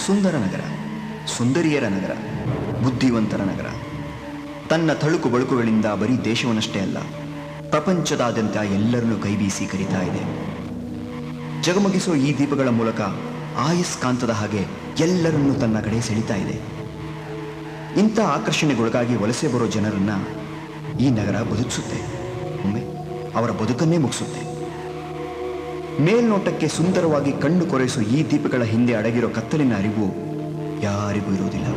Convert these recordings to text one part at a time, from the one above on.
ಸುಂದರ ನಗರ, ಸುಂದರಿಯರ ನಗರ, ಬುದ್ಧಿವಂತರ ನಗರ. ತನ್ನ ತಳುಕು ಬಳುಕುಗಳಿಂದ ಬರೀ ದೇಶವನ್ನಷ್ಟೇ ಅಲ್ಲ, ಪ್ರಪಂಚದಾದ್ಯಂತ ಎಲ್ಲರನ್ನೂ ಕೈಬೀಸಿ ಕರೀತಾ ಇದೆ. ಜಗಮಗಿಸೋ ಈ ದೀಪಗಳ ಮೂಲಕ ಆಯಸ್ಕಾಂತದ ಹಾಗೆ ಎಲ್ಲರನ್ನೂ ತನ್ನ ಕಡೆ ಸೆಳೀತಾ ಇದೆ. ಇಂಥ ಆಕರ್ಷಣೆಗೊಳಗಾಗಿ ವಲಸೆ ಬರೋ ಜನರನ್ನ ಈ ನಗರ ಬದುಕಿಸುತ್ತೆ, ಒಮ್ಮೆ ಅವರ ಬದುಕನ್ನೇ ಮುಗಿಸುತ್ತೆ. ಮೇಲ್ನೋಟಕ್ಕೆ ಸುಂದರವಾಗಿ ಕಣ್ಣು ಕೊರೆಸೋ ಈ ದೀಪಗಳ ಹಿಂದೆ ಅಡಗಿರೋ ಕತ್ತಲಿನ ಅರಿವು ಯಾರಿಗೂ ಇರುವುದಿಲ್ಲ.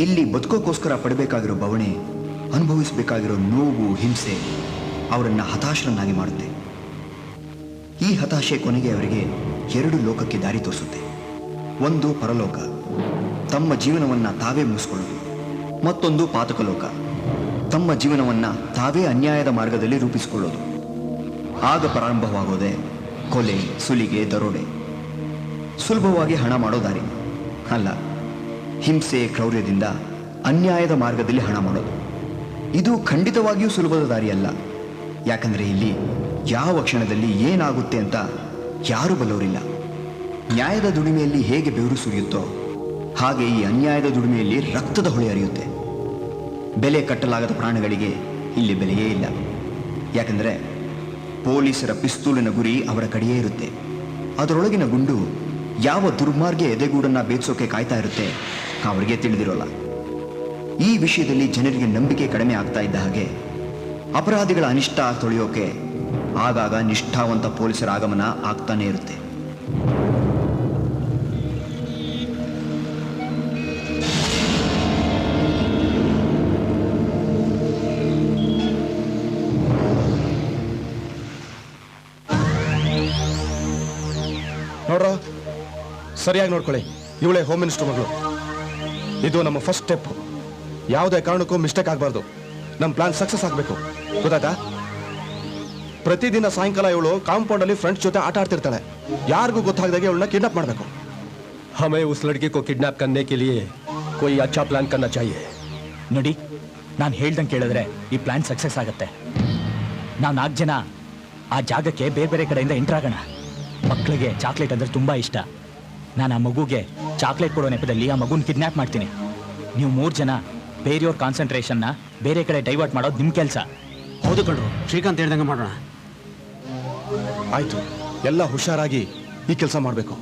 ಇಲ್ಲಿ ಬದುಕೋಕ್ಕೋಸ್ಕರ ಪಡಬೇಕಾಗಿರೋ ಬವಣೆ, ಅನುಭವಿಸಬೇಕಾಗಿರೋ ನೋವು, ಹಿಂಸೆ ಅವರನ್ನು ಹತಾಶರನ್ನಾಗಿ ಮಾಡುತ್ತೆ. ಈ ಹತಾಶೆ ಕೊನೆಗೆ ಅವರಿಗೆ ಎರಡು ಲೋಕಕ್ಕೆ ದಾರಿ ತೋರಿಸುತ್ತೆ. ಒಂದು ಪರಲೋಕ, ತಮ್ಮ ಜೀವನವನ್ನು ತಾವೇ ಮುಗಿಸ್ಕೊಳ್ಳೋದು. ಮತ್ತೊಂದು ಪಾತಕಲೋಕ, ತಮ್ಮ ಜೀವನವನ್ನು ತಾವೇ ಅನ್ಯಾಯದ ಮಾರ್ಗದಲ್ಲಿ ರೂಪಿಸಿಕೊಳ್ಳೋದು. ಆಗ ಪ್ರಾರಂಭವಾಗೋದೆ ಕೊಲೆ, ಸುಲಿಗೆ, ದರೋಡೆ. ಸುಲಭವಾಗಿ ಹಣ ಮಾಡೋ ದಾರಿ ಅಲ್ಲ, ಹಿಂಸೆ, ಕ್ರೌರ್ಯದಿಂದ ಅನ್ಯಾಯದ ಮಾರ್ಗದಲ್ಲಿ ಹಣ ಮಾಡೋದು. ಇದು ಖಂಡಿತವಾಗಿಯೂ ಸುಲಭದ ದಾರಿ ಅಲ್ಲ. ಯಾಕಂದರೆ ಇಲ್ಲಿ ಯಾವ ಕ್ಷಣದಲ್ಲಿ ಏನಾಗುತ್ತೆ ಅಂತ ಯಾರೂ ಬಲ್ಲವರಿಲ್ಲ. ನ್ಯಾಯದ ದುಡಿಮೆಯಲ್ಲಿ ಹೇಗೆ ಬೆವರು ಸುರಿಯುತ್ತೋ ಹಾಗೆ ಈ ಅನ್ಯಾಯದ ದುಡಿಮೆಯಲ್ಲಿ ರಕ್ತದ ಹೊಳೆ ಹರಿಯುತ್ತೆ. ಬೆಲೆ ಕಟ್ಟಲಾಗದ ಪ್ರಾಣಗಳಿಗೆ ಇಲ್ಲಿ ಬೆಲೆಯೇ ಇಲ್ಲ. ಯಾಕಂದರೆ ಪೊಲೀಸರ ಪಿಸ್ತೂಲಿನ ಗುರಿ ಅವರ ಕಡೆಯೇ ಇರುತ್ತೆ. ಅದರೊಳಗಿನ ಗುಂಡು ಯಾವ ದುರ್ಮಾರ್ಗ ಎದೆಗೂಡನ್ನು ಬೇಯಿಸೋಕೆ ಕಾಯ್ತಾ ಇರುತ್ತೆ ಅವರಿಗೆ ತಿಳಿದಿರೋಲ್ಲ. ಈ ವಿಷಯದಲ್ಲಿ ಜನರಿಗೆ ನಂಬಿಕೆ ಕಡಿಮೆ ಆಗ್ತಾ ಇದ್ದ ಹಾಗೆ ಅಪರಾಧಿಗಳ ಅನಿಷ್ಟ ತೊಳೆಯೋಕೆ ಆಗಾಗ ನಿಷ್ಠಾವಂತ ಪೊಲೀಸರ ಆಗಮನ ಆಗ್ತಾನೇ ಇರುತ್ತೆ. ನೋಡ್ರ, ಸರಿಯಾಗಿ ನೋಡ್ಕೊಳ್ಳಿ. ಇವಳೇ ಹೋಮ್ ಮಿನಿಸ್ಟರ್ ಮಗಳು. ಇದು ನಮ್ಮ ಫಸ್ಟ್ ಸ್ಟೆಪ್. ಯಾವುದೇ ಕಾರಣಕ್ಕೂ ಮಿಸ್ಟೇಕ್ ಆಗಬಾರ್ದು. ನಮ್ಮ ಪ್ಲಾನ್ ಸಕ್ಸಸ್ ಆಗಬೇಕು, ಗೊತ್ತಾಯ್ತಾ? ಪ್ರತಿದಿನ ಸಾಯಂಕಾಲ ಇವಳು ಕಾಂಪೌಂಡ್ ಅಲ್ಲಿ ಫ್ರೆಂಡ್ಸ್ ಜೊತೆ ಆಟ ಆಡ್ತಿರ್ತಾಳೆ. ಯಾರಿಗೂ ಗೊತ್ತಾಗದಾಗೆ ಇವಳನ್ನ ಕಿಡ್ನಾಪ್ ಮಾಡಬೇಕು. हमें उस लड़के को किडनैप करने के लिए कोई अच्छा प्लान करना चाहिए. ನೋಡಿ, ನಾನು ಹೇಳ್ದಂಗೆ ಕೇಳಿದ್ರೆ ಈ ಪ್ಲಾನ್ ಸಕ್ಸಸ್ ಆಗುತ್ತೆ. ನಾವು 4 ಜನ ಆ ಜಾಗಕ್ಕೆ ಬೇರೆ ಬೇರೆ ಕಡೆಯಿಂದ ಎಂಟರ್ ಆಗೋಣ. ಮಕ್ಕಳಿಗೆ ಚಾಕ್ಲೇಟ್ ಅಂದ್ರೆ ತುಂಬಾ ಇಷ್ಟ. ನಾನು ಆ ಮಗುಗೆ ಚಾಕ್ಲೇಟ್ ಕೊಡೋ ನೆಪದಲ್ಲಿ ಆ ಮಗುನ ಕಿಡ್ನಾಪ್ ಮಾಡ್ತೀನಿ. ನೀವು 3 ಜನ ಬೇರೆಯವ್ರ ಕಾನ್ಸಂಟ್ರೇಷನ್ನ ಬೇರೆ ಕಡೆ ಡೈವರ್ಟ್ ಮಾಡೋದು ನಿಮ್ಮ ಕೆಲಸ. ಹೌದು ಕಣ್ರು, ಶ್ರೀಕಾಂತ್ ಹೇಳ್ದಂಗೆ ಮಾಡೋಣ. ಆಯ್ತು, ಎಲ್ಲ ಹುಷಾರಾಗಿ ಈ ಕೆಲಸ ಮಾಡಬೇಕು.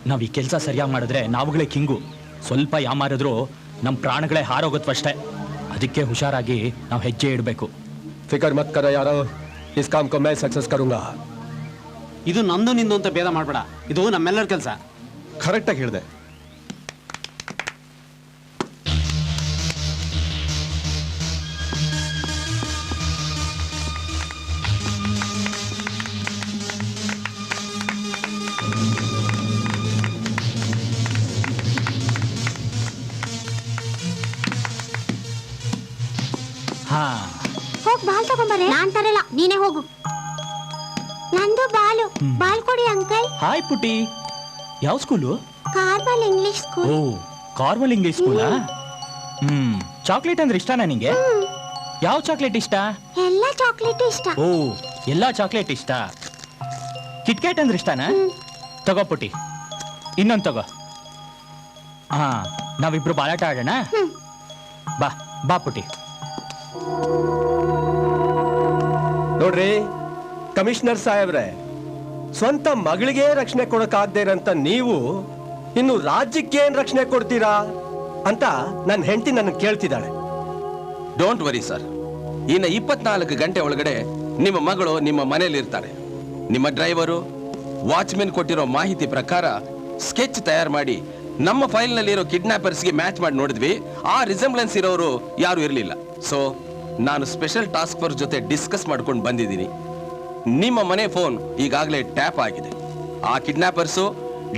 ನಾವು ಈ ಕೆಲಸ ಸರಿಯಾಗಿ ಮಾಡಿದ್ರೆ ನಾವುಗಳೇ ಕಿಂಗು. ಸ್ವಲ್ಪ ಯಾಮಾರಿದ್ರು ನಮ್ಮ ಪ್ರಾಣಗಳೇ ಹಾರೋಗುತ್ತವಷ್ಟೇ. ಅದಕ್ಕೆ ಹುಷಾರಾಗಿ ನಾವು ಹೆಜ್ಜೆ ಇಡಬೇಕು. फिक्र मत करो यारो, इस काम को मैं सक्सेस करूंगा. ಇದು ನಂದು ನಿಂದು ಅಂತ ಭೇದ ಮಾಡಬೇಡ. ಇದು ನಮ್ಮೆಲ್ಲರ ಕೆಲಸ. ಕರೆಕ್ಟಾಗಿ ಹೇಳಿದೆ. ಹೋಗ್ ಬಾಲ್ ತಗೊಂಬರೆ. ನಾನ್ ತರಲ್ಲ, ನೀನೇ ಹೋಗು. ನಂದು ಬಾಲು. ಬಾಲ್ ಕೊಡಿ ಅಂಕಲ್. ಹಾಯ್ ಪುಟಿ. ಯಾವ ಸ್ಕೂಲು? Carmel English school. ಓ, ಕಾರ್ಮಲ್ ಇಂಗ್ಲಿಷ್ ಸ್ಕೂಲಾ? ಚಾಕ್ಲೇಟ್ ಅಂದ್ರೆ ಇಷ್ಟನಾ ನಿಂಗೆ? ಯಾವ ಚಾಕ್ಲೇಟ್ ಇಷ್ಟ? ಎಲ್ಲ ಚಾಕ್ಲೇಟ್ ಇಷ್ಟ. ಓ, ಎಲ್ಲಾ ಚಾಕ್ಲೇಟ್ ಇಷ್ಟ. ಕಿಟ್ಕ್ಯಾಟ್ ಅಂದ್ರೆ ಇಷ್ಟನಾ? ತಗೋ ಪುಟಿ, ಇನ್ನೊಂದು ತಗೋ. ಹಾ, ನಾವಿಬ್ರು ಬಾಲಾಟ ಆಡೋಣ. ಬಾ ಬಾ ಪುಟಿ. ನೋಡ್ರಿ ಕಮಿಷನರ್ ಸಾಹೇಬ್ರೆ, ಸ್ವಂತ ಮಗಳಿಗೆ ರಕ್ಷಣೆ ಕೊಡಕ್ಕಾಗದೇ ಇರಂತ ನೀವು ಇನ್ನು ರಾಜ್ಯಕ್ಕೆ ಏನ್ ರಕ್ಷಣೆ ಕೊಡ್ತೀರಾ ಅಂತ ನನ್ನ ಹೆಂಡತಿ ನನ್ನ ಕೇಳ್ತಿದ್ದಾಳೆ. ಡೋಂಟ್ ವರಿ ಸರ್, ಇನ್ನು 24 ಗಂಟೆ ಒಳಗಡೆ ನಿಮ್ಮ ಮಗಳು ನಿಮ್ಮ ಮನೆಯಲ್ಲಿ ಇರ್ತಾರೆ. ನಿಮ್ಮ ಡ್ರೈವರು ವಾಚ್ಮೆನ್ ಕೊಟ್ಟಿರೋ ಮಾಹಿತಿ ಪ್ರಕಾರ ಸ್ಕೆಚ್ ತಯಾರು ಮಾಡಿ ನಮ್ಮ ಫೈಲ್ನಲ್ಲಿರೋ ಕಿಡ್ನಾಪರ್ಸ್ಗೆ ಮ್ಯಾಚ್ ಮಾಡಿ ನೋಡಿದ್ವಿ. ಆ ರಿಸೆಂಬ್ಲೆನ್ಸ್ ಇರೋರು ಯಾರು ಇರಲಿಲ್ಲ. ಸೊ ನಾನು ಸ್ಪೆಷಲ್ ಟಾಸ್ಕ್ ಫೋರ್ಸ್ ಜೊತೆ ಡಿಸ್ಕಸ್ ಮಾಡ್ಕೊಂಡು ಬಂದಿದ್ದೀನಿ. ನಿಮ್ಮ ಮನೆ ಫೋನ್ ಈಗಾಗಲೇ ಟ್ಯಾಪ್ ಆಗಿದೆ. ಆ ಕಿಡ್ನಾಪರ್ಸು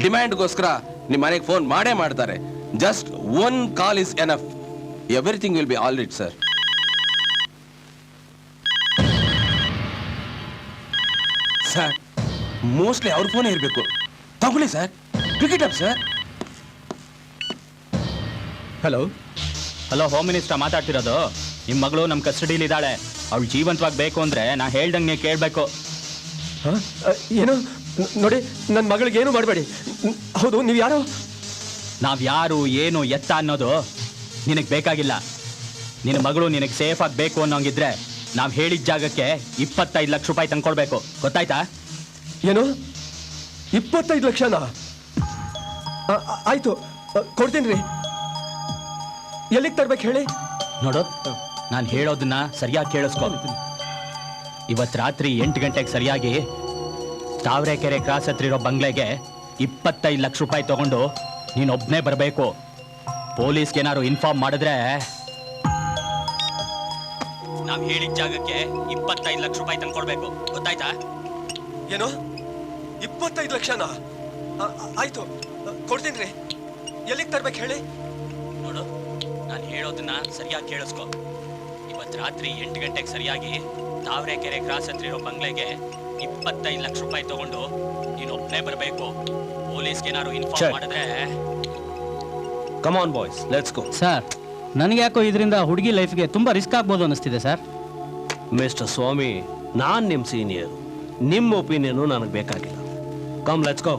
ಡಿಮ್ಯಾಂಡ್ಗೋಸ್ಕರ ನಿಮ್ಮ ಮನೆಗೆ ಫೋನ್ ಮಾಡೇ ಮಾಡ್ತಾರೆ. Just 1 call is enough. Everything will be all right sir. Sir, mostly ಅವ್ರ ಫೋನೇ ಇರಬೇಕು. ತಗೊಳ್ಳಿ sir, pick it up sir. Hello hello, home minister ಮಾತಾಡ್ತಿರೋದು. ನಿಮ್ಮ ಮಗಳು ನಮ್ಮ ಕಸ್ಟಡಿಲಿ ಇದ್ದಾಳೆ. ಅವಳು ಜೀವಂತವಾಗಿ ಬೇಕು ಅಂದ್ರೆ ನಾ ಹೇಳ್ದಂಗೆ ನೀವು ಕೇಳಬೇಕು. ಏನು? ನೋಡಿ, ನನ್ನ ಮಗಳಿಗೆ ಏನು ಮಾಡಬೇಡಿ. ಹೌದು, ನೀವು ಯಾರು? ನಾವ್ ಯಾರು ಏನು ಎತ್ತ ಅನ್ನೋದು ನಿನಗೆ ಬೇಕಾಗಿಲ್ಲ. ನಿನ್ನ ಮಗಳು ನಿನಗೆ ಸೇಫ್ ಆಗಿ ಬೇಕು ಅನ್ನೋಂಗಿದ್ರೆ ನಾವ್ ಹೇಳಿದ ಜಾಗಕ್ಕೆ 25 ಲಕ್ಷ ರೂಪಾಯಿ ತಂದ್ಕೊಡ್ಬೇಕು, ಗೊತ್ತಾಯ್ತಾ? ಏನು 25 ಲಕ್ಷನಾ? ಆಯ್ತು, ಕೊಡ್ತೀನಿ ರೀ. ಎಲ್ಲಿಗೆ ತರ್ಬೇಕು ಹೇಳಿ? ನೋಡು, ನಾನು ಹೇಳೋದನ್ನ ಸರಿಯಾಗಿ ಕೇಳಿಸ್ಕೊ. ಇವತ್ತು ರಾತ್ರಿ 8 ಗಂಟೆಗೆ ಸರಿಯಾಗಿ ತಾವರೆಕೆರೆ ಕ್ರಾಸ್ ಹತ್ರ ಇರೋ ಬಂಗ್ಲೆಗೆ 25 ಲಕ್ಷ ರೂಪಾಯಿ ತಗೊಂಡು ನೀನೊಬ್ಬನೇ ಬರಬೇಕು. ಪೊಲೀಸ್ಗೆ ಏನಾದ್ರು ಇನ್ಫಾರ್ಮ್ ಮಾಡಿದ್ರೆ ನಾವು ಹೇಳಿದ ಜಾಗಕ್ಕೆ 25 ಲಕ್ಷ ರೂಪಾಯಿ ತಂದ್ಕೊಡ್ಬೇಕು, ಗೊತ್ತಾಯ್ತಾ? ಏನು 25 ಲಕ್ಷನಾ? ಆಯ್ತು, ಕೊಡ್ತೀನಿ ರೀ. ಎಲ್ಲಿಗೆ ತರ್ಬೇಕು ಹೇಳಿ? ನೋಡು, ನಾನು ಹೇಳೋದನ್ನ ಸರಿಯಾಗಿ ಕೇಳಿಸ್ಕೊ. ಇವತ್ತು ರಾತ್ರಿ 8 ಗಂಟೆಗೆ ಸರಿಯಾಗಿ ತಾವರೆಕೆರೆ ಕ್ರಾಸ್ ಹತ್ರ ಇರೋ ಬಂಗ್ಲೆಗೆ 25 ಲಕ್ಷ ರೂಪಾಯಿ ತಗೊಂಡು ನೀನೊಬ್ಬನೇ ಬರಬೇಕು. ಪೊಲೀಸ್ಗೆ ಏನಾದ್ರು ಇನ್ಫಾರ್ಮ್ ಮಾಡಿದ್ರೆ come on boys, let's go. Sir, ನನಗೆ ಯಾಕೋ ಇದರಿಂದ ಹುಡುಗಿ ಲೈಫ್ಗೆ ತುಂಬ ರಿಸ್ಕ್ ಆಗ್ಬೋದು ಅನ್ನಿಸ್ತಿದೆ ಸರ್. ಮಿಸ್ಟರ್ ಸ್ವಾಮಿ, ನಾನು ನಿಮ್ಮ ಸೀನಿಯರ್, ನಿಮ್ಮ ಒಪಿನಿಯನು ನನಗೆ ಬೇಕಾಗಿಲ್ಲ. Come let's go.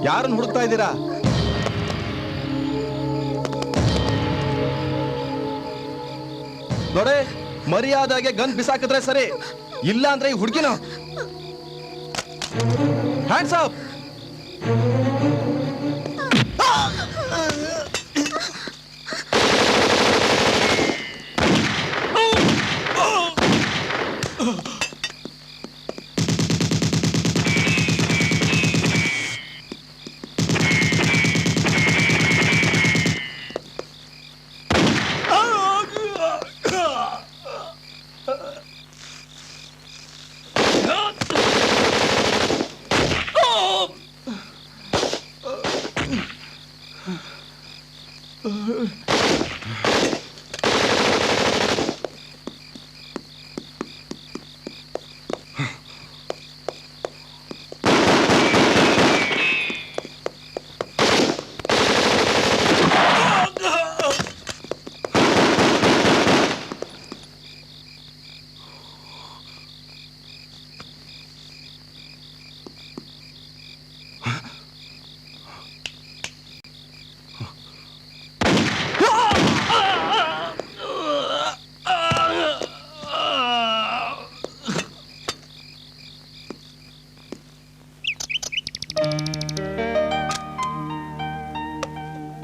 ಯಾರನ್ನು ಹುಡುಕ್ತಾ ಇದ್ದೀರಾ? ನೋಡೆ, ಮರ್ಯಾದಾಗೆ ಗನ್ ಬಿಸಾಕಿದ್ರೆ ಸರಿ, ಇಲ್ಲ ಅಂದ್ರೆ ಈ ಹುಡುಗಿನ ಹ್ಯಾಂಡ್ಸ್ ಅಪ್.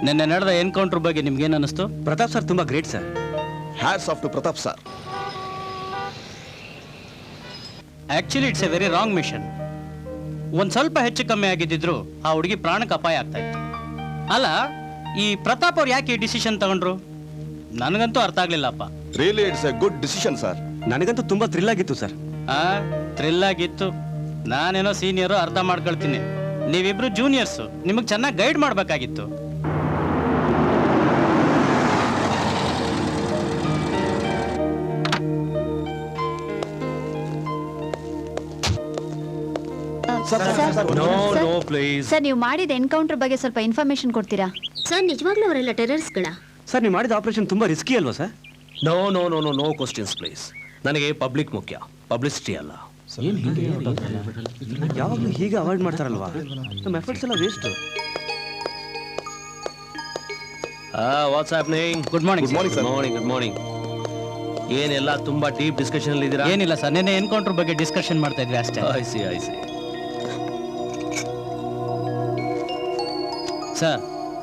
ನಿನ್ನೆ ನಡೆದ ಎನ್ಕೌಂಟರ್ ಬಗ್ಗೆ ನಿಮ್ಗೇನು ಅನ್ನಿಸ್ತು? ಪ್ರತಾಪ್ ಸರ್ ತುಂಬ great sir. Hats off to Pratap sir. Actually it's a very wrong mission. ಒಂದ್ ಸ್ವಲ್ಪ ಹೆಚ್ಚು ಕಮ್ಮಿ ಆಗಿದ್ದಿದ್ರು ಆ ಹುಡುಗಿ ಪ್ರಾಣಕ್ಕೆ ಅಪಾಯ ಆಗ್ತಾ ಇತ್ತು. ಅಲ್ಲ, ಈ ಪ್ರತಾಪ್ ಅವ್ರು ಯಾಕೆ ಈ ಡಿಸಿಷನ್ ತಗೊಂಡ್ರು? ನನಗಂತೂ ಅರ್ಥ ಆಗ್ಲಿಲ್ಲಪ್ಪ. Really it's a good decision sir. ನನಗಂತೂ ತುಂಬ ಥ್ರಿಲ್ ಆಗಿತ್ತು ಸರ್. ಥ್ರಿಲ್ ಆಗಿತ್ತು. ನಾನೇನೋ ಸೀನಿಯರು, ಅರ್ಥ ಮಾಡ್ಕೊಳ್ತೀನಿ. ನೀವಿಬ್ರು ಜೂನಿಯರ್ಸು, ನಿಮಗೆ ಚೆನ್ನಾಗಿ ಗೈಡ್ ಮಾಡಬೇಕಾಗಿತ್ತು. ನೋ ಪ್ಲೀಸ್ ಸರ್, ನೀವು ಮಾಡಿದ ಎನ್ಕೌಂಟರ್ ಬಗ್ಗೆ ಸ್ವಲ್ಪ ಇನ್ಫಾರ್ಮೇಶನ್ ಕೊಡ್ತೀರಾ? ಸರ್, ನಿಜವಾಗ್ಲೂ ಅವರೆಲ್ಲ ಟೆರರಿಸ್ಟ್ಗಳ? ಸರ್, ನೀವು ಮಾಡಿದ ಆಪರೇಷನ್ ತುಂಬ ರಿಸ್ಕಿ ಅಲ್ವಾ sir? No no no no no questions please. ನನಗೆ ಪಬ್ಲಿಕ್ ಮುಖ್ಯ, ಪಬ್ಲಿಸಿಟಿ ಅಲ್ಲ. ಯಾವಾಗಲೂ ಹೀಗೆ ಅವಾಯ್ಡ್ ಮಾಡ್ತಾರಲ್ವಾ? ನಮ್ಮ ಎಫರ್ಟ್ಸ್ ಎಲ್ಲ waste. What's happening? Good morning Good morning, sir. Good morning. ಏನೆಲ್ಲ ತುಂಬಾ ಡೀಪ್ ಡಿಸ್ಕಷನ್ ಅಲ್ಲಿ ಇದ್ದೀರಾ? ಏನಿಲ್ಲ ಸರ್, ನಿನ್ನೆ ಎನ್ಕೌಂಟರ್ ಬಗ್ಗೆ ಡಿಸ್ಕಷನ್ ಮಾಡ್ತಾ ಇದ್ವಿ ಅಷ್ಟೇ. I C. ಸರ್,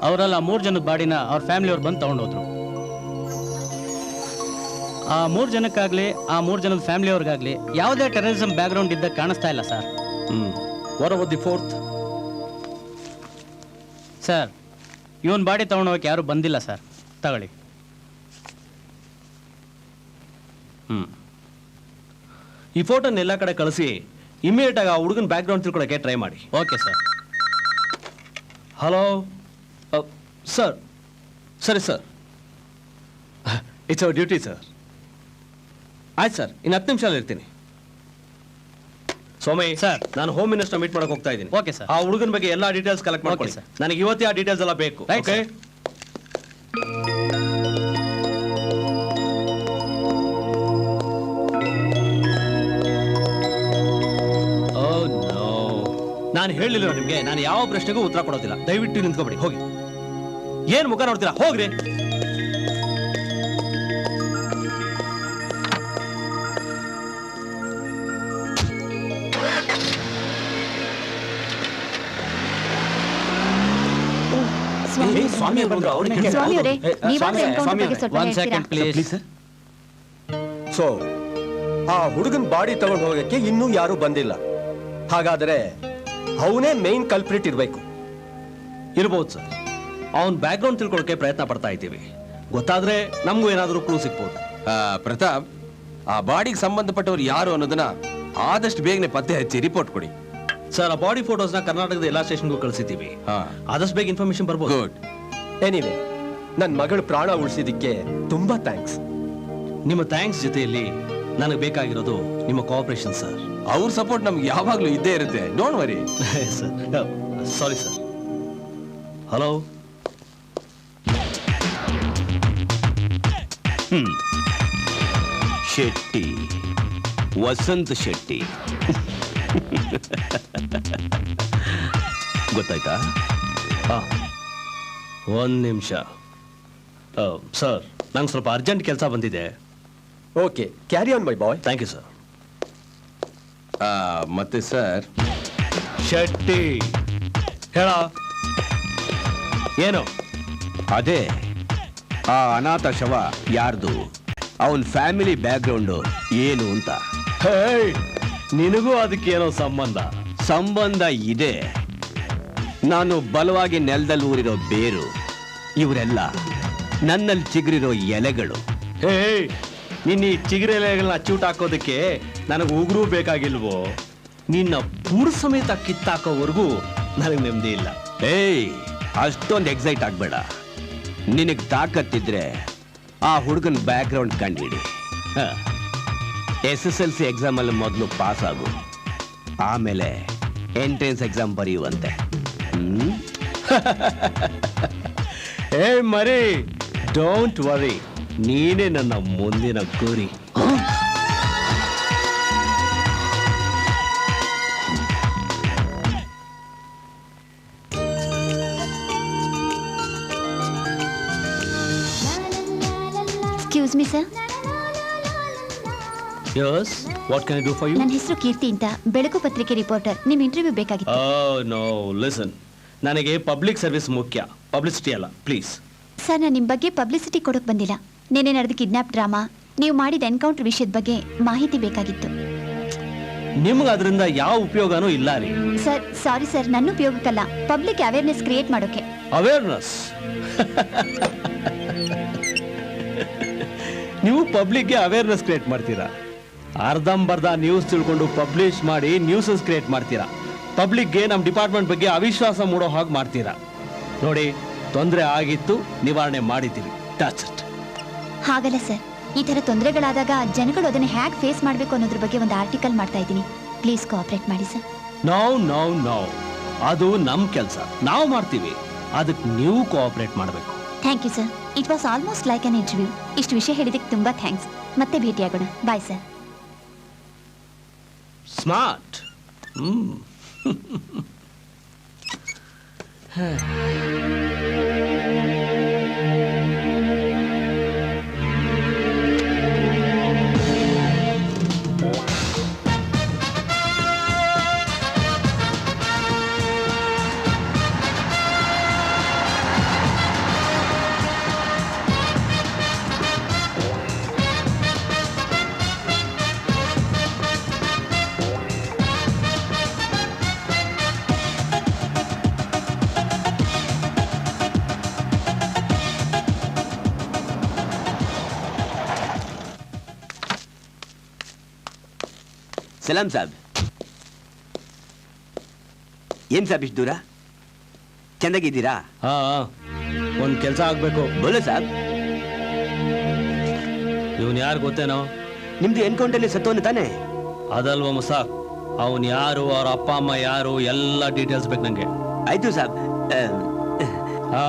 ಅವರೆಲ್ಲ 3 ಜನದ ಬಾಡಿನ ಅವ್ರ ಫ್ಯಾಮಿಲಿಯವ್ರು ಬಂದು ತಗೊಂಡೋದ್ರು. ಆ 3 ಜನಕ್ಕಾಗ್ಲಿ ಆ 3 ಜನದ ಫ್ಯಾಮಿಲಿಯವ್ರಿಗಾಗ್ಲಿ ಯಾವುದೇ ಟೆರರಿಸಂ ಬ್ಯಾಕ್ಗ್ರೌಂಡ್ ಇದ್ದ ಕಾಣಿಸ್ತಾ ಇಲ್ಲ ಸರ್. What about the fourth? Sir, ಇವನ್ ಬಾಡಿ ತಗೊಂಡೋಗಕ್ಕೆ ಯಾರು ಬಂದಿಲ್ಲ ಸರ್. ತಗೊಳ್ಳಿ. ಈ ಫೋಟೋನ ಎಲ್ಲ ಕಡೆ ಕಳಿಸಿ ಇಮಿಡಿಯೇಟ್ ಆಗಿ ಆ ಹುಡುಗನ ಬ್ಯಾಕ್ ಗ್ರೌಂಡ್ ತಿಳ್ಕೊಳಕ್ಕೆ ಟ್ರೈ ಮಾಡಿ. Okay sir. Hello sir. ಸರಿ sir, it's our duty sir. ಆಯ್ತು ಸರ್, ಇನ್ನು 10 ನಿಮಿಷ ಇರ್ತೀನಿ. ಸೋಮಿ ಸರ್. ನಾನು ಹೋಮ್ ಮಿನಿಸ್ಟರ್ ಮೀಟ್ ಮಾಡಕ್ಕೆ ಹೋಗ್ತಾ ಇದ್ದೀನಿ. Okay sir. ಆ ಹುಡುಗನ ಬಗ್ಗೆ ಎಲ್ಲ ಡೀಟೇಲ್ಸ್ ಕಲೆಕ್ಟ್ ಮಾಡ್ಕೊಳ್ಳಿ ಸರ್. ನನಗೆ ಇವತ್ತೇ ಆ ಡೀಟೇಲ್ಸ್ ಎಲ್ಲ ಬೇಕು. Right, okay? sir. ನಾನು ಹೇಳಿಲ್ಲ ನಿಮ್ಗೆ, ನಾನು ಯಾವ ಪ್ರಶ್ನೆಗೂ ಉತ್ತರ ಕೊಡೋದಿಲ್ಲ. ದಯವಿಟ್ಟು ನಿಂತ್ಕೊಬಿಡಿ, ಹೋಗಿ. ಏನ್ ಮುಖ ನೋಡ್ತೀರಾ, ಹೋಗ್ರಿ. ಸ್ವಾಮಿಯವರೇ, ನೀವಾದ್ರೂ ಎನ್ಕೌಂಟರ್ ಬಗ್ಗೆ ಸ್ವಲ್ಪ ಒನ್ ಹೇಳ್ತೀರಾ? Second please. ಸೊ ಆ ಹುಡುಗನ್ ಬಾಡಿ ತಗೊಂಡು ಹೋಗಕ್ಕೆ ಇನ್ನೂ ಯಾರು ಬಂದಿಲ್ಲ. ಹಾಗಾದ್ರೆ ಅವನೇ ಮೇನ್ ಕಲ್ಪ್ರಿಟ್ ಇರ್ಬೇಕು. ಇರ್ಬೋದು ಸರ್. ಅವನ್ ಬ್ಯಾಕ್ ಗ್ರೌಂಡ್ ತಿಳ್ಕೊಳಕ್ಕೆ ಪ್ರಯತ್ನ ಪಡ್ತಾ ಇದ್ದೀವಿ. ಗೊತ್ತಾದ್ರೆ ನಮಗೂ ಏನಾದರೂ ಕ್ಲೂ ಸಿಗ್ಬೋದು. ಪ್ರತಾಪ್, ಆ ಬಾಡಿಗೆ ಸಂಬಂಧಪಟ್ಟವ್ರು ಯಾರು ಅನ್ನೋದನ್ನ ಆದಷ್ಟು ಬೇಗನೆ ಪತ್ತೆ ಹಚ್ಚಿ ರಿಪೋರ್ಟ್ ಕೊಡಿ. ಸರ್, ಆ ಬಾಡಿ ಫೋಟೋಸ್ನ ಕರ್ನಾಟಕದ ಎಲ್ಲಾ ಸ್ಟೇಷನ್ಗೂ ಕಳಿಸಿದ್ದೀವಿ. ಹಾ. ಆದಷ್ಟು ಬೇಗ ಇನ್ಫಾರ್ಮೇಶನ್ ಬರ್ಬೋದು. ಗುಡ್. ಎನಿವೆ, ನನ್ನ ಮಗಳ ಪ್ರಾಣ ಉಳಿಸಿದ್ದಕ್ಕೆ ತುಂಬಾ ಥ್ಯಾಂಕ್ಸ್. ನಿಮ್ಮ ಥ್ಯಾಂಕ್ಸ್ ಜೊತೆಯಲ್ಲಿ ನನಗೆ ಬೇಕಾಗಿರೋದು ನಿಮ್ಮ ಕೋಆಪರೇಷನ್ ಸರ್. ಅವ್ರ ಸಪೋರ್ಟ್ ನಮ್ಗೆ ಯಾವಾಗ್ಲೂ ಇದ್ದೇ ಇರುತ್ತೆ. Don't worry. Sir, sorry sir. Hello. Shetty, Vasanth Shetty. ಗೊತ್ತಾಯ್ತಾ? ಒಂದು ನಿಮಿಷ ಸರ್, ನಂಗೆ ಸ್ವಲ್ಪ ಅರ್ಜೆಂಟ್ ಕೆಲಸ ಬಂದಿದೆ. Okay, carry on my boy. Thank you sir. ಮತ್ತೆ ಸರ್, ಶೆಟ್ಟಿ ಹೇಳ, ಏನು? ಅದೇ ಆ ಅನಾಥ ಶವ ಯಾರ್ದು, ಅವನ್ ಫ್ಯಾಮಿಲಿ ಬ್ಯಾಕ್ಗ್ರೌಂಡು ಏನು ಅಂತ. ಹೇಯ್, ನಿನಗೂ ಅದಕ್ಕೇನೋ ಸಂಬಂಧ ಇದೆ. ನಾನು ಬಲವಾಗಿ ನೆಲದಲ್ಲಿ ಊರಿರೋ ಬೇರು, ಇವರೆಲ್ಲ ನನ್ನಲ್ಲಿ ಚಿಗುರಿರೋ ಎಲೆಗಳು. ಹೇಯ್, ನಿನ್ನ ಈ ಚಿಗುರೆ ಎಲೆಗಳನ್ನ ಅಚ್ಚೂಟ್ ಹಾಕೋದಕ್ಕೆ ನನಗೆ ಉಗುರು ಬೇಕಾಗಿಲ್ವೋ? ನಿನ್ನ ಪೂರ್ ಸಮೇತ ಕಿತ್ತಾಕೋವರೆಗೂ ನನಗೆ ನೆಮ್ಮದಿ ಇಲ್ಲ. ಏಯ್, ಅಷ್ಟೊಂದು ಎಕ್ಸೈಟ್ ಆಗ್ಬೇಡ. ನಿನಗೆ ತಾಕತ್ತಿದ್ರೆ ಆ ಹುಡುಗನ ಬ್ಯಾಕ್ಗ್ರೌಂಡ್ ಕಂಡಿಡಿ. SSLC ಎಕ್ಸಾಮಲ್ಲಿ ಮೊದಲು ಪಾಸ್ ಆಗು, ಆಮೇಲೆ ಎಂಟ್ರೆನ್ಸ್ ಎಕ್ಸಾಮ್ ಬರೆಯುವಂತೆ. ಏ ಮರಿ, ಡೋಂಟ್ ವರಿ, ನೀನೇ ನನ್ನ ಮುಂದಿನ ಗುರಿ. Excuse me sir. Yes, what can I do for you? ನನ್ನ ಹೆಸರು ಕೀರ್ತಿ ಅಂತ, ಬೆಳಕು ಪತ್ರಿಕೆ ರಿಪೋರ್ಟರ್. ನಿಮ್ಮ ಇಂಟರ್ವ್ಯೂ ಬೇಕಾಗಿತ್ತು. ನೋ, ಲಿಸನ್, ನನಗೆ ಪಬ್ಲಿಕ್ ಸರ್ವಿಸ್ ಮುಖ್ಯ, ಪಬ್ಲಿಸಿಟಿ ಅಲ್ಲ, ಪ್ಲೀಸ್. ಸರ್, ನಾನು ನಿಮ್ಮ ಬಗ್ಗೆ ಪಬ್ಲಿಸಿಟಿ ಕೊಡೋಕೆ ಬಂದಿಲ್ಲ. ನೆನ್ನೆ ನಡೆದ ಕಿಡ್ನಾಪ್ ಡ್ರಾಮಾ, ನೀವು ಮಾಡಿದ ಎನ್ಕೌಂಟರ್ ವಿಷಯದ ಬಗ್ಗೆ ಮಾಹಿತಿ ಬೇಕಾಗಿತ್ತು. ನಿಮ್ಗೆ ಅದರಿಂದ ಯಾವ ಉಪಯೋಗನೂ ಇಲ್ಲ ರೀ. ಸರ್, ಸಾರಿ ಸರ್, ನನ್ನ ಉಪಯೋಗಕ್ಕಲ್ಲ, ಪಬ್ಲಿಕ್ ಅವೇರ್ನೆಸ್ ಕ್ರಿಯೇಟ್ ಮಾಡೋಕೆ. ಅವೇರ್ನೆಸ್? ನೀವು ಪಬ್ಲಿಕ್ಗೆ ಅವೇರ್ನೆಸ್ ಕ್ರಿಯೇಟ್ ಮಾಡ್ತೀರಾ? ಅರ್ಧಂಬರ್ಧ ನ್ಯೂಸ್ ತಿಳ್ಕೊಂಡು ಪಬ್ಲಿಷ್ ಮಾಡಿ ನ್ಯೂಸಸ್ ಕ್ರಿಯೇಟ್ ಮಾಡ್ತೀರಾ. ಪಬ್ಲಿಕ್ಗೆ ನಮ್ಮ ಡಿಪಾರ್ಟ್ಮೆಂಟ್ ಬಗ್ಗೆ ಅವಿಶ್ವಾಸ ಮೂಡೋ ಹಾಗೆ ಮಾಡ್ತೀರಾ. ನೋಡಿ, ತೊಂದರೆ ಆಗಿತ್ತು, ನಿವಾರಣೆ ಮಾಡಿದ್ದೀವಿ. That's it. ಹಾಗಲ್ಲ ಸರ್, ಈ ಥರ ತೊಂದರೆಗಳಾದಾಗ ಜನಗಳು ಅದನ್ನು ಹೇಗೆ ಫೇಸ್ ಮಾಡಬೇಕು ಅನ್ನೋದ್ರ ಬಗ್ಗೆ ಒಂದು ಆರ್ಟಿಕಲ್ ಮಾಡ್ತಾ ಇದ್ದೀನಿ. ಪ್ಲೀಸ್ ಕೋಆಪರೇಟ್ ಮಾಡಿ ಸರ್. ನೋ, ಅದು ನಮ್ಮ ಕೆಲಸ, ನಾವು ಮಾಡ್ತೀವಿ. ಅದಕ್ಕೆ ನೀವು ಕೋಆಪರೇಟ್ ಮಾಡಬೇಕು. Thank you sir. It was almost like an interview. ಇಷ್ಟು ವಿಷಯ ಹೇಳಿದ್ದಕ್ಕೆ ತುಂಬ ಥ್ಯಾಂಕ್ಸ್. ಮತ್ತೆ ಭೇಟಿಯಾಗೋಣ. Bye sir. ಸ್ಮಾರ್ಟ್. ಸಲಾಂ ಸಾಬ್. ಏನ್ ಸಾಬ್ ಇಷ್ಟು ದೂರ? ಚೆನ್ನಾಗಿದ್ದೀರಾ? ಹಾ, ಒಂದು ಕೆಲಸ ಆಗ್ಬೇಕು. ಬೋಲೋ ಸಾಬ್. ಇವನ್ ಯಾರು ಗೊತ್ತೇನೋ? ನಿಮ್ದು ಎನ್ಕೌಂಟರ್ಲಿ ಸತ್ತೋನು ತಾನೆ? ಅದಲ್ವ ಮುಸಾಕ್, ಅವನ್ ಯಾರು, ಅವ್ರ ಅಪ್ಪ ಅಮ್ಮ ಯಾರು, ಎಲ್ಲ ಡೀಟೇಲ್ಸ್ ಬೇಕು ನಂಗೆ. ಆಯ್ತು ಸಾಬ್. ಹಾ,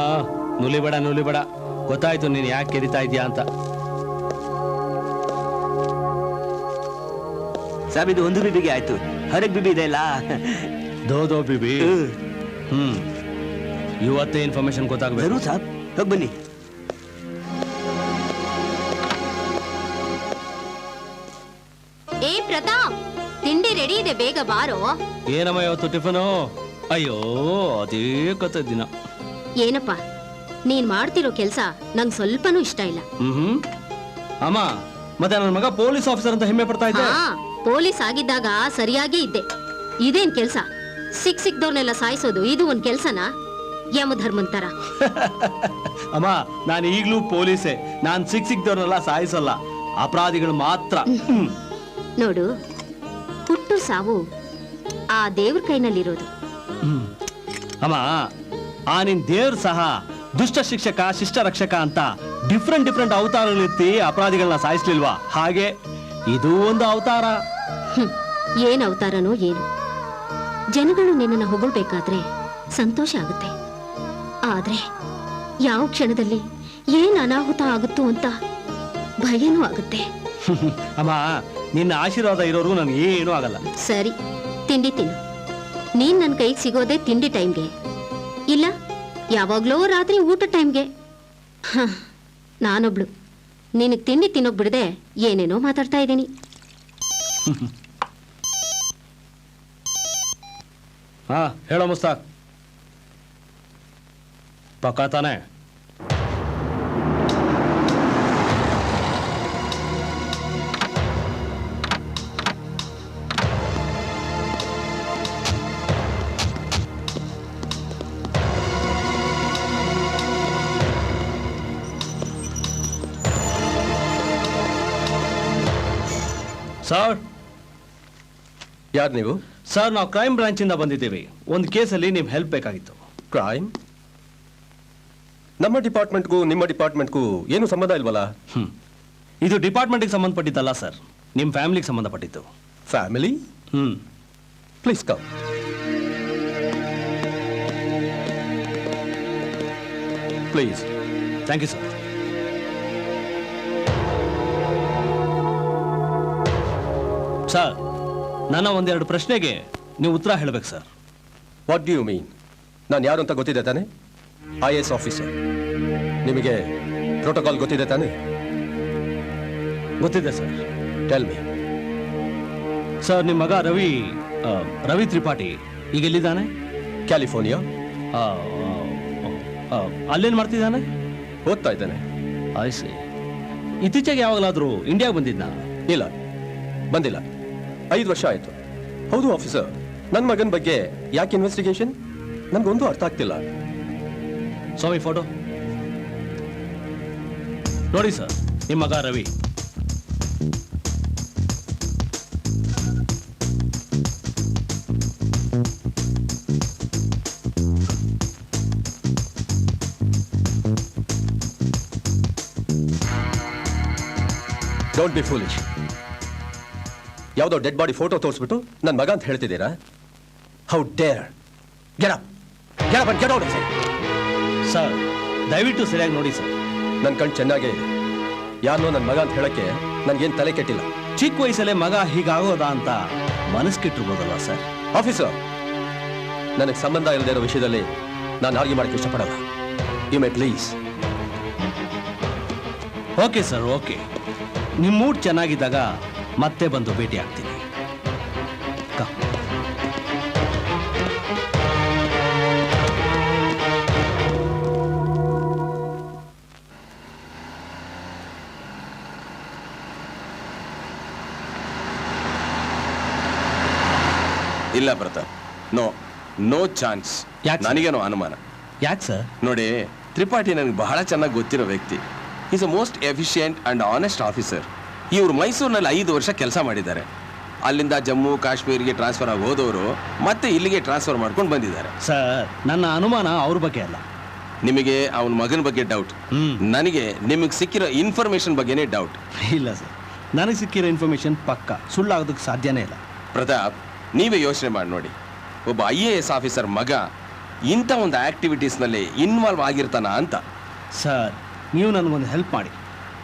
ನುಲಿಬೇಡ. ಗೊತ್ತಾಯ್ತು ನೀನ್ ಯಾಕೆ ಕೆರಿತಾ ಇದೀಯಾ ಅಂತ. ಸಾಬ್ ಇದು ಒಂದು ಬಿಬಿಗೆ ಆಯ್ತು, ಹರಗ್ ಬಿಬಿ ಇದೆ ಇಲ್ಲ? ದೋ ಬಿಬಿ. ಇವತ್ತೇ ಇನ್ಫಾರ್ಮೇಶನ್ ಗೊತ್ತಾಗ್ಬೇಕು. ಜರೂರ್ ಸಾಬ್, ಹೋಗ್ ಬನ್ನಿ. ಏ ಪ್ರತಾಪ್, ತಿಂಡಿ ರೆಡಿ ಇದೆ, ಬೇಗ ಬಾರೋ. ಏನಮ್ಮ ಇವತ್ತು ಟಿಫನು? ಅಯ್ಯೋ, ಅದೇ ಕತೆ ದಿನ. ಏನಪ್ಪ ನೀನ್ ಮಾಡ್ತಿರೋ ಕೆಲ್ಸ ನಂಗ್ ಸ್ವಲ್ಪನೂ ಇಷ್ಟ ಇಲ್ಲ. ಅಮ್ಮ, ಮತ್ತೆ ನನ್ನ ಮಗ ಪೊಲೀಸ್ ಆಫೀಸರ್ ಅಂತ ಹೆಮ್ಮೆ ಪಡ್ತಾ ಇದ್ದೆ. ಹಾ, ಪೊಲೀಸ್ ಆಗಿದ್ದಾಗ ಸರಿಯಾಗಿ ಇದ್ದೆ. ಇದೇನ್ ಕೆಲ್ಸ? ಸಿಕ್ದವ್ರನ್ನೆಲ್ಲ ಸಾಯಿಸೋದು ಇದು ಒಂದ್ ಕೆಲ್ಸನಾ? ಯಮಧರ್ಮಂತರ. ಅಮ್ಮ, ನಾನು ಈಗ್ಲೂ ಪೊಲೀಸೇ. ನಾನ್ ಸಿಕ್ದವ್ರನ್ನೆಲ್ಲ ಸಾಯಿಸಲ್ಲ, ಅಪರಾಧಿಗಳು ಮಾತ್ರ. ನೋಡು, ಹುಟ್ಟು ಸಾವು ಆ ದೇವ್ರ ಕೈನಲ್ಲಿರೋದು. ಅಮ್ಮ, ಆ ನಿನ್ ದೇವ್ರು ಸಹ ದುಷ್ಟ ಶಿಕ್ಷಕ, ಶಿಷ್ಟ ರಕ್ಷಕ ಅಂತ ಡಿಫ್ರೆಂಟ್ ಅವತಾರಗಳಿರ್ತಿ ಅಪರಾಧಿಗಳನ್ನ ಸಾಯಿಸ್ಲಿಲ್ವಾ? ಹಾಗೆ ಇದು ಒಂದು ಅವತಾರ. ಏನ್ ಅವತಾರನೋ ಏನು. ಜನಗಳು ನಿನ್ನನ್ನು ಹೊಗಳ್ಬೇಕಾದ್ರೆ ಸಂತೋಷ ಆಗುತ್ತೆ, ಆದ್ರೆ ಯಾವ ಕ್ಷಣದಲ್ಲಿ ಏನ್ ಅನಾಹುತ ಆಗುತ್ತೋ ಅಂತ ಭಯನೂ ಆಗುತ್ತೆ. ಅಮ್ಮ, ನಿನ್ನ ಆಶೀರ್ವಾದ ಇರೋರು ನನ್ಗೆ ಏನೂ ಆಗಲ್ಲ. ಸರಿ, ತಿಂಡಿ ತಿನ್ನು. ನೀನ್ ನನ್ನ ಕೈಗೆ ಸಿಗೋದೇ ತಿಂಡಿ ಟೈಮ್ಗೆ, ಇಲ್ಲ ಯಾವಾಗ್ಲೋ ರಾತ್ರಿ ಊಟ ಟೈಮ್ಗೆ. ನಾನೊಬ್ಳು ನಿನಗ್ ತಿಂಡಿ ತಿನ್ನೋಕ್ ಬಿಡದೆ ಏನೇನೋ ಮಾತಾಡ್ತಾ ಇದ್ದೀನಿ. ಹಾ, ಹೇಳೋ ಮುಸ್ತಾಕ್. ಪಕ್ಕ ತಾನೆ? ಸರ್, ಯಾರು ನೀವು? ಸರ್, ನಾವು ಕ್ರೈಮ್ ಬ್ರಾಂಚ್ ಇಂದ ಬಂದಿದ್ದೀವಿ. ಒಂದು ಕೇಸಲ್ಲಿ ನಿಮ್ ಹೆಲ್ಪ್ ಬೇಕಾಗಿತ್ತು. ಕ್ರೈಮ್? ನಮ್ಮ ಡಿಪಾರ್ಟ್ಮೆಂಟ್ಗೂ ನಿಮ್ಮ ಡಿಪಾರ್ಟ್ಮೆಂಟ್ಗೂ ಏನು ಸಂಬಂಧ ಇಲ್ವಲ್ಲ? ಇದು ಡಿಪಾರ್ಟ್ಮೆಂಟ್ಗೆ ಸಂಬಂಧಪಟ್ಟಿದ್ದಲ್ಲ ಸರ್, ನಿಮ್ಮ ಫ್ಯಾಮಿಲಿಗೆ ಸಂಬಂಧಪಟ್ಟಿತ್ತು. Family? Please come. Please. Thank you sir. Sir, ನನ್ನ ಒಂದೆರಡು ಪ್ರಶ್ನೆಗೆ ನೀವು ಉತ್ತರ ಹೇಳಬೇಕು sir. What do you mean? ನಾನು ಯಾರು ಅಂತ ಗೊತ್ತಿದೆ ತಾನೆ? IAS officer. ನಿಮಗೆ ಪ್ರೋಟೋಕಾಲ್ ಗೊತ್ತಿದೆ ತಾನೆ? ಗೊತ್ತಿದೆ ಸರ್. Tell me. ಸರ್, ನಿಮ್ಮ ಮಗ ರವಿ ತ್ರಿಪಾಠಿ ಈಗ ಎಲ್ಲಿದ್ದಾನೆ? ಕ್ಯಾಲಿಫೋರ್ನಿಯಾ. ಅಲ್ಲೇನು ಮಾಡ್ತಿದ್ದಾನೆ? ಓದ್ತಾ ಇದ್ದಾನೆ. ಆಯ್ಸಿ. ಇತ್ತೀಚೆಗೆ ಯಾವಾಗಲಾದರೂ ಇಂಡಿಯಾಗೆ ಬಂದಿದ್ನಾ? ಇಲ್ಲ, ಬಂದಿಲ್ಲ. 5 ವರ್ಷ ಆಯ್ತು. ಹೌದು ಆಫೀಸರ್, ನನ್ನ ಮಗನ ಬಗ್ಗೆ ಯಾಕೆ ಇನ್ವೆಸ್ಟಿಗೇಷನ್? ನನ್ಗೊಂದು ಅರ್ಥ ಆಗ್ತಿಲ್ಲ. ಸ್ವಾಮಿ, ಫೋಟೋ ನೋಡಿ ಸರ್, ನಿಮ್ಮ ಮಗ ರವಿ. Don't be foolish. ಯಾವುದೋ ಡೆಡ್ ಬಾಡಿ ಫೋಟೋ ತೋರಿಸ್ಬಿಟ್ಟು ನನ್ನ ಮಗ ಅಂತ ಹೇಳ್ತಿದ್ದೀರಾ? How dare! Get up and get out. Sir, ದಯವಿಟ್ಟು ಸರಿಯಾಗಿ ನೋಡಿ ಸರ್. ನನ್ನ ಕಣ್ ಚೆನ್ನಾಗೇ ಇದೆ. ಯಾರನ್ನೋ ನನ್ನ ಮಗ ಅಂತ ಹೇಳಕ್ಕೆ ನನ್ಗೇನು ತಲೆ ಕೆಟ್ಟಿಲ್ಲ. ಚಿಕ್ಕ ವಯಸ್ಸಲ್ಲೇ ಮಗ ಹೀಗಾಗೋದಾ ಅಂತ ಮನಸ್ಸು ಕೆಟ್ಟಿರ್ಬೋದಲ್ವಾ ಸರ್? ಆಫೀಸರ್, ನನಗೆ ಸಂಬಂಧ ಇಲ್ಲದೆ ಇರೋ ವಿಷಯದಲ್ಲಿ ನಾನು ಆರ್ಗ್ಯೂ ಮಾಡಕ್ಕೆ ಇಷ್ಟಪಡಲ್ಲ. You may please. Okay sir, okay. ನಿಮ್ಮ ಮೂಡ್ ಚೆನ್ನಾಗಿದ್ದಾಗ ಮತ್ತೆ ಬಂದು ಭೇಟಿ ಆಗ್ತೀನಿ. ಇಲ್ಲ ಪ್ರತಾಪ್, ನೋ ಚಾನ್ಸ್. ಯಾಕೆ? ನನಗೇನೋ ಅನುಮಾನ. ಯಾಕೆ ಸರ್? ನೋಡಿ, ತ್ರಿಪಾಠಿ ನನಗೆ ಬಹಳ ಚೆನ್ನಾಗಿ ಗೊತ್ತಿರೋ ವ್ಯಕ್ತಿ. Is a most efficient and honest officer. ಇವರು ಮೈಸೂರಿನಲ್ಲಿ 5 ವರ್ಷ ಕೆಲಸ ಮಾಡಿದ್ದಾರೆ. ಅಲ್ಲಿಂದ ಜಮ್ಮು ಕಾಶ್ಮೀರ್ಗೆ ಟ್ರಾನ್ಸ್ಫರ್ ಆಗಿ ಹೋದವರು ಮತ್ತೆ ಇಲ್ಲಿಗೆ ಟ್ರಾನ್ಸ್ಫರ್ ಮಾಡ್ಕೊಂಡು ಬಂದಿದ್ದಾರೆ. ಸರ್, ನನ್ನ ಅನುಮಾನ ಅವ್ರ ಬಗ್ಗೆ ಅಲ್ಲ. ನಿಮಗೆ ಅವನ ಮಗನ ಬಗ್ಗೆ ಡೌಟ್, ನನಗೆ ನಿಮಗೆ ಸಿಕ್ಕಿರೋ ಇನ್ಫಾರ್ಮೇಶನ್ ಬಗ್ಗೆನೇ ಡೌಟ್. ಇಲ್ಲ ಸರ್, ನನಗೆ ಸಿಕ್ಕಿರೋ ಇನ್ಫಾರ್ಮೇಶನ್ ಪಕ್ಕ, ಸುಳ್ಳಾಗೋದಕ್ಕೆ ಸಾಧ್ಯನೇ ಇಲ್ಲ. ಪ್ರತಾಪ್, ನೀವೇ ಯೋಚನೆ ಮಾಡಿ ನೋಡಿ, ಒಬ್ಬ IAS ಆಫೀಸರ್ ಮಗ ಇಂಥ ಒಂದು ಆಕ್ಟಿವಿಟೀಸ್ನಲ್ಲಿ ಇನ್ವಾಲ್ವ್ ಆಗಿರ್ತಾನ ಅಂತ. ಸರ್, ನೀವು ನನಗೊಂದು ಹೆಲ್ಪ್ ಮಾಡಿ,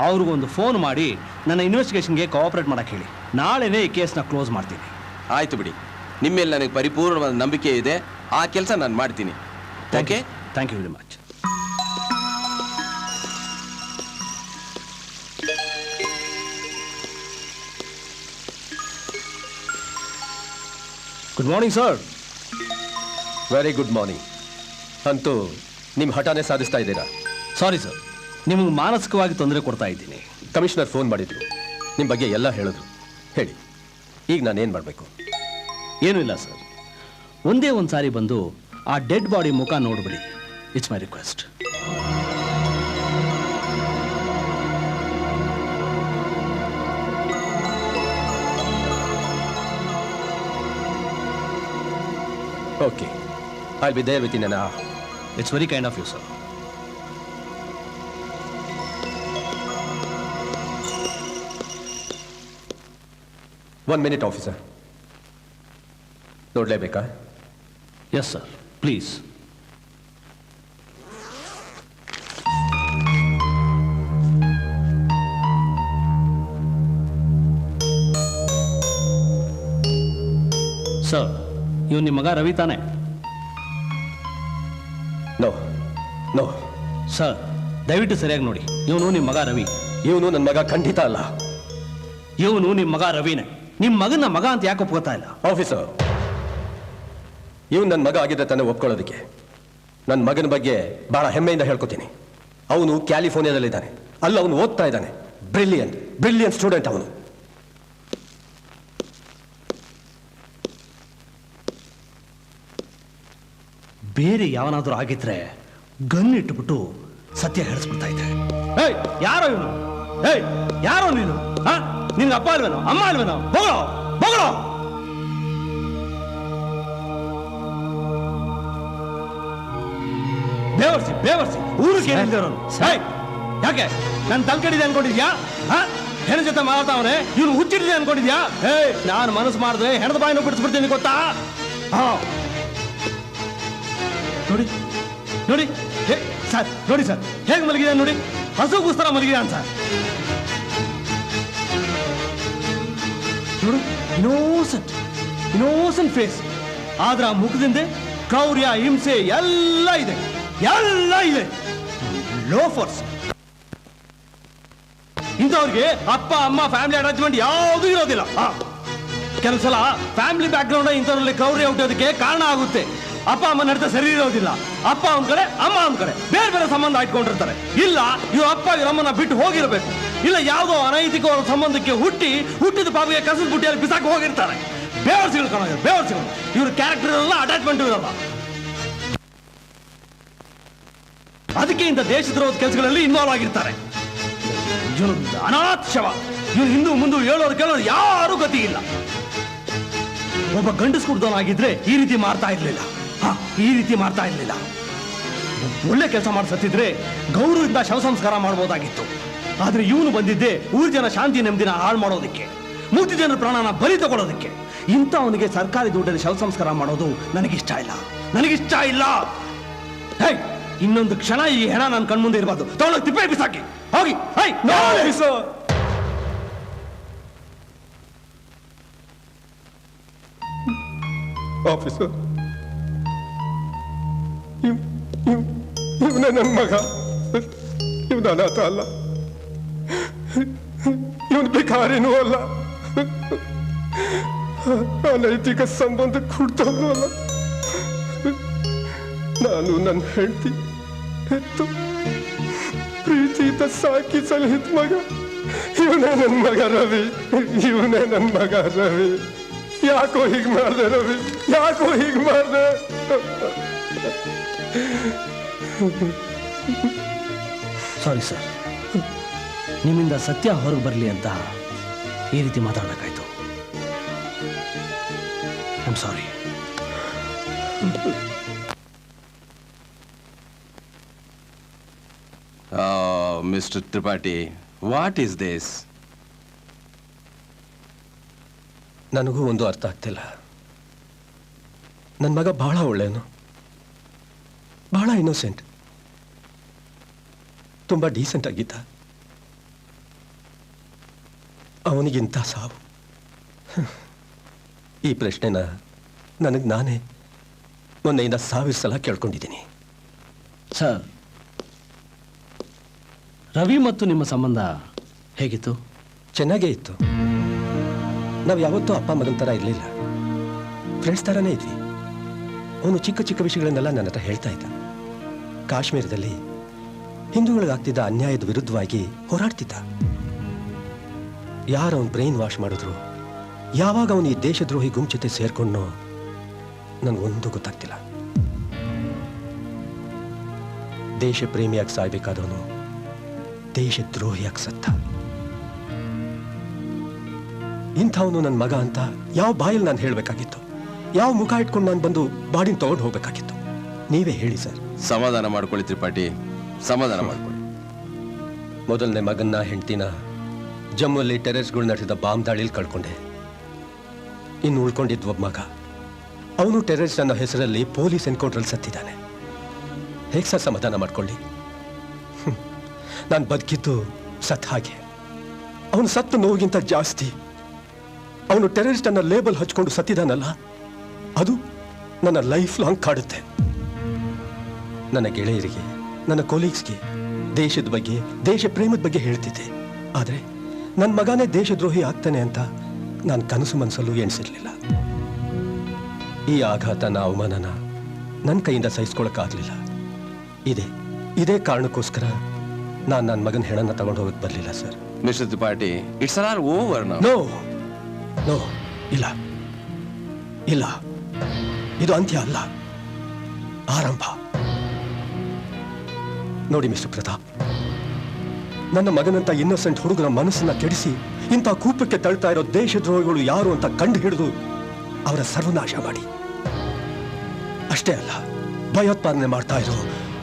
ಅವ್ರಿಗೊಂದು ಫೋನ್ ಮಾಡಿ ನನ್ನ ಇನ್ವೆಸ್ಟಿಗೇಷನ್ಗೆ ಕೋಆಪರೇಟ್ ಮಾಡಕ್ಕೆ ಹೇಳಿ. ನಾಳೆನೇ ಈ ಕೇಸ್ನ ಕ್ಲೋಸ್ ಮಾಡ್ತೀನಿ. ಆಯ್ತು ಬಿಡಿ, ನಿಮ್ಮ ಮೇಲೆ ನನಗೆ ಪರಿಪೂರ್ಣವಾದ ನಂಬಿಕೆ ಇದೆ. ಆ ಕೆಲಸ ನಾನು ಮಾಡ್ತೀನಿ. Okay, thank you very much. Good morning sir. Very good morning. ಅಂತೂ ನಿಮ್ಮ ಹಠಾನೇ ಸಾಧಿಸ್ತಾ ಇದ್ದೀರಾ. ಸಾರಿ ಸರ್, ನಿಮಗೆ ಮಾನಸಿಕವಾಗಿ ತೊಂದರೆ ಕೊಡ್ತಾ ಇದ್ದೀನಿ. ಕಮಿಷನರ್ ಫೋನ್ ಮಾಡಿದ್ರು, ನಿಮ್ಮ ಬಗ್ಗೆ ಎಲ್ಲ ಹೇಳಿದ್ರು. ಹೇಳಿ, ಈಗ ನಾನೇನು ಮಾಡಬೇಕು? ಏನೂ ಇಲ್ಲ ಸರ್, ಒಂದೇ ಒಂದು ಸಾರಿ ಬಂದು ಆ ಡೆಡ್ ಬಾಡಿ ಮುಖ ನೋಡ್ಬಿಡಿ. It's my request. Okay, I be there within an hour. It's very kind of you sir. One minute officer. ನೋಡಲೇಬೇಕಾ? Yes sir, please. ಸರ್, ಇವ್ ನಿಮ್ಮ ಮಗ ರವಿ ತಾನೆ? ನೋ ನೋ ಸರ್, ದಯವಿಟ್ಟು ಸರಿಯಾಗಿ ನೋಡಿ, ಇವನು ನಿಮ್ಮ ಮಗ ರವಿ. ಇವನು ನನ್ನ ಮಗ ಖಂಡಿತ ಅಲ್ಲ. ಇವನು ನಿಮ್ಮ ಮಗ ರವಿನೇ. ನಿಮ್ಮ ಮಗನ ಮಗ ಅಂತ ಯಾಕೆ ಒಪ್ಕೋತಾ ಇಲ್ಲ? ಆಫೀಸರ್, ಇವನು ನನ್ನ ಮಗ ಆಗಿದ್ದ ತಾನೇ ಒಪ್ಕೊಳ್ಳೋದಕ್ಕೆ. ನನ್ನ ಮಗನ ಬಗ್ಗೆ ಬಹಳ ಹೆಮ್ಮೆಯಿಂದ ಹೇಳ್ಕೊತೀನಿ. ಅವನು ಕ್ಯಾಲಿಫೋರ್ನಿಯಾದಲ್ಲಿದ್ದಾನೆ, ಅಲ್ಲಿ ಅವನು ಓದ್ತಾ ಇದ್ದಾನೆ. ಬ್ರಿಲಿಯಂಟ್ ಸ್ಟೂಡೆಂಟ್ ಅವನು. ಬೇರೆ ಯಾವನಾದ್ರೂ ಆಗಿದ್ರೆ ಗನ್ ಇಟ್ಬಿಟ್ಟು ಸತ್ಯ ಹೇಳಿಸ್ಬಿಡ್ತಾ ಇದ್ದೆ. ಏಯ್, ಯಾರೋ ಇವನು? ಏಯ್, ಯಾರೋ ನೀನು? ನಿನ್ಗೆ ಅಪ್ಪ ಅಲ್ವೇನೋ, ಅಮ್ಮ ಅಲ್ವೇನೋ? ಹೋಗೋ ಹೋಗೋ. ಬೇವರ್ಸಿ ಊರಿಗೆ ಯಾಕೆ ನಾನು ತಲ್ಕಡಿದೆ ಅನ್ಕೊಂಡಿದ್ಯಾ? ಹೆಣ ಜೊತೆ ಮಾತಾವನೆ, ಇವನು ಹುಚ್ಚಿಡಿದೆ ಅನ್ಕೊಂಡಿದ್ಯಾ? ನಾನು ಮನಸ್ಸು ಮಾಡಿದ್ರೆ ಹೆಣದ ಬಾಯಿನ ಬಿಡಿಸ್ಬಿಡ್ತೀನಿ, ಗೊತ್ತಾ? ನೋಡಿ ನೋಡಿ ಸರ್, ನೋಡಿ ಸರ್ ಹೇಗೆ ಮಲಗಿದೆ ನೋಡಿ. ಹಸುಗೋಸ್ಕರ ಮಲಗಿದೆ ಅಂತ ಸರ್. ನೋಡು, ಇನ್ನೋಸೆಂಟ್ ಫೇಸ್, ಆದ್ರೆ ಆ ಮುಖದಿಂದ ಕ್ರೌರ್ಯ, ಹಿಂಸೆ ಎಲ್ಲ ಇದೆ. ಲೋಫರ್ಸ್ ಇಂಥವ್ರಿಗೆ ಅಪ್ಪ ಅಮ್ಮ ಫ್ಯಾಮಿಲಿ ಅಟ್ಯಾಚ್ಮೆಂಟ್ ಯಾವುದೂ ಇರೋದಿಲ್ಲ. ಕೆಲವು ಸಲ ಫ್ಯಾಮಿಲಿ ಬ್ಯಾಕ್ ಗ್ರೌಂಡ್ ಇಂಥವ್ರಲ್ಲಿ ಕ್ರೌರ್ಯ ಹುಟ್ಟೋದಕ್ಕೆ ಕಾರಣ ಆಗುತ್ತೆ. ಅಪ್ಪ ಅಮ್ಮ ನಡತೆ ಸರಿ ಇರೋದಿಲ್ಲ. ಅಪ್ಪ ಒಂದ್ ಕಡೆ, ಅಮ್ಮ ಒಂದ್ ಕಡೆ ಬೇರೆ ಬೇರೆ ಸಂಬಂಧ ಇಟ್ಕೊಂಡಿರ್ತಾರೆ. ಇಲ್ಲ, ಇವ್ರ ಅಪ್ಪ ಇವರಮ್ಮನ ಬಿಟ್ಟು ಹೋಗಿರ್ಬೇಕು. ಇಲ್ಲ, ಯಾವುದೋ ಅನೈತಿಕವಾದ ಸಂಬಂಧಕ್ಕೆ ಹುಟ್ಟಿದ ಪಾಪಿಗೆ ಕಸದ ಬುಟ್ಟಿಯಲ್ಲಿ ಬಿಸಾಕಿ ಹೋಗಿರ್ತಾರೆ. ಬೇವರ್ಸಿಗಳು ಇವ್ರ ಕ್ಯಾರೆಕ್ಟರ್ ಎಲ್ಲ ಅಟ್ಯಾಚ್ಮೆಂಟ್ ಇರಲ್ಲ. ಅದಕ್ಕೆ ಇಂಥ ದೇಶದ್ರೋಹದ ಕೆಲಸಗಳಲ್ಲಿ ಇನ್ವಾಲ್ವ್ ಆಗಿರ್ತಾರೆ. ಇವನು ಅನಾಥ ಶವ. ಇವನು ಹಿಂದೂ ಮುಂದೆ ಹೇಳೋರು ಕೇಳೋರು ಯಾರೂ ಗತಿ ಇಲ್ಲ. ಒಬ್ಬ ಗಂಡಸ್ ಕುಡ್ದವನಾಗಿದ್ರೆ ಈ ರೀತಿ ಮಾಡ್ತಾ ಇರ್ಲಿಲ್ಲ. ಒಳ್ಳೆ ಕೆಲಸ ಮಾಡಿ ಸತ್ತಿದ್ರೆ ಗೌರವದಿಂದ ಶವ ಸಂಸ್ಕಾರ ಮಾಡಬಹುದಾಗಿತ್ತು. ಆದ್ರೆ ಇವನು ಬಂದಿದ್ದೆ ಊರ್ ಜನ ಶಾಂತಿ ನೆಮ್ಮದಿನ ಹಾಳು ಮಾಡೋದಕ್ಕೆ, ಮೂರ್ತಿ ಜನರ ಪ್ರಾಣನ ಬಲಿ ತಗೊಳ್ಳೋದಕ್ಕೆ. ಇಂಥವನಿಗೆ ಸರ್ಕಾರಿ ದುಡ್ಡಲ್ಲಿ ಶವ ಸಂಸ್ಕಾರ ಮಾಡೋದು ನನಗಿಷ್ಟ ಇಲ್ಲ. ಹೇ, ಇನ್ನೊಂದು ಕ್ಷಣ ಈ ಹೆಣ ನನ್ನ ಕಣ್ಮುಂದೆ ಇರಬಾರ್ದು. ತಗೊಳ್ಳೋಕೆ ತಿಪ್ಪೆ ಬಿಸಾಕಿ ಹೋಗಿ. ಆಫೀಸರ್, ಇವನೇ ನನ್ನ ಮಗ. ಇವನ ಅನಾಥ ಅಲ್ಲ, ಇವನು ಭಿಕಾರಿನೂ ಅಲ್ಲ, ಅನೈತಿಕ ಸಂಬಂಧಕ್ಕೆ ಹುಡ್ತವನು ಅಲ್ಲ. ನಾನು ನನ್ನ ಹೆಂಡತಿ ಹೆತ್ತು ಪ್ರೀತಿಯಿಂದ ಸಾಕಿ ಸಲಹಿತ ಮಗ. ಇವನೇ ನನ್ನ ಮಗ ರವಿ. ಯಾಕೋ ಹೀಗೆ ಮಾಡ್ದೆ ರವಿ? ಸಾರಿ ಸರ್, ನಿಮ್ಮಿಂದ ಸತ್ಯ ಹೊರಗೆ ಬರಲಿ ಅಂತ ಈ ರೀತಿ ಮಾತಾಡಬೇಕಾಯ್ತು. I am sorry. Mister Tripathi, what is this? ನನಗೂ ಒಂದು ಅರ್ಥ ಆಗ್ತಿಲ್ಲ. ನನ್ನ ಮಗ ಬಹಳ ಒಳ್ಳೆಯವನು, ಬಹಳ ಇನ್ನೋಸೆಂಟ್, ತುಂಬ ಡೀಸೆಂಟ್ ಆಗಿದ್ದ. ಅವನಿಗಿಂತ ಸಾವು. ಈ ಪ್ರಶ್ನೆನ ನನಗೆ ನಾನೇ ಮೊನ್ನೆಯಿಂದ 1000 ಸಲ ಕೇಳ್ಕೊಂಡಿದ್ದೀನಿ. ಸರ್, ರವಿ ಮತ್ತು ನಿಮ್ಮ ಸಂಬಂಧ ಹೇಗಿತ್ತು? ಚೆನ್ನಾಗೇ ಇತ್ತು. ನಾವು ಯಾವತ್ತೂ ಅಪ್ಪ ಮಗನ ಥರ ಇರಲಿಲ್ಲ, ಫ್ರೆಂಡ್ಸ್ ಥರನೇ ಇದ್ವಿ. ಅವನು ಚಿಕ್ಕ ಚಿಕ್ಕ ವಿಷಯಗಳನ್ನೆಲ್ಲ ನನ್ನ ಹತ್ರ ಹೇಳ್ತಾ ಇದ್ದ. ಕಾಶ್ಮೀರದಲ್ಲಿ ಹಿಂದೂಗಳಿಗಾಗ್ತಿದ್ದ ಅನ್ಯಾಯದ ವಿರುದ್ಧವಾಗಿ ಹೋರಾಡ್ತಿದ್ದ. ಯಾರು ಅವನು ಬ್ರೈನ್ ವಾಶ್ ಮಾಡಿದ್ರು, ಯಾವಾಗ ಅವನು ಈ ದೇಶದ್ರೋಹಿ ಗುಂಪು ಜೊತೆ ಸೇರ್ಕೊಂಡ್ನೋ ನನಗೊಂದು ಗೊತ್ತಾಗ್ತಿಲ್ಲ. ದೇಶ ಪ್ರೇಮಿಯಾಗಿ ಸಾಯ್ಬೇಕಾದವನು ದೇಶದ್ರೋಹಿಯಾಗಿ ಸತ್ತ. ಇಂಥವನು ನನ್ನ ಮಗ ಅಂತ ಯಾವ ಬಾಯಲ್ಲಿ ನಾನು ಹೇಳಬೇಕಾಗಿತ್ತು? ಯಾವ ಮುಖ ಇಟ್ಕೊಂಡು ನಾನು ಬಂದು ಬಾಡಿನ ತಗೊಂಡು ಹೋಗ್ಬೇಕಾಗಿತ್ತು? ನೀವೇ ಹೇಳಿ ಸರ್. ಸಮಾಧಾನ ಮಾಡ್ಕೊಳ್ಳಿ ತ್ರಿಪಾಠಿ, ಸಮಾಧಾನ ಮಾಡ್ಕೊಳ್ಳಿ. ಮೊದಲನೇ ಮಗನ್ನ ಹೆಂಡ್ತಿನ ಜಮ್ಮುವಲ್ಲಿ ಟೆರರಿಸ್ಗಳು ನಡೆಸಿದ ಬಾಂಬ್ ದಾಳಿಲಿ ಕಳ್ಕೊಂಡೆ. ಇನ್ನು ಉಳ್ಕೊಂಡಿದ್ದ ಒಬ್ಬ ಮಗ, ಅವನು ಟೆರರಿಸ್ಟ್ ಅನ್ನೋ ಹೆಸರಲ್ಲಿ ಪೊಲೀಸ್ ಎನ್ಕೌಂಟ್ರಲ್ಲಿ ಸತ್ತಿದ್ದಾನೆ. ಹೇಗೆ ಸರ್ ಸಮಾಧಾನ ಮಾಡ್ಕೊಳ್ಳಿ? ನಾನು ಬದುಕಿದ್ದು ಸತ್ ಹಾಗೆ. ಅವನು ಸತ್ತು ನೋವಿಗಿಂತ ಜಾಸ್ತಿ ಅವನು ಟೆರರಿಸ್ಟ್ ಅನ್ನೋ ಲೇಬಲ್ ಹಚ್ಕೊಂಡು ಸತ್ತಿದಾನಲ್ಲ, ಅದು ನನ್ನ ಲೈಫ್ ಲಾಂಗ್ ಕಾಡುತ್ತೆ. ನನ್ನ ಗೆಳೆಯರಿಗೆ, ನನ್ನ ಕೊಲೀಗ್ಸ್ಗೆ ದೇಶದ ಬಗ್ಗೆ, ದೇಶ ಪ್ರೇಮದ ಬಗ್ಗೆ ಹೇಳ್ತಿದ್ದೆ. ಆದರೆ ನನ್ನ ಮಗನೇ ದೇಶದ್ರೋಹಿ ಆಗ್ತಾನೆ ಅಂತ ನಾನು ಕನಸು ಮನಸ್ಸಲ್ಲೂ ಎಣಿಸಿರ್ಲಿಲ್ಲ. ಈ ಆಘಾತನ, ಅವಮಾನನ ನನ್ನ ಕೈಯಿಂದ ಸಹಿಸ್ಕೊಳಕ್ಕಾಗಲಿಲ್ಲ. ಇದೇ ಕಾರಣಕ್ಕೋಸ್ಕರ ನಾನು ನನ್ನ ಮಗನ ಹೆಣನ್ನ ತಗೊಂಡು ಹೋಗಕ್ಕೆ ಬರಲಿಲ್ಲ sir. Mister Tripathi, it's all over now. No, ಇಲ್ಲ ಇಲ್ಲ, ಇದು ಅಂತ್ಯ ಅಲ್ಲ, ಆರಂಭ. ನೋಡಿ ಮಿಸ್ಟರ್ ಪ್ರತಾಪ್, ನನ್ನ ಮಗನಂತ ಇನ್ನೋಸೆಂಟ್ ಹುಡುಗನ ಮನಸ್ಸನ್ನ ಕೆಡಿಸಿ ಇಂಥ ಕೂಪಕ್ಕೆ ತಳ್ತಾ ಇರೋ ದೇಶದ್ರೋಹಿಗಳು ಯಾರು ಅಂತ ಕಂಡು ಹಿಡಿದು ಅವರ ಸರ್ವನಾಶ ಮಾಡಿ. ಅಷ್ಟೇ ಅಲ್ಲ, ಭಯೋತ್ಪಾದನೆ ಮಾಡ್ತಾ ಇರೋ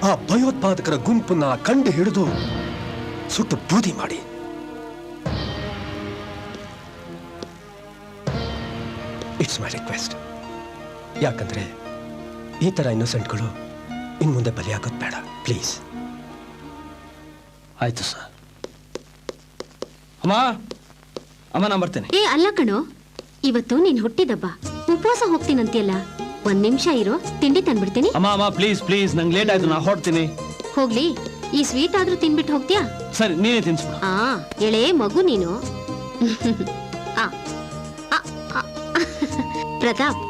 ಆ ಭಯೋತ್ಪಾದಕರ ಗುಂಪನ್ನ ಕಂಡು ಹಿಡಿದು ಸುಟ್ಟು ಬೂದಿ ಮಾಡಿ. It's my request. ಯಾಕಂದ್ರೆ ಈ ತರ ಇನ್ನೋಸೆಂಟ್ಗಳು ಇನ್ ಮುಂದೆ ಬಲಿಯಾಗೋದು ಬೇಡ, ಪ್ಲೀಸ್. ಆಯ್ತು ಸರ್. ಅಮ್ಮ ಅಮ್ಮ, ನಾನು ಬರ್ತೇನೆ. ಏ ಅಲ್ಲ ಕಣೋ, ಇವತ್ತು ನೀನ್ ಹುಟ್ಟಿದಬ್ಬ, ಉಪವಾಸ ಹೋಗ್ತೀನಂತಿಯಲ್ಲ. 1 ನಿಮಿಷ ಇರೋ, ತಿಂಡಿ ತಂದ್ಬಿಡ್ತೀನಿ. ಅಮ್ಮ ಅಮ್ಮ, ಪ್ಲೀಸ್ ಪ್ಲೀಸ್, ನಂಗೆ ಲೇಟ್ ಆಯ್ತು, ನಾ ಹೊರಡ್ತೀನಿ. ಹೋಗ್ಲಿ, ಈ ಸ್ವೀಟ್ ಆದ್ರೂ ತಿನ್ಬಿಟ್ಟು ಹೋಗ್ತೀಯಾ? ಸರಿ, ನೀನೇ ತಿನ್ಸ್ಬಿಡು. ಎಳೆ ಮಗು ನೀನು. ಆ, ಆ, ಆ. ಪ್ರತಾಪ್,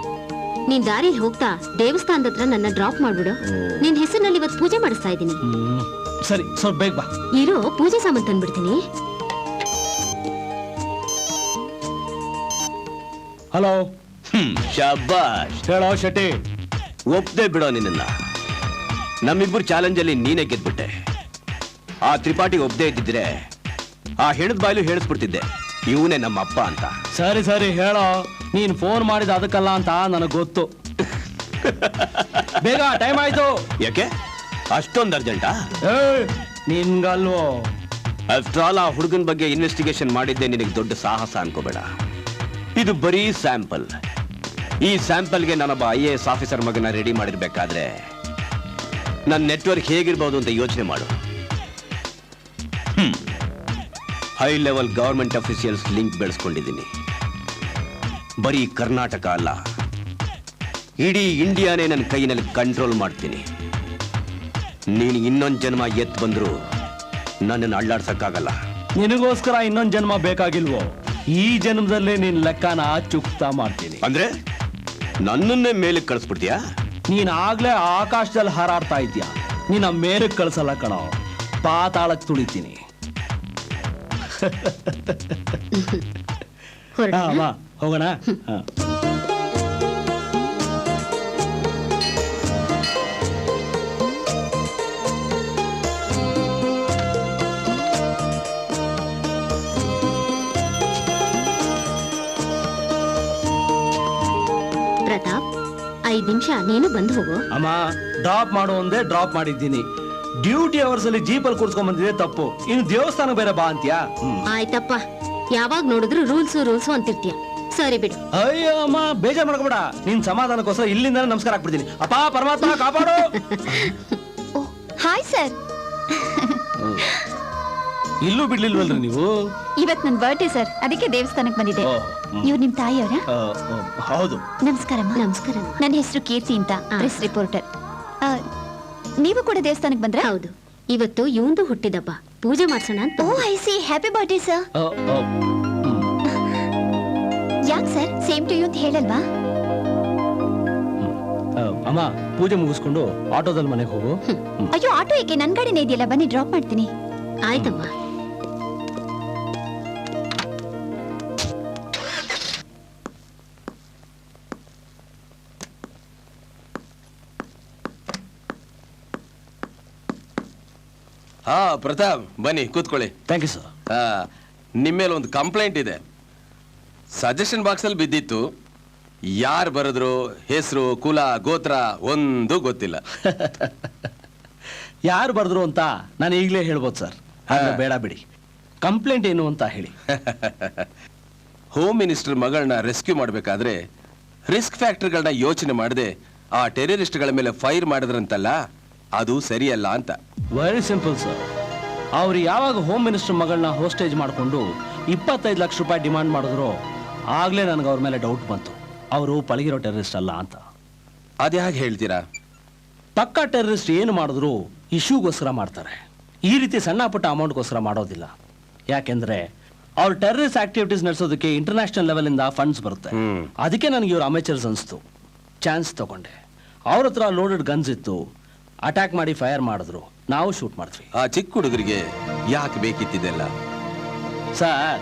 ನೀನ್ ದಾರಿಲಿ ಹೋಗ್ತಾ ದೇವಸ್ಥಾನದ ಹತ್ರ ನನ್ನ ಡ್ರಾಪ್ ಮಾಡ್ಬಿಡು. ನಿನ್ ಹೆಸರಿನಲ್ಲಿ ಇವತ್ತು ಪೂಜೆ ಮಾಡಿಸ್ತಾ ಇದ್ದೀನಿ. ಸರಿ, ಸ್ವಲ್ಪ ಬೇಗ ಬಾ. ಇರೋ, ಪೂಜೆ ಸಾಮಾನು ತಂದ್ಬಿಡ್ತೀನಿ. ಹಲೋ. ಶಬ್ಬಾಷ್. ಹೇಳೋ ಶೆಟ್ಟಿ. ಒಪ್ಪದೆ ಬಿಡೋ ನಿನ್ನ. ನಮ್ಮಿಬ್ಬರು ಚಾಲೆಂಜಲ್ಲಿ ನೀನೇ ಗೆದ್ಬಿಟ್ಟೆ. ಆ ತ್ರಿಪಾಠಿ ಒಪ್ಪದೆ ಇದ್ದಿದ್ರೆ ಆ ಹೆಣದ ಬಾಯ್ಲು ಹೇಳಿಸ್ಬಿಡ್ತಿದ್ದೆ, ಇವನೇ ನಮ್ಮ ಅಪ್ಪ ಅಂತ. ಸರಿ ಸರಿ ಹೇಳೋ, ನೀನ್ ಫೋನ್ ಮಾಡಿದ ಅದಕ್ಕಲ್ಲ ಅಂತ ನನಗೆ ಗೊತ್ತು. ಬೇಗ, ಟೈಮ್ ಆಯ್ತು. ಯಾಕೆ ಅಷ್ಟೊಂದು ಅರ್ಜೆಂಟಾ? ನಿನ್ಗಲ್ವೋ. ಆಫ್ಟರ್ ಆಲ್, ಆ ಹುಡುಗನ ಬಗ್ಗೆ ಇನ್ವೆಸ್ಟಿಗೇಷನ್ ಮಾಡಿದ್ದೆ ನಿನಗೆ ದೊಡ್ಡ ಸಾಹಸ ಅನ್ಕೋಬೇಡ. ಇದು ಬರೀ ಸ್ಯಾಂಪಲ್. ಈ ಸ್ಯಾಂಪಲ್ಗೆ ನಾನೊಬ್ಬ IAS ಆಫೀಸರ್ ಮಗನ ರೆಡಿ ಮಾಡಿರ್ಬೇಕಾದ್ರೆ ನನ್ನ ನೆಟ್ವರ್ಕ್ ಹೇಗಿರ್ಬೋದು ಅಂತ ಯೋಚನೆ ಮಾಡು. High level government officials link ಬೆಳೆಸ್ಕೊಂಡಿದ್ದೀನಿ. ಬರೀ ಕರ್ನಾಟಕ ಅಲ್ಲ, ಇಡೀ ಇಂಡಿಯಾನೇ ನನ್ನ ಕೈನಲ್ಲಿ ಕಂಟ್ರೋಲ್ ಮಾಡ್ತೀನಿ. ನೀನು ಇನ್ನೊಂದು ಜನ್ಮ ಎತ್ತು ಬಂದ್ರು ನನ್ನನ್ನು ಅಳ್ಳಾಡ್ಸಕ್ಕಾಗಲ್ಲ. ನಿನಗೋಸ್ಕರ ಇನ್ನೊಂದು ಜನ್ಮ ಬೇಕಾಗಿಲ್ವೋ? ಈ ಜನ್ಮದಲ್ಲೇ ನಿನ್ ಲೆಕ್ಕನ ಚುಕ್ತಾ ಮಾಡ್ತೀನಿ. ಅಂದ್ರೆ ನನ್ನನ್ನೇ ಮೇಲೆ ಕಳಿಸ್ಬಿಡ್ತೀಯಾ? ನೀನ್ ಆಗ್ಲೇ ಆಕಾಶದಲ್ಲಿ ಹಾರಾಡ್ತಾ ಇದ್ಯಾ. ನಿನ್ನ ಮೇಲಕ್ಕೆ ಕಳ್ಸಲ್ಲ ಕಣೋ, ಪಾತಾಳಕ್ಕೆ ತುಳಿತೀನಿ. ಹೋಗೋಣ. ನಿಮಿಷ ನೀನು ಬಂದು ಹೋಗು. ಅಮ್ಮ ಡ್ರಾಪ್ ಮಾಡು ಒಂದೇ ಡ್ರಾಪ್ ಮಾಡಿದ್ದೀನಿ. ಡ್ಯೂಟಿ ಅವರ್ಸ್ ಅಲ್ಲಿ ಜೀಪಲ್ಲಿ ಕೂರ್ಸ್ಕೊಂಡ್ ಬಂದಿದೆ ತಪ್ಪು. ಇನ್ನು ದೇವಸ್ಥಾನ ಬೇರೆ ಬಾ ಅಂತ್ಯಾ? ಆಯ್ತಪ್ಪ, ಯಾವಾಗ ನೋಡಿದ್ರು ರೂಲ್ಸು ಅಂತಿರ್ತೀಯ. ಸರಿ ಬಿಡು. ಅಯ್ಯೋ ಅಮ್ಮ ಬೇಜಾರ್ ಮಾಡ್ಕೊಬೇಡ. ನಿನ್ ಸಮಾಧಾನಕ್ಕೋಸ್ಕರ ಇಲ್ಲಿಂದ ನಮಸ್ಕಾರ ಹಾಕ್ಬಿಡ್ತೀನಿ. ಅಪ್ಪ ಪರಮಾತ್ಮ ಕಾಪಾಡು. Hi sir. ಇಲ್ಲೂ ಬಿಡ್ಲಿಲ್ವಲ್ರಿ ನೀವು? ಇವತ್ ನನ್ ಬರ್ಡೇ ಸರ್, ಅದಕ್ಕೆ ದೇವಸ್ಥಾನಕ್ಕೆ ಬಂದಿದೆ. ಇವ್ರು ನಿಮ್ ತಾಯಿಯವರ? ಹೌದು. ನಮಸ್ಕಾರಮ್ಮ. ನಮಸ್ಕಾರ. ನನ್ನ ಹೆಸರು ಕೀರ್ತಿ ಅಂತ, ಪ್ರೆಸ್ ರಿಪೋರ್ಟರ್. ನೀವು ಕೂಡ ದೇವಸ್ಥಾನಕ್ಕೆ ಬಂದ್ರ? ಹೌದು, ಇವತ್ತು ಇವಂದು ಹುಟ್ಟಿದಬ್ಬ, ಪೂಜೆ ಮಾಡ್ಸೋಣ ಅಂತ. Oh I see, happy birthday sir. ಯಾಕೆ ಸರ್ ಸೇಮ್ ಟು ಯು ಅಂತ ಹೇಳಲ್ವಾ? ಅಮ್ಮ ಪೂಜೆ ಮುಗಿಸ್ಕೊಂಡು ಆಟೋದಲ್ಲಿ ಮನೆಗೆ ಹೋಗು. ಅಯ್ಯೋ ಆಟೋ ಏಕೆ, ನನ್ ಗಾಡಿನೇ ಇದೆಯಲ್ಲ, ಬನ್ನಿ ಡ್ರಾಪ್ ಮಾಡ್ತೀನಿ. ಆಯ್ತಮ್ಮ. ಹಾ ಪ್ರತಾಪ್, ಬನ್ನಿ ಕೂತ್ಕೊಳ್ಳಿ. Thank you sir. ನಿಮ್ಮೇಲೆ ಒಂದು ಕಂಪ್ಲೇಂಟ್ ಇದೆ. ಸಜೆಷನ್ ಬಾಕ್ಸ್ ಅಲ್ಲಿ ಬಿದ್ದಿತ್ತು. ಯಾರು ಬರೆದ್ರು, ಹೆಸರು, ಕುಲ, ಗೋತ್ರ ಒಂದು ಗೊತ್ತಿಲ್ಲ. ಯಾರು ಬರೆದ್ರು ಅಂತ ನಾನು ಈಗಲೇ ಹೇಳ್ಬೋದು ಸರ್. ಬೇಡ ಬಿಡಿ, ಕಂಪ್ಲೇಂಟ್ ಏನು ಅಂತ ಹೇಳಿ. ಹೋಮ್ ಮಿನಿಸ್ಟರ್ ಮಗಳನ್ನ ರೆಸ್ಕ್ಯೂ ಮಾಡಬೇಕಾದ್ರೆ ರಿಸ್ಕ್ ಫ್ಯಾಕ್ಟರ್ಗಳನ್ನ ಯೋಚನೆ ಮಾಡದೆ ಆ ಟೆರರಿಸ್ಟ್ಗಳ ಮೇಲೆ ಫೈರ್ ಮಾಡಿದ್ರಂತಲ್ಲ, ಅದು ಸರಿಯಲ್ಲ ಅಂತ. Very simple sir. ಅವ್ರು ಯಾವಾಗ ಹೋಮ್ ಮಿನಿಸ್ಟರ್ ಮಗಳನ್ನ ಹೋಸ್ಟೇಜ್ ಮಾಡಿಕೊಂಡು 25 ಲಕ್ಷ ರೂಪಾಯಿ ಡಿಮಾಂಡ್ ಮಾಡಿದ್ರು, ಆಗ್ಲೇ ನನಗೆ ಅವ್ರ ಮೇಲೆ ಡೌಟ್ ಬಂತು, ಅವರು ಪಳಗಿರೋ ಟೆರರಿಸ್ಟ್ ಅಲ್ಲ ಅಂತ. ಅದ್ಯಾಕೆ ಹೇಳ್ತೀರಾ? ಪಕ್ಕ ಟೆರರಿಸ್ಟ್ ಏನು ಮಾಡಿದ್ರು ಇಶ್ಯೂಗೋಸ್ಕರ ಮಾಡ್ತಾರೆ. ಈ ರೀತಿ ಸಣ್ಣ ಪುಟ್ಟ ಅಮೌಂಟ್ಗೋಸ್ಕರ ಮಾಡೋದಿಲ್ಲ. ಯಾಕೆಂದ್ರೆ ಅವ್ರ ಟೆರರಿಸ್ಟ್ ಆಕ್ಟಿವಿಟೀಸ್ ನಡೆಸೋದಕ್ಕೆ ಇಂಟರ್ನ್ಯಾಷನಲ್ ಲೆವೆಲ್ ಇಂದ ಫಂಡ್ಸ್ ಬರುತ್ತೆ. ಅದಕ್ಕೆ ನನಗೆ ಇವ್ರು ಅಮೇಚರ್ಸ್ ಅನಿಸ್ತು. ಚಾನ್ಸ್ ತಗೊಂಡೆ. ಅವ್ರ ಹತ್ರ ಲೋಡೆಡ್ ಗನ್ಸ್ ಇತ್ತು. ಅಟ್ಯಾಕ್ ಮಾಡಿ ಫೈರ್ ಮಾಡಿದ್ರು, ನಾವು ಶೂಟ್ ಮಾಡಿದ್ವಿ. ಆ ಚಿಕ್ಕ ಹುಡುಗರಿಗೆ ಯಾಕೆ ಬೇಕಿತ್ತಿದೆಲ್ಲ? ಸರ್,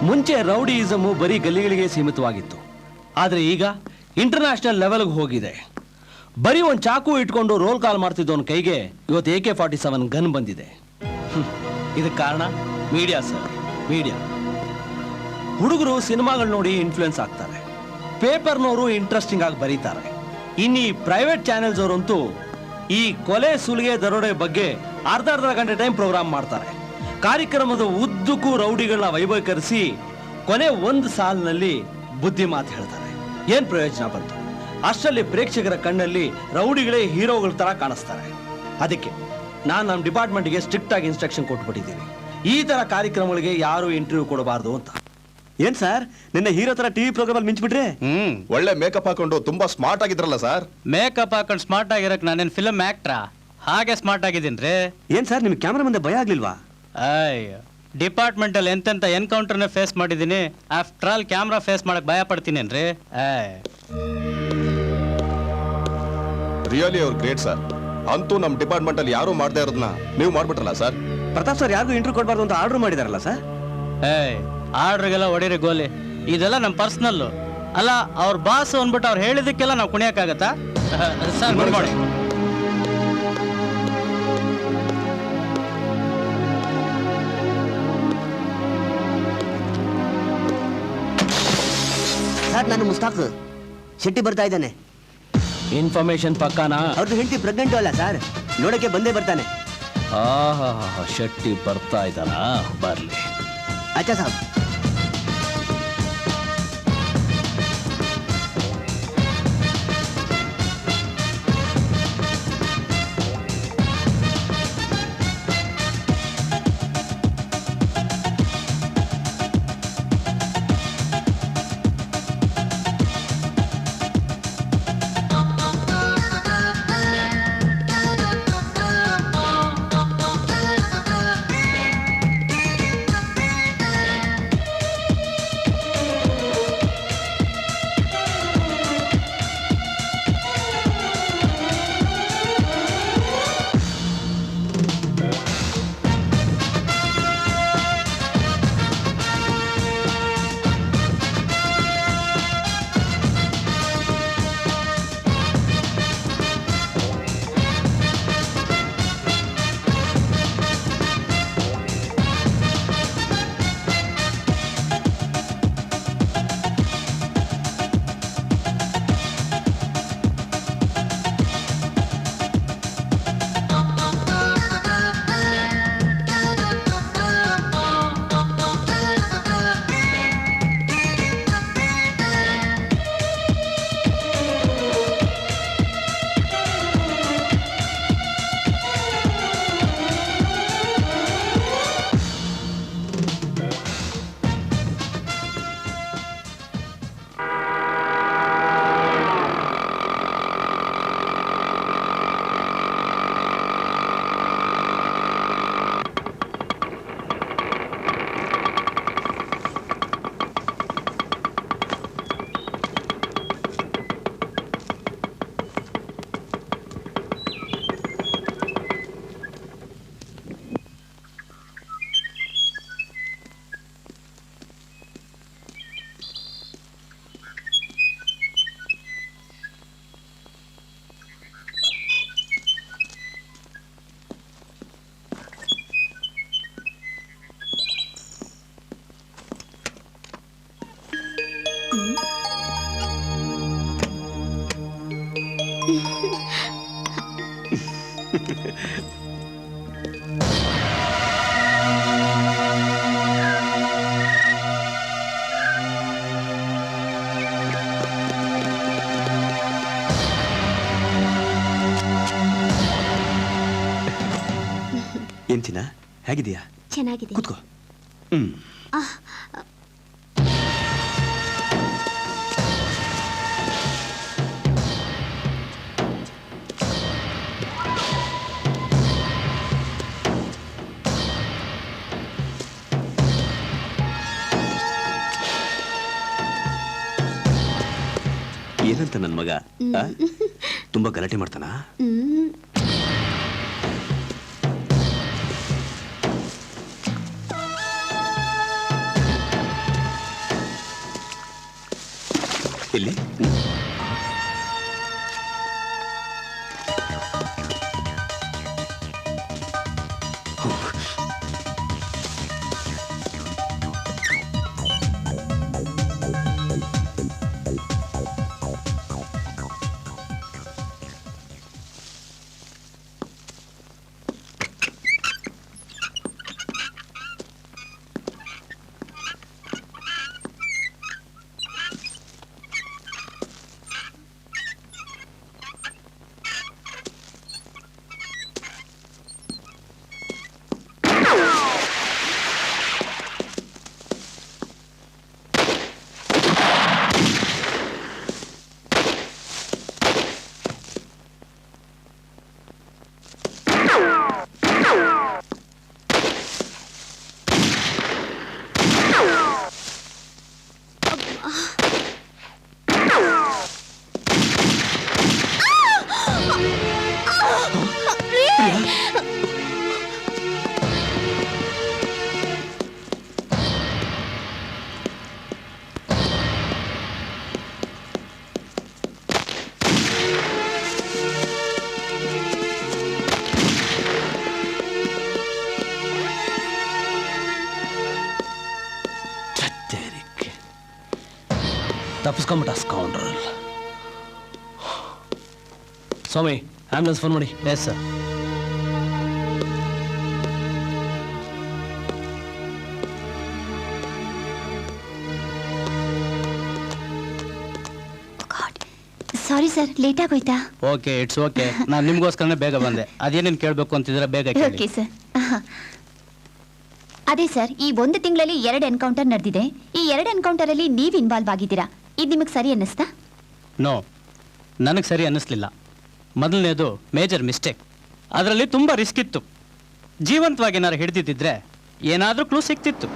ಮುಂಚೆ ರೌಡಿಯಿಸಮು ಬರೀ ಗಲ್ಲಿಗಳಿಗೆ ಸೀಮಿತವಾಗಿತ್ತು. ಆದ್ರೆ ಈಗ ಇಂಟರ್ನ್ಯಾಷನಲ್ ಲೆವೆಲ್ಗೆ ಹೋಗಿದೆ. ಬರೀ ಒಂದು ಚಾಕು ಇಟ್ಕೊಂಡು ರೋಲ್ ಕಾಲ್ ಮಾಡ್ತಿದ್ದವನ ಕೈಗೆ ಇವತ್ತು AK-47 ಗನ್ ಬಂದಿದೆ. ಇದಕ್ಕೆ ಕಾರಣ ಮೀಡಿಯಾ ಸರ್, ಮೀಡಿಯಾ. ಹುಡುಗರು ಸಿನಿಮಾಗಳು ನೋಡಿ ಇನ್ಫ್ಲುಯೆನ್ಸ್ ಆಗ್ತಾರೆ. ಪೇಪರ್ನವರು ಇಂಟ್ರೆಸ್ಟಿಂಗ್ ಆಗಿ ಬರೀತಾರೆ. ಇನ್ನು ಪ್ರೈವೇಟ್ ಚಾನೆಲ್ಸ್ ಅವರಂತೂ ಈ ಕೊಲೆ ಸುಲಿಗೆ ದರೋಡೆ ಬಗ್ಗೆ ಅರ್ಧ ಗಂಟೆ ಟೈಮ್ ಪ್ರೋಗ್ರಾಮ್ ಮಾಡ್ತಾರೆ. ಕಾರ್ಯಕ್ರಮದ ಉದ್ದಕ್ಕೂ ರೌಡಿಗಳನ್ನ ವೈಭವೀಕರಿಸಿ ಕೊನೆ ಒಂದು ಸಾಲಿನಲ್ಲಿ ಬುದ್ಧಿ ಮಾತು ಹೇಳ್ತಾರೆ. ಏನ್ ಪ್ರಯೋಜನ ಬಂತು? ಅಷ್ಟರಲ್ಲಿ ಪ್ರೇಕ್ಷಕರ ಕಣ್ಣಲ್ಲಿ ರೌಡಿಗಳೇ ಹೀರೋಗಳ ತರ ಕಾಣಿಸ್ತಾರೆ. ಅದಕ್ಕೆ ನಾನು ನಮ್ಮ ಡಿಪಾರ್ಟ್ಮೆಂಟ್ಗೆ ಸ್ಟ್ರಿಕ್ಟ್ ಆಗಿ ಇನ್ಸ್ಟ್ರಕ್ಷನ್ ಕೊಟ್ಬಿಟ್ಟಿದ್ದೀನಿ, ಈ ತರ ಕಾರ್ಯಕ್ರಮಗಳಿಗೆ ಯಾರು ಇಂಟರ್ವ್ಯೂ ಕೊಡಬಾರ್ದು ಅಂತ. ಏನ್ ಸರ್, ನಿನ್ನೆ ಹೀರೋ ತರ ಟಿವಿ ಪ್ರೋಗ್ರಾಮ್ ಅಲ್ಲಿ ಮಿಂಚ್ಬಿಟ್ರೆ? ಒಳ್ಳೆ ಮೇಕಪ್ ಹಾಕೊಂಡು ತುಂಬಾ ಸ್ಮಾರ್ಟ್ ಆಗಿದ್ರಲ್ಲ ಸರ್. ಮೇಕಪ್ ಹಾಕೊಂಡು ಸ್ಮಾರ್ಟ್ ಆಗಿರಕ್ ನಾನೇನ್ ಫಿಲಮ್ ಆಕ್ಟ್ರಾ? ಹಾಗೆ ಸ್ಮಾರ್ಟ್ ಆಗಿದ್ದೀನ್ರಿ. ಏನ್ ಸರ್, ನಿಮ್ಗೆ ಕ್ಯಾಮ್ರಾ ಮುಂದೆ ಭಯ ಆಗ್ಲಿಲ್ವಾ? ಅಯ್ಯೋ, ಡಿಪಾರ್ಟ್ಮೆಂಟ್ ಅಲ್ಲಿ ಎಂತೆಂತ ಎನ್ಕೌಂಟರ್ನ ಫೇಸ್ ಮಾಡಿದ್ದೀನಿ. ಆಫ್ಟರ್ ಆಲ್ ಕ್ಯಾಮ್ರಾ ಫೇಸ್ ಮಾಡಕ್ ಭಯ ಪಡ್ತೀನೇನ್ರಿ? ರಿಯಲಿ ಅವ್ರು ಗ್ರೇಟ್ ಸರ್. ಅಂತೂ ನಮ್ಮ ಡಿಪಾರ್ಟ್ಮೆಂಟ್ ಅಲ್ಲಿ ಯಾರು ಮಾಡದೇ ಇರೋದನ್ನ ನೀವು ಮಾಡ್ಬಿಟ್ರಲ್ಲ ಸರ್. ಪ್ರತಾಪ್ ಸರ್ ಯಾರಿಗೂ ಇಂಟರ್ವ್ಯೂ ಕೊಡಬಾರ್ದು ಅಂತ ಆರ್ಡರ್ ಮಾಡಿದಾರಲ್ಲ ಸರ್? ಆರ್ಡ್ರಿಗೆಲ್ಲ ಹೊಡೀರಿ ಗೋಲಿ. ಇದೆಲ್ಲ ನಮ್ಮ ಪರ್ಸನಲ್ ಅಲ್ಲ. ಅವ್ರ ಬಾಸ್ ಅಂದ್ಬಿಟ್ಟು ಅವ್ರು ಹೇಳಿದಕ್ಕೆಲ್ಲ ನಾವು ಕುಣಿಯಕ್ಕಾಗತ್ತಾ? Sir good morning. ಸರ್, ನಾನು ಮುಸ್ತಾಕ್ ಶೆಟ್ಟಿ ಬರ್ತಾ ಇದ್ದಾನೆ. ಇನ್ಫಾರ್ಮೇಶನ್ ಪಕ್ಕಾನಾ? ಅವ್ರದ್ದು ಹೆಂಡತಿ ಪ್ರೆಗ್ನೆಂಟ್ ಅಲ್ಲ ಸರ್, ನೋಡಕ್ಕೆ ಬಂದೇ ಬರ್ತಾನೆ. ಶೆಟ್ಟಿ ಬರ್ತಾ ಇದ್ದಾನಾ? ಬರ್ಲಿ. ಅಚ್ಚಾ ಸಾಬ್. ಏನ್ ಚಿನ್ನ, ಹೇಗಿದೆಯಾ? ಚೆನ್ನಾಗಿದೆ. ಕೂತ್ಕೋ. ಹ್ಮ್. ಏನಂತ ನನ್ನ ಮಗ ತುಂಬಾ ಗಲಾಟೆ ಮಾಡ್ತಾನ? ಇಲ್ಲಿ ತಪ್ಪಿಸ್ಕೊಂಬಿಟ್ಟ ಸ್ಕೌಂಡ್ರಲ್. ಸ್ವಾಮಿ, ಆಂಬುಲೆನ್ಸ್ ಫೋನ್ ಮಾಡಿ. Yes sir. Sorry sir, late ಆಗೋಯ್ತಾ? Okay, it's okay. ನಾನು ನಿಮ್ಗೋಸ್ಕರನೇ ಬೇಗ ಬಂದೆ. ಅದೇನೇನು ಕೇಳಬೇಕು ಅಂತಿದ್ರೆ ಬೇಗ ಕೇಳಿ. Okay sir. ಅದೇ ಸರ್, ಈ 1 ತಿಂಗಳಲ್ಲಿ 2 ಎನ್ಕೌಂಟರ್ ನಡೆದಿದೆ. ಈ 2 ಎನ್ಕೌಂಟರ್ ಅಲ್ಲಿ ನೀವು ಇನ್ವಾಲ್ವ್ ಆಗಿದ್ದೀರಾ. ಇದು ನಿಮಗೆ ಸರಿ ಅನ್ನಿಸ್ತಾ? ನೋ, ನನಗೆ ಸರಿ ಅನ್ನಿಸ್ಲಿಲ್ಲ. ಮೊದಲನೇದು ಮೇಜರ್ ಮಿಸ್ಟೇಕ್. ಅದರಲ್ಲಿ ತುಂಬ ರಿಸ್ಕ್ ಇತ್ತು. ಜೀವಂತವಾಗಿ ಏನಾರು ಹಿಡಿದಿದ್ದಿದ್ರೆ ಏನಾದರೂ ಕ್ಲೂ ಸಿಕ್ತಿತ್ತು.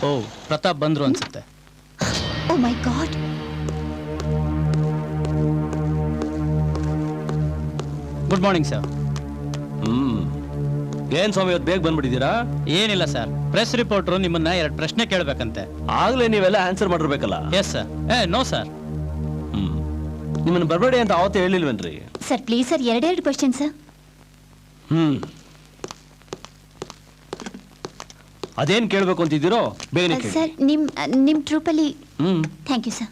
ಓ, ಪ್ರತಾಪ್ ಬಂದರು ಅನ್ಸುತ್ತೆ. ಓ ಮೈ ಗಾಡ್. Good morning sir. ಏನ್ ಸ್ವಾಮಿ, ಇವತ್ತು ಬೇಗ ಬಂದ್ಬಿಟ್ಟಿದ್ದೀರಾ? ಏನಿಲ್ಲ ಸರ್, ಪ್ರೆಸ್ ರಿಪೋರ್ಟರು ನಿಮ್ಮನ್ನ 2 ಪ್ರಶ್ನೆ ಕೇಳಬೇಕಂತೆ. ಆಗ್ಲೇ ನೀವೆಲ್ಲ ಆನ್ಸರ್ ಮಾಡಿರ್ಬೇಕಲ್ಲ. Yes sir. No sir. ನಿಮ್ಮನ್ನು ಬರಬೇಡಿ ಅಂತ ಅವತ್ತೇ ಹೇಳಿಲ್ವೇನ್ರಿ? Sir please sir, 2 question sir. ಅದೇನ್ ಕೇಳಬೇಕು ಅಂತಿದ್ದೀರೋ ಬೇಗನೆ ಕೇಳಿ. ಸರ್, ನಿಮ್ ಟ್ರೂಪಲ್ಲಿ ಥ್ಯಾಂಕ್ ಯು ಸರ್.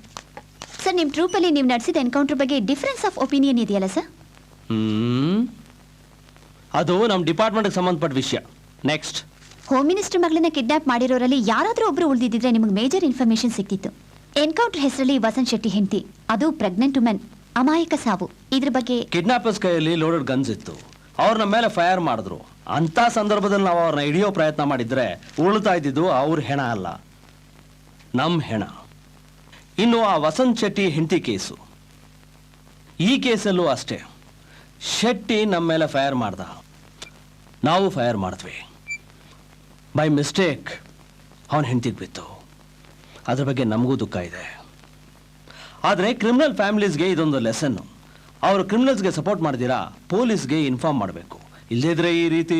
ಸರ್, ನಿಮ್ಮ ಟ್ರೂಪಲ್ಲಿ ನೀವು ನಡೆಸಿದ ಎನ್ಕೌಂಟರ್ ಬಗ್ಗೆ ಡಿಫರೆನ್ಸ್ ಆಫ್ ಒಪಿನಿಯನ್ ಇದೆಯಲ್ಲ ಸರ್? ಅದು ನಮ್ಮ ಡಿಪಾರ್ಟ್ಮೆಂಟ್ಗೆ ಸಂಬಂಧಪಟ್ಟ ವಿಷಯ. ನೆಕ್ಸ್ಟ್, ಹೋಮ್ ಮಿನಿಸ್ಟರ್ ಮಗಳನ್ನ ಕಿಡ್ನಾಪ್ ಮಾಡಿರೋರಲ್ಲಿ ಯಾರಾದರೂ ಒಬ್ರು ಉಳಿದಿದ್ರೆ ನಿಮಗೆ ಮೇಜರ್ ಇನ್ಫಾರ್ಮೇಶನ್ ಸಿಕ್ತಿತ್ತು. ಎನ್ಕೌಂಟರ್ ಹೆಸರಲ್ಲಿ ವಸಂತ್ ಶೆಟ್ಟಿ ಹೆಂಡತಿ, ಅದು ಪ್ರೆಗ್ನೆಂಟ್ ವುಮೆನ್, ಅಮಾಯಕ ಸಾವು. ಇದ್ರ ಬಗ್ಗೆ ಕಿಡ್ನಾಪರ್ಸ್ ಕೈಯಲ್ಲಿ ಲೋಡೆಡ್ ಗನ್ಸ್ ಇತ್ತು. ಅವ್ರ ನಮ್ಮ ಮೇಲೆ ಫೈರ್ ಮಾಡಿದ್ರು. ಅಂತ ಸಂದರ್ಭದಲ್ಲಿ ನಾವು ಅವ್ರನ್ನ ಹಿಡಿಯೋ ಪ್ರಯತ್ನ ಮಾಡಿದ್ರೆ ಉಳ್ತಾ ಇದ್ದಿದ್ದು ಅವ್ರ ಹೆಣ ಅಲ್ಲ, ನಮ್ ಹೆಣ. ಇನ್ನು ಆ ವಸಂತ್ ಶೆಟ್ಟಿ ಹೆಂಡತಿ ಕೇಸು, ಈ ಕೇಸಲ್ಲೂ ಅಷ್ಟೇ. ಶೆಟ್ಟಿ ನಮ್ಮ ಮೇಲೆ ಫೈರ್ ಮಾಡ್ದ, ನಾವು ಫೈರ್ ಮಾಡಿದ್ವಿ. ಬೈ ಮಿಸ್ಟೇಕ್ ಅವನ ಹೆಂಡತಿಗೆ ಬಿತ್ತು. ಅದ್ರ ಬಗ್ಗೆ ನಮಗೂ ದುಃಖ ಇದೆ. ಆದರೆ ಕ್ರಿಮಿನಲ್ ಫ್ಯಾಮಿಲೀಸ್ಗೆ ಇದೊಂದು ಲೆಸನ್ನು. ಅವರು ಕ್ರಿಮಿನಲ್ಸ್ಗೆ ಸಪೋರ್ಟ್ ಮಾಡಿದಿರಾ ಪೊಲೀಸ್ಗೆ ಇನ್ಫಾರ್ಮ್ ಮಾಡಬೇಕು. ಇಲ್ಲದಿದ್ರೆ ಈ ರೀತಿ.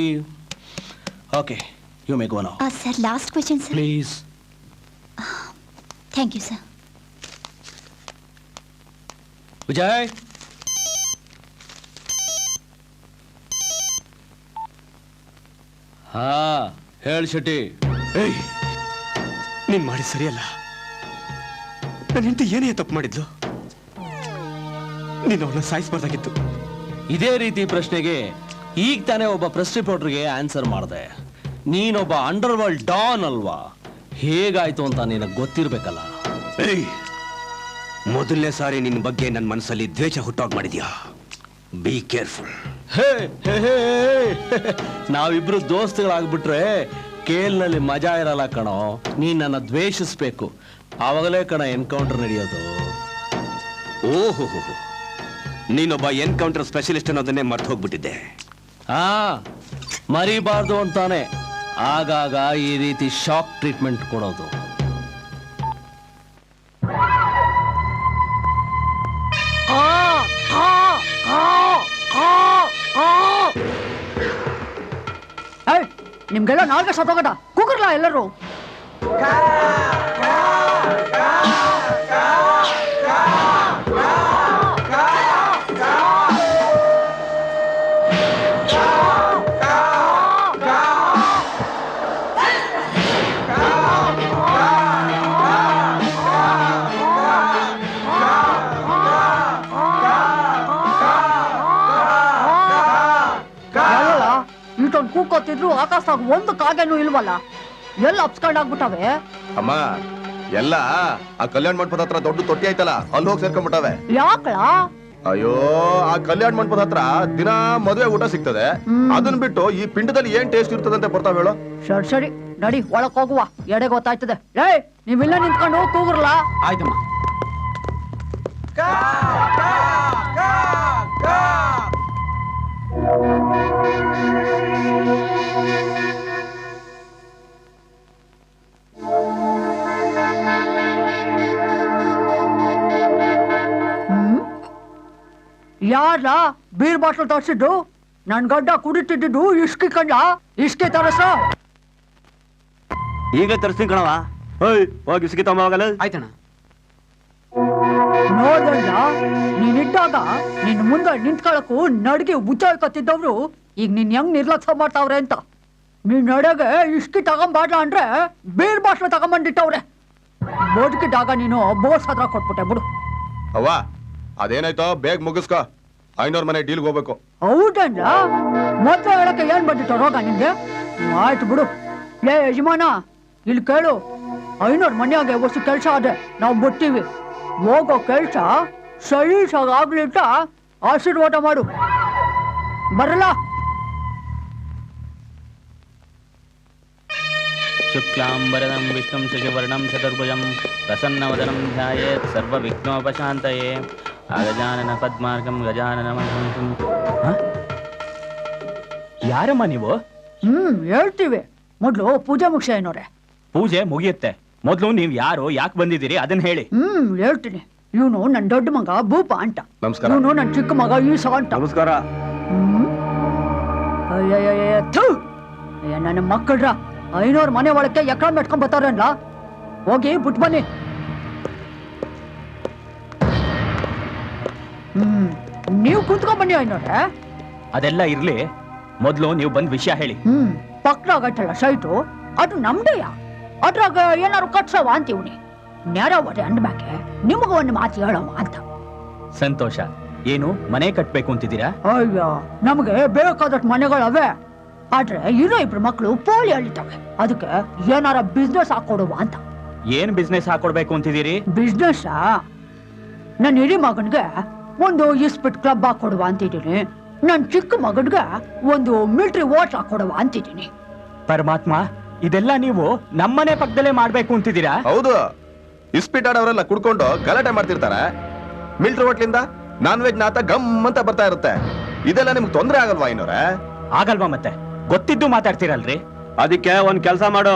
Okay, you may go now. Sir, last question sir. Please. Thank you sir. Vijay, ಹಾ ಹೇಳಿ ಶೆಟ್ಟಿ. ಏಯ್, ನೀನ್ ಮಾಡಿ ಸರಿಯಲ್ಲ. ನನ್ನ ಹೆಂಡತಿ ಏನೇ ತಪ್ಪು ಮಾಡಿದ್ಲು? ನೀನು ಅವನ್ನ ಸಾಯಿಸಬಾರ್ದಾಗಿತ್ತು. ಇದೇ ರೀತಿ ಪ್ರಶ್ನೆಗೆ ಈಗ ತಾನೇ ಒಬ್ಬ ಪ್ರೆಸ್ ರಿಪೋರ್ಟರ್ಗೆ ಆನ್ಸರ್ ಮಾಡಿದೆ. ನೀನೊಬ್ಬ ಅಂಡರ್ ವರ್ಲ್ಡ್ ಡಾನ್ ಅಲ್ವಾ? ಹೇಗಾಯ್ತು ಅಂತ ನಿನಗೆ ಗೊತ್ತಿರ್ಬೇಕಲ್ಲ. ಏಯ್, ಮೊದಲನೇ ಸಾರಿ ನಿನ್ನ ಬಗ್ಗೆ ನನ್ನ ಮನಸ್ಸಲ್ಲಿ ದ್ವೇಷ ಹುಟ್ಟಾಗ್ ಮಾಡಿದ್ಯಾ. Be careful. ಹೇ ಹೇ ಹೇ ನಾವಿಬ್ರು ದೋಸ್ತುಗಳಾಗ್ಬಿಟ್ರೆ ಕೇಲ್ನಲ್ಲಿ ಮಜಾ ಇರಲ್ಲ ಕಣೋ. ನೀನ್ ನನ್ನ ದ್ವೇಷಿಸ್ಬೇಕು, ಆವಾಗಲೇ ಕಣ ಎನ್ಕೌಂಟರ್ ನಡೆಯೋದು. ಓಹೋ, ನೀನೊಬ್ಬ ಎನ್ಕೌಂಟರ್ ಸ್ಪೆಷಲಿಸ್ಟ್ ಅನ್ನೋದನ್ನೇ ಮರ್ತು ಹೋಗ್ಬಿಟ್ಟಿದ್ದೆ. ಹಾ, ಮರಿಬಾರ್ದು ಅಂತಾನೆ ಆಗಾಗ ಈ ರೀತಿ ಶಾಕ್ ಟ್ರೀಟ್ಮೆಂಟ್ ಕೊಡೋದು. ನಿಮ್ಗೆಲ್ಲ ನಾಲ್ಕು ಸತ್ತೋಗಟ ಕೂಗರ್ಲಾ ಎಲ್ಲರೂ. ಇಷ್ಟೊಂದು ಕೂಕೋತಿದ್ರು ಆಕಾಶದಾಗ ಒಂದು ಕಾಗೆನೂ ಇಲ್ವಲ್ಲ, ಎಲ್ಲ ಅಪ್ಸ್ಕೊಂಡಾಗ್ಬಿಟ್ಟವೆ. ಅಮ್ಮ, ಎಲ್ಲ ಆ ಕಲ್ಯಾಣ ಮಂಟಪದ ಹತ್ರ ದೊಡ್ಡ ತೊಟ್ಟಿ ಆಯ್ತಲ್ಲ, ಅಲ್ಲಿ ಹೋಗಿ ಸೇರ್ಕೊಂಡ್ಬಿಟ್ಟವೆ. ಯಾಕಳ? ಅಯ್ಯೋ, ಆ ಕಲ್ಯಾಣ ಮಂಟಪದ ಹತ್ರ ದಿನ ಮದುವೆ ಊಟ ಸಿಗ್ತದೆ. ಅದನ್ನ ಬಿಟ್ಟು ಈ ಪಿಂಡದಲ್ಲಿ ಏನ್ ಟೇಸ್ಟ್ ಇರ್ತದಂತೆ ಬರ್ತಾವ ಹೇಳು. ಸರಿ ಸರಿ ನಡಿ, ಒಳಕ್ ಹೋಗುವ, ಎಡೆ ಗೊತ್ತಾಯ್ತದೆ. ನೀವಿಲ್ಲ ನಿಂತ್ಕೊಂಡು ಕೂಗ್ರಲ್ಲ. ಆಯ್ತಮ್ಮ. ಯಾರ ಬೀರ್ ಬಾಟ್ಲ್ ತರಿಸಿದ್ದು? ನನ್ ಗಡ್ಡ ಕುಡಿತಿದ್ದು ಇಸ್ಕಿ ಕಂಡ, ಇಸ್ಕಿ ತರಸ. ಈಗ ತರಿಸ್ತೀನಿ ಕಣವ. ಹೋಗಿ ಇಸ್ಕಿ ತಗೊಂಬಾಗಲ್ಲ. ಆಯ್ತಣ್ಣ. ನೋಡ್ದಂಡ, ನೀನಿದ್ದಾಗ ನಿನ್ ಮುಂದೆ ನಿಂತ್ಕೊಳಕು ನಡ್ಗೆ ಬುಚ್ಚಾಯ್ಕತ್ತಿದ್ದವ್ರು ಈಗ ನೀನ್ ಹೆಂಗ್ ನಿರ್ಲಕ್ಷ್ಯ ಮಾಡ್ತಾವ್ರೆ ಅಂತ. ನೀನ್ ನಡೆಗೆ ಇಸ್ಕಿ ತಗೊಂಬಾಡ್ಲ ಅಂದ್ರೆ ಬೀರ್ ಬಾಟ್ಲ್ ತಗೊಂಬಂದಿಟ್ಟವ್ರೆ. ಬದುಕಿದ್ದಾಗ ನೀನು ಬೋರ್ಸ್ ಹತ್ರ ಕೊಟ್ಬಿಟ್ಟೆ ಬಿಡು. ಅವ್ವ, ಅದೇನಾಯ್ತೋ ಬೇಗ ಮುಗಿಸ್ಕೊ, 500 ಮನೆ ಡೀಲ್ಗೆ ಹೋಗ್ಬೇಕು. ಹೌದಲ್ಲ, ಮೊದ್ಲು ಹೇಳಕ್ಕೆ ಏನ್ ಬಂದಿತ್ತು ರೋಗ ನಿಂಗೆ? ಆಯ್ತು ಬಿಡು. ಯಜಮಾನ ಇಲ್ಲಿ ಕೇಳು, 500 ಮನೆಯಾಗೆ ಹೊಸ ಕೆಲ್ಸ ಅದೇ, ನಾವು ಬಿಡ್ತೀವಿ. ಹೋಗೋ ಕೆಲ್ಸ ಸಲೀಸಾಗ್ಲಿಂತ ಆಶೀರ್ವಾದ ಮಾಡು. ಬರಲ್ಲ. ಶುಕ್ಲಾಂಬರದಂ ವಿಷ್ಣುಂ ಶಶಿವರ್ಣಂ ಚತುರ್ಭುಜಂ ಪ್ರಸನ್ನವದನಂ ಧ್ಯಾಯೇತ್ ಸರ್ವವಿಘ್ನೋಪಶಾಂತಯೇ. ಗಜಾನನ ಪದ್ಮಾರ್ಗಂ ಗಜಾನನ ಮಹಂತಂ. ಯಾರಮ್ಮ ನೀವು? ಹೇಳ್ತೀವಿ, ಮೊದ್ಲು ಪೂಜೆ ಮುಗಿಸ ಏನೋರೆ. ಪೂಜೆ ಮುಗಿಯುತ್ತೆ, ಮೊದ್ಲು ನೀವ್ ಯಾರು, ಯಾಕೆ ಬಂದಿದ್ದೀರಿ ಅದನ್ನ ಹೇಳಿ. ಹೇಳ್ತೀನಿ. ಇವನು ನನ್ ದೊಡ್ಡ ಮಗ ಭೂಪ ಅಂತ. ನಮಸ್ಕಾರ. ಇವನು ನನ್ ಚಿಕ್ಕ ಮಗ ಈಸ ಅಂತ. ನಮಸ್ಕಾರ. ನನ್ನ ಮಕ್ಕಳ್ರ 500 ಮನೆ ಒಳಕ್ಕೆ ಎಕರೆ ಮೆಟ್ಕೊಂಡ್ ಬರ್ತಾರಲ್ಲ, ಹೋಗಿ ಬಿಟ್ಟು ಬನ್ನಿ. ನೀವು ಕುಂತ್ಕೊಂಡ್ ಬನ್ನಿ 500. ಅದೆಲ್ಲ ಇರ್ಲಿ, ಮೊದ್ಲು ನೀವು ಬಂದ್ ವಿಷಯ ಹೇಳಿ. ಪಕ್ಕದಾಗತ್ತಲ್ಲ ಸೈಟು, ಅದು ನಮ್ದೆಯ. ಅದ್ರಾಗ ಏನಾರು ಕಟ್ಸವ ಅಂತೀವ್ನಿ. ನ್ಯಾರವರೆ ಅಂದ್ಮ್ಯಾಕೆ ನಿಮಗ ಒಂದು ಮಾತು ಹೇಳವ ಅಂತ. ಸಂತೋಷ. ಏನು ಮನೆ ಕಟ್ಬೇಕು ಅಂತಿದ್ದೀರಾ? ಅಯ್ಯೋ, ನಮ್ಗೆ ಬೇಕಾದಷ್ಟು ಮನೆಗಳವೆ, ಆದ್ರೆ ಇರೋ 2 ಮಕ್ಕಳು ಪೋಲಿ ಅಳಿತವೆ. ಅದಕ್ಕೆ ಏನಾರ ಬಿಸ್ನೆಸ್ ಹಾಕೊಡುವ ಅಂತ. ಏನ್ ಬಿಸ್ನೆಸ್ ಹಾಕೊಡ್ಬೇಕು ಅಂತಿದ್ದೀರಿ? ಬಿಸ್ನೆಸ್ ನನ್ನ ಹಿರಿ ಮಗನ್ಗೆ ಒಂದು ಇಸ್ಪಿಟ್ ಕ್ಲಬ್ ಹಾಕೊಡುವ ಅಂತಿದ್ದೀನಿ. ನನ್ ಚಿಕ್ಕ ಮಗನ್ಗೆ ಒಂದು ಮಿಲಿಟರಿ ವಾಚ್ ಹಾಕೊಡುವ ಅಂತಿದ್ದೀನಿ. ಪರಮಾತ್ಮ, ಇದೆಲ್ಲ ನೀವು ನಮ್ಮನೆ ಪಕ್ಕದಲ್ಲೇ ಮಾಡ್ಬೇಕು ಅಂತಿದ್ದೀರಾ? ಹೌದು. ಇಸ್ಪಿಟ್ ಆಡೋರೆಲ್ಲ ಕುಡ್ಕೊಂಡು ಗಲಾಟೆ ಮಾಡ್ತಿರ್ತಾರೆ. ಮಿಲ್ಟ್ರಿ ಹೋಟ್ಲಿಂದ ನಾನ್ ವೆಜ್ ನಾತ ಗಮ್ ಅಂತ ಬರ್ತಾ ಇರುತ್ತೆ. ಇದೆಲ್ಲ ನಿಮ್ಗೆ ತೊಂದರೆ ಆಗಲ್ವಾ? 500 ಆಗಲ್ವಾ? ಮತ್ತೆ ಗೊತ್ತಿದ್ದು ಮಾತಾಡ್ತೀರಲ್ರಿ. ಅದಕ್ಕೆ ಒಂದ್ ಕೆಲಸ ಮಾಡು,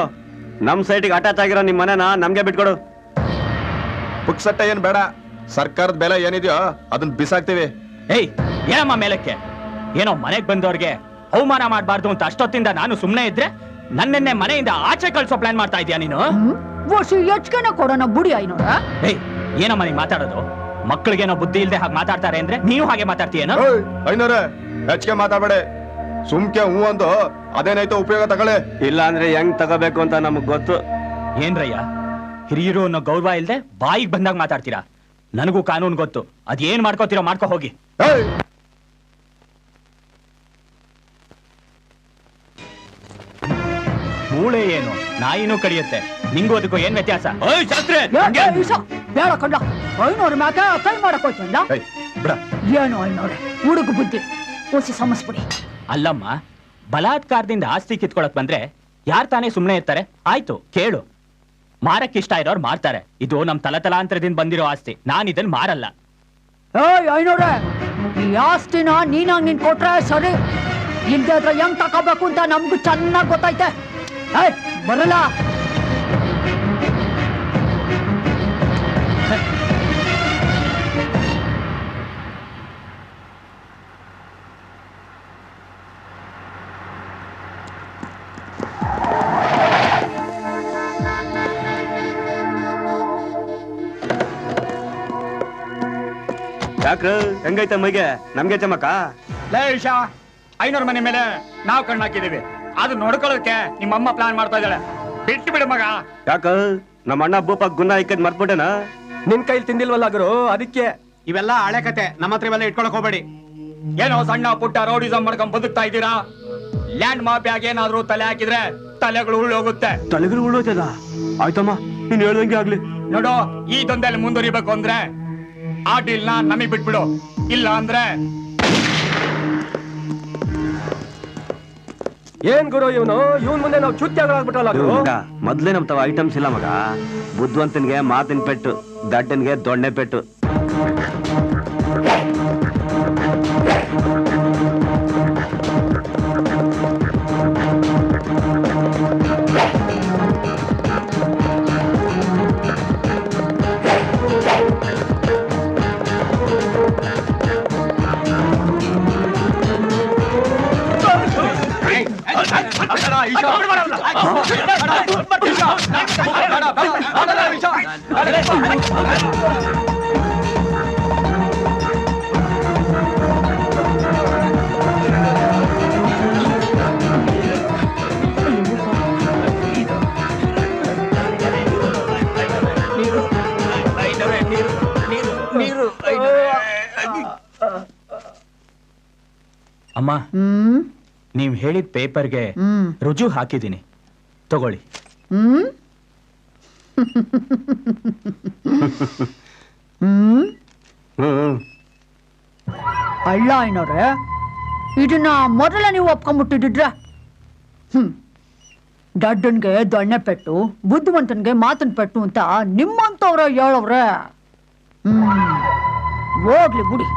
ನಮ್ ಸೈಟಿಗೆ ಅಟ್ಯಾಚ್ ಆಗಿರೋ ನಿಮ್ ಮನೆನ ನಮ್ಗೆ ಬಿಟ್ಕೊಡು. ಪುಕ್ಸಟ್ಟ ಏನ್ ಬೇಡ, ಸರ್ಕಾರದ ಬೆಲೆ ಏನಿದೆಯೋ ಅದನ್ನ ಬಿಸಾಕ್ತಿವಿ. ಏಯ್, ಏನಮ್ಮ ಮೇಲಕ್ಕೆ? ಏನೋ ಮನೆಗ್ ಬಂದವ್ರಿಗೆ ಅವಮಾನ ಮಾಡಬಾರ್ದು ಅಂತ ಅಷ್ಟೊತ್ತಿಂದ ನಾನು ಸುಮ್ನೆ ಇದ್ರೆ ನನ್ನೆನ್ನೆ ಮನೆಯಿಂದ ಆಚೆ ಕಳ್ಸೋ ಪ್ಲಾನ್ ಮಾಡ್ತಾ ಇದೀಯ ನೀನು? ಹೆಚ್ಚಿಗೆನ ಕೊಡೋಣ ಬುಡಿ 500. ಏಯ್, ಏನಮ್ಮ ನೀನ್ ಮಾತಾಡೋದು? ಮಕ್ಕಳಿಗೇನೋ ಬುದ್ಧಿ ಇಲ್ದೆ ಹಾಗೆ ಮಾತಾಡ್ತಾರೆ ಅಂದ್ರೆ ನೀವು ಹಾಗೆ ಮಾತಾಡ್ತೀಯೇನೋ? 500 ಹೆಚ್ಚಿಗೆ ಮಾತಾಡಬೇಡ. ಸುಮ್ಕೆ ಹೂ ಅಂದು ಅದೇನಾಯ್ತೋ ಉಪಯೋಗ ತಗೊಳ್ಳಿ. ಇಲ್ಲ ಅಂದ್ರೆ ಹೆಂಗ್ ತಗೋಬೇಕು ಅಂತ ನಮಗ್ ಗೊತ್ತು. ಏನ್ರಯ್ಯ, ಹಿರಿಯರು ಅನ್ನೋ ಗೌರವ ಇಲ್ದೆ ಬಾಯಿಗೆ ಬಂದಾಗ ಮಾತಾಡ್ತೀರಾ? ನನಗೂ ಕಾನೂನು ಗೊತ್ತು, ಅದೇನ್ ಮಾಡ್ಕೋತೀರೋ ಮಾಡ್ಕೋ ಹೋಗಿ. ಮೂಳೆ ಏನು ನಾಯಿನೂ ಕಡಿಯುತ್ತೆ, ನಿಂಗೂ ಅದಕ್ಕೂ ಏನ್ ವ್ಯತ್ಯಾಸ? ಬೇಡ ಕಂಡ 500 ಮ್ಯಾಕೆ ಕೈ ಮಾಡಕ್ ಹೋಯ್ತಲ್ಲ. ಬಿಡ. ಏನು 500 ಹುಡುಗ ಬುದ್ಧಿ ಓಸಿ ಸಮಸ್ಬಿಡಿ. ಅಲ್ಲಮ್ಮ, ಬಲಾತ್ಕಾರದಿಂದ ಆಸ್ತಿ ಕಿತ್ಕೊಳಕ್ ಬಂದ್ರೆ ಯಾರ್ ತಾನೇ ಸುಮ್ಮನೆ ಇರ್ತಾರೆ? ಆಯ್ತು ಕೇಳು, ಮಾರಕ್ ಇಷ್ಟ ಇರೋರು ಮಾರ್ತಾರೆ. ಇದು ನಮ್ ತಲತಲಾಂತರದಿಂದ ಬಂದಿರೋ ಆಸ್ತಿ, ನಾನು ಇದನ್ನ ಮಾರಲ್ಲ. ಏಯ್ ಐನೋರೆ, ಈ ಆಸ್ತಿನ ನೀನಾಗ್ ನೀನ್ ಕೊಟ್ರೆ ಸರಿ, ಇಲ್ದೇ ಅದ್ರ ಹೆಂಗ್ ತಗೋಬೇಕು ಅಂತ ನಮ್ಗೂ ಚೆನ್ನಾಗ್ ಗೊತ್ತೈತೆ. ಏಯ್ ಬರಲ್ಲ. ಯಾಕ್ರ ಹೆಂಗೈತೆ ಮೈಗೆ ನಮ್ಗೆ ಚಮಕ? ಲೇಶಾ, ಐನೂರು ಮನೆ ಮೇಲೆ ನಾವು ಕಣ್ಣು ಹಾಕಿದೀವಿ, ಅದು ನೋಡ್ಕೊಳ್ಳೋದಕ್ಕೆ ನಿಮ್ಮಮ್ಮ ಪ್ಲಾನ್ ಮಾಡ್ತಾ ಇದ್ದಾಳೆ. ಬಿಟ್ಟು ಬಿಡು ಮಗ. ಯಾಕ ನಮ್ಮ ಅಣ್ಣ ಭೂಪ ಗುನ್ನ ಇಕ್ಕದ್ ಮರ್ತ್ಬಿಟ್ಟೆನಾ? ನಿನ್ ಕೈಲಿ ತಿಂದಿಲ್ವಲ್ಲ ಗುರು, ಅದಕ್ಕೆ. ಇವೆಲ್ಲ ಹಳೆ ಕತೆ, ನಮ್ಮ ಹತ್ರ ಇವೆಲ್ಲ ಇಟ್ಕೊಳಕ್ ಹೋಗ್ಬೇಡಿ. ಏನೋ ಸಣ್ಣ ಪುಟ್ಟ ರೋಡಿಸಮ್ ಮಾಡ್ಕೊಂಡ್ ಬದುಕ್ತಾ ಇದ್ದೀರಾ. ಲ್ಯಾಂಡ್ ಮಾಫಿಯಾಗ ಏನಾದ್ರೂ ತಲೆ ಹಾಕಿದ್ರೆ ತಲೆಗಳು ಉಳ್ಳೋಗುತ್ತೆ. ತಲೆಗಳು ಉಳ್ಳೋತದ? ಆಯ್ತಮ್ಮ, ನೀನ್ ಹೇಳ್ದಂಗೆ ಆಗ್ಲಿ. ನೋಡು, ಈ ದಂಧೆಯಲ್ಲಿ ಮುಂದುವರಿಬೇಕು ಅಂದ್ರೆ ಆ ಡೀಲ್ನ ನಮಗ್ ಬಿಟ್ಬಿಡು, ಇಲ್ಲ ಅಂದ್ರೆ. ಏನ್ ಗುರು ಇವನು, ಇವನ್ ಮುಂದೆ ನಾವು ಚುತ್ಯಾಗ್ಬಿಟ್ಟಲ್ಲ ಗುರು. ಮೊದ್ಲೇ ನಮ್ ತವ ಐಟಮ್ಸ್ ಇಲ್ಲ ಮಗ. ಬುದ್ಧಿವಂತನ್ಗೆ ಮಾತಿನ ಪೆಟ್ಟು, ದಡ್ಡನ್ಗೆ ದೊಣ್ಣೆ ಪೆಟ್ಟು. ಅಮ್ಮ, ನೀವ್ ಹೇಳಿದ ಪೇಪರ್ಗೆ ರುಜು ಹಾಕಿದ್ದೀನಿ, ತಗೊಳ್ಳಿ. ಅಲ್ಲ ಐನೋರೆ, ಇದನ್ನ ಮೊದಲ ನೀವು ಒಪ್ಕೊಂಡ್ಬಿಟ್ಟಿದ್ರೆ, ದಡ್ಡನ್ಗೆ ದೊಣ್ಣೆ ಪೆಟ್ಟು, ಬುದ್ಧಿವಂತನ್ಗೆ ಮಾತಿನ ಪೆಟ್ಟು ಅಂತ ನಿಮ್ಮಂತವ್ರ ಹೇಳವ್ರೆ. ಹೋಗ್ಲಿ ಬಿಡಿ.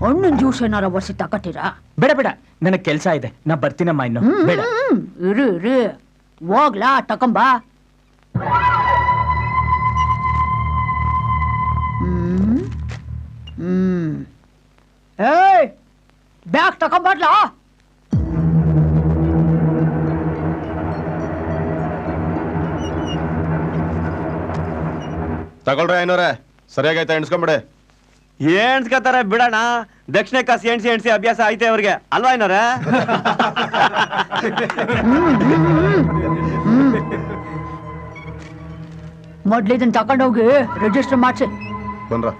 ಹಣ್ಣಿನ ಜ್ಯೂಸ್ ಏನಾರ ಬರ್ಸಿ ತಕತೀರಾ? ಬೇಡ ಬೇಡ, ನನಗ್ ಕೆಲ್ಸ ಇದೆ, ನಾ ಬರ್ತೀನಮ್ಮ. ಇನ್ನು ಬೇಡ. ಇರಿ ಇರಿ, ಹೋಗ್ಲಾ ತಕೊಂಬಾ. ಏಯ್, ಬ್ಯಾಗ್ ತಕೊಂಬರ್ಲಾ? ತಗೊಳ್ರಿ ಐನೂರೇ, ಸರಿಯಾಗೈತೆ, ಎಣ್ಸ್ಕೊಂಬಿಡಿ. ಎಣ್ಸ್ಕತಾರೆ ಬಿಡೋಣ, ದಕ್ಷಿಣ ಕಾಸು ಎಣ್ಸಿ ಎಣ್ಸಿ ಅಭ್ಯಾಸ ಐತೆ ಅವ್ರಿಗೆ, ಅಲ್ವಾ ಐನೋರ? ಮೊದ್ಲು ಇದನ್ನ ತಕೊಂಡೋಗಿ ರಿಜಿಸ್ಟರ್ ಮಾಡ್ಸಿ. ಬನ್ರ.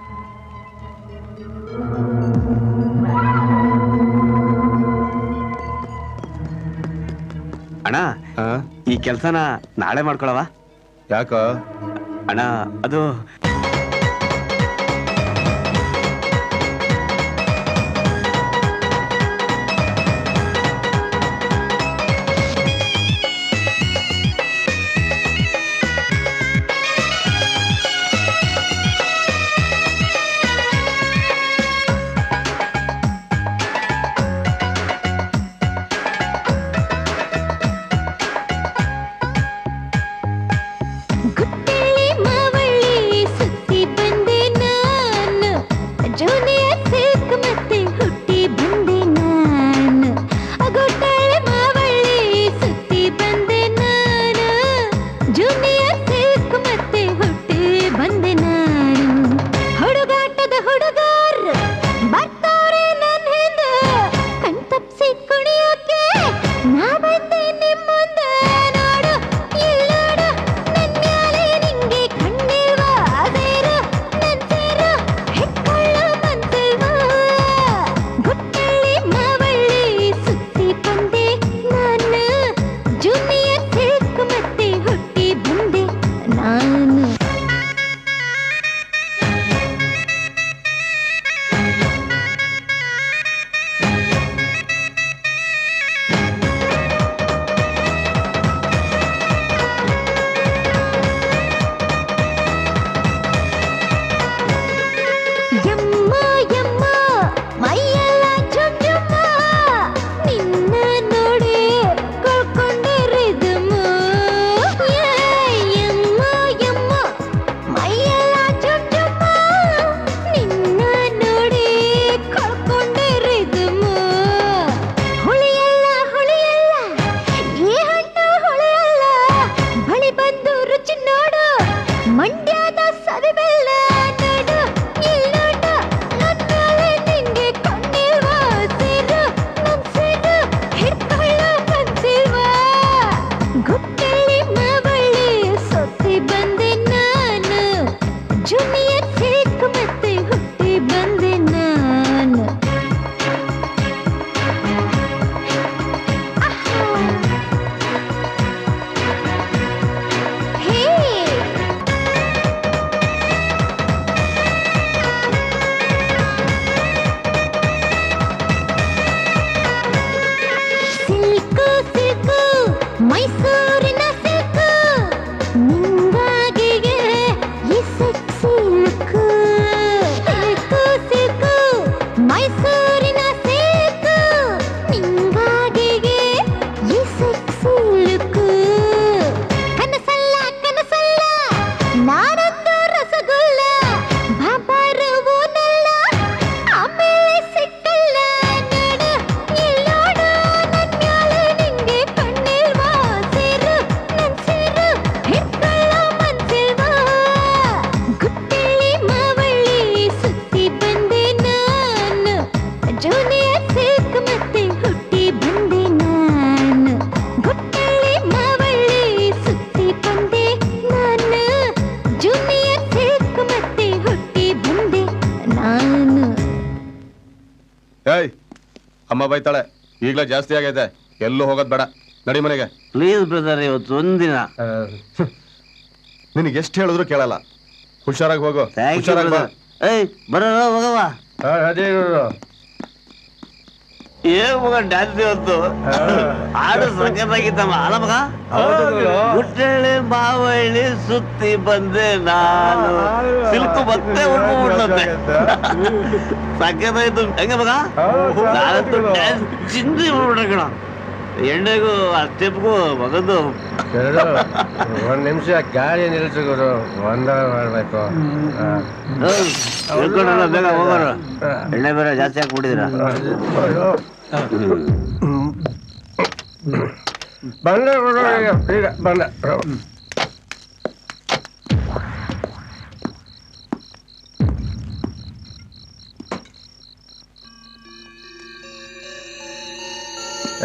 ಅಣ್ಣ, ಈ ಕೆಲ್ಸನ ನಾಳೆ ಮಾಡ್ಕೊಳವ? ಯಾಕ ಅಣ್ಣ, ಅದು ಗುಟ್ಟಳ್ಳಿ ಮಾವಳ್ಳಿ ಅಮ್ಮ ಬೈತಾಳೆ. ಈಗಲೇ ಜಾಸ್ತಿ ಆಗೈತೆ, ಎಲ್ಲೂ ಹೋಗೋದ್ ಬೇಡ, ನಡಿ ಮನೆಗೆ. ಪ್ಲೀಸ್ ಬ್ರದರ್, ಇವತ್ತು ಒಂದಿನ. ನಿನಗೆ ಎಷ್ಟು ಹೇಳಿದ್ರು ಕೇಳಲ್ಲ. ಹುಷಾರಾಗಿ ಹೋಗು, ಹುಷಾರಾಗಿ ಬಾ. ಏಯ್ ಬರೋ ಹೋಗವ. ಏನ್ ಮಗ ಡ್ಯಾನ್ಸ್ ಇವತ್ತು ಹಾಡು ಸಖತ್ತಾಗಿತ್ತಮ್ಮ ಅಲ್ಲ ಮಗ. ಹುಟ್ಟಳ್ಳಿ ಮಾವಳ್ಳಿ ಸುತ್ತಿ ಬಂದೆ ನಾನು, ಸಿಲ್ಕು ಮತ್ತೆ ಉಳ್ಕೊಂಡ್ಬಿಡ್ಲಂತೆ. ಸಖತ್ತಾಯ್ತು ಹೆಂಗ ಮಗ. ನಾನಂತೂ ಡ್ಯಾನ್ಸ್ ಚಿಂದಿ ಮಾಡ್ಬಿಟ್ರೆ ಕಣ. ಎಣ್ಣೆಗೂ ಆ ಸ್ಟೆಪ್ಗೂ ಮಗದ್ದು. ಒಂದ್ ನಿಮಿಷ ಗಾಡಿ ನಿಲ್ಸಿದ್ರು, ಮಾಡ್ಬೇಕು. ಬೇಗ ಹೋಗೋರು, ಎಣ್ಣೆ ಬೇರೆ ಜಾಸ್ತಿ ಹಾಕ್ಬಿಟ್ಟಿದ್ದೀರಾ. ಬಂದೆ ಬಂದೆ.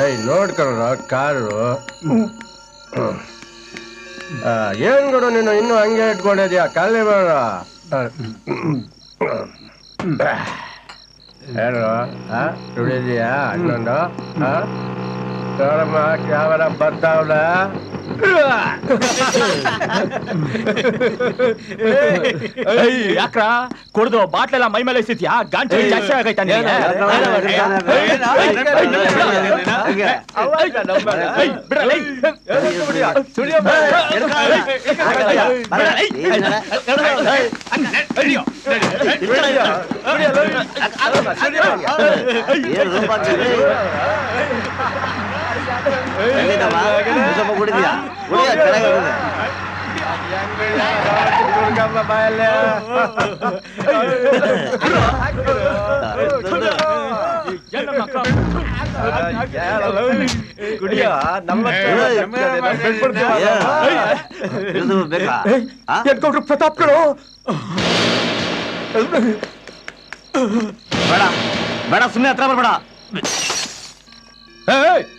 ಏಯ್ ನೋಡ್ಕೊಳ್ಳ ಕಾರು. ಏನ್ ಕೊಡು ನೀನು ಇನ್ನೂ ಹಂಗೆ ಇಟ್ಕೊಂಡಿದ್ಯಾ? ಖಾಲಿ ಬೇಡ. ಏನು ತುಳಿದ್ಯಾ ಇನ್ನೊಂದು? ನೋಡಮ್ಮ ಕ್ಯಾಮರಾ ಬರ್ತಾವಲ್ಲ. ಯಾಕ್ರ ಕುಡ್ದು ಬಾಟ್ಲೆಲ್ಲ ಮೈ ಮೇಲೆ ಸಿತ್ಯಾ? ಗಂಟೆ ಜಾಸ್ತಿ ಆಗೈತಾ? ಕುಡಿದ್ಯಾ? ಕುಡಿಯ ಚೆನ್ನಾಗಿರುತ್ತೆ. ಪ್ರತಾಪ್ಗಳು ಬೇಡ ಬೇಡ, ಸುಮ್ಮನೆ ಹತ್ರ ಬರ್ಬೇಡ.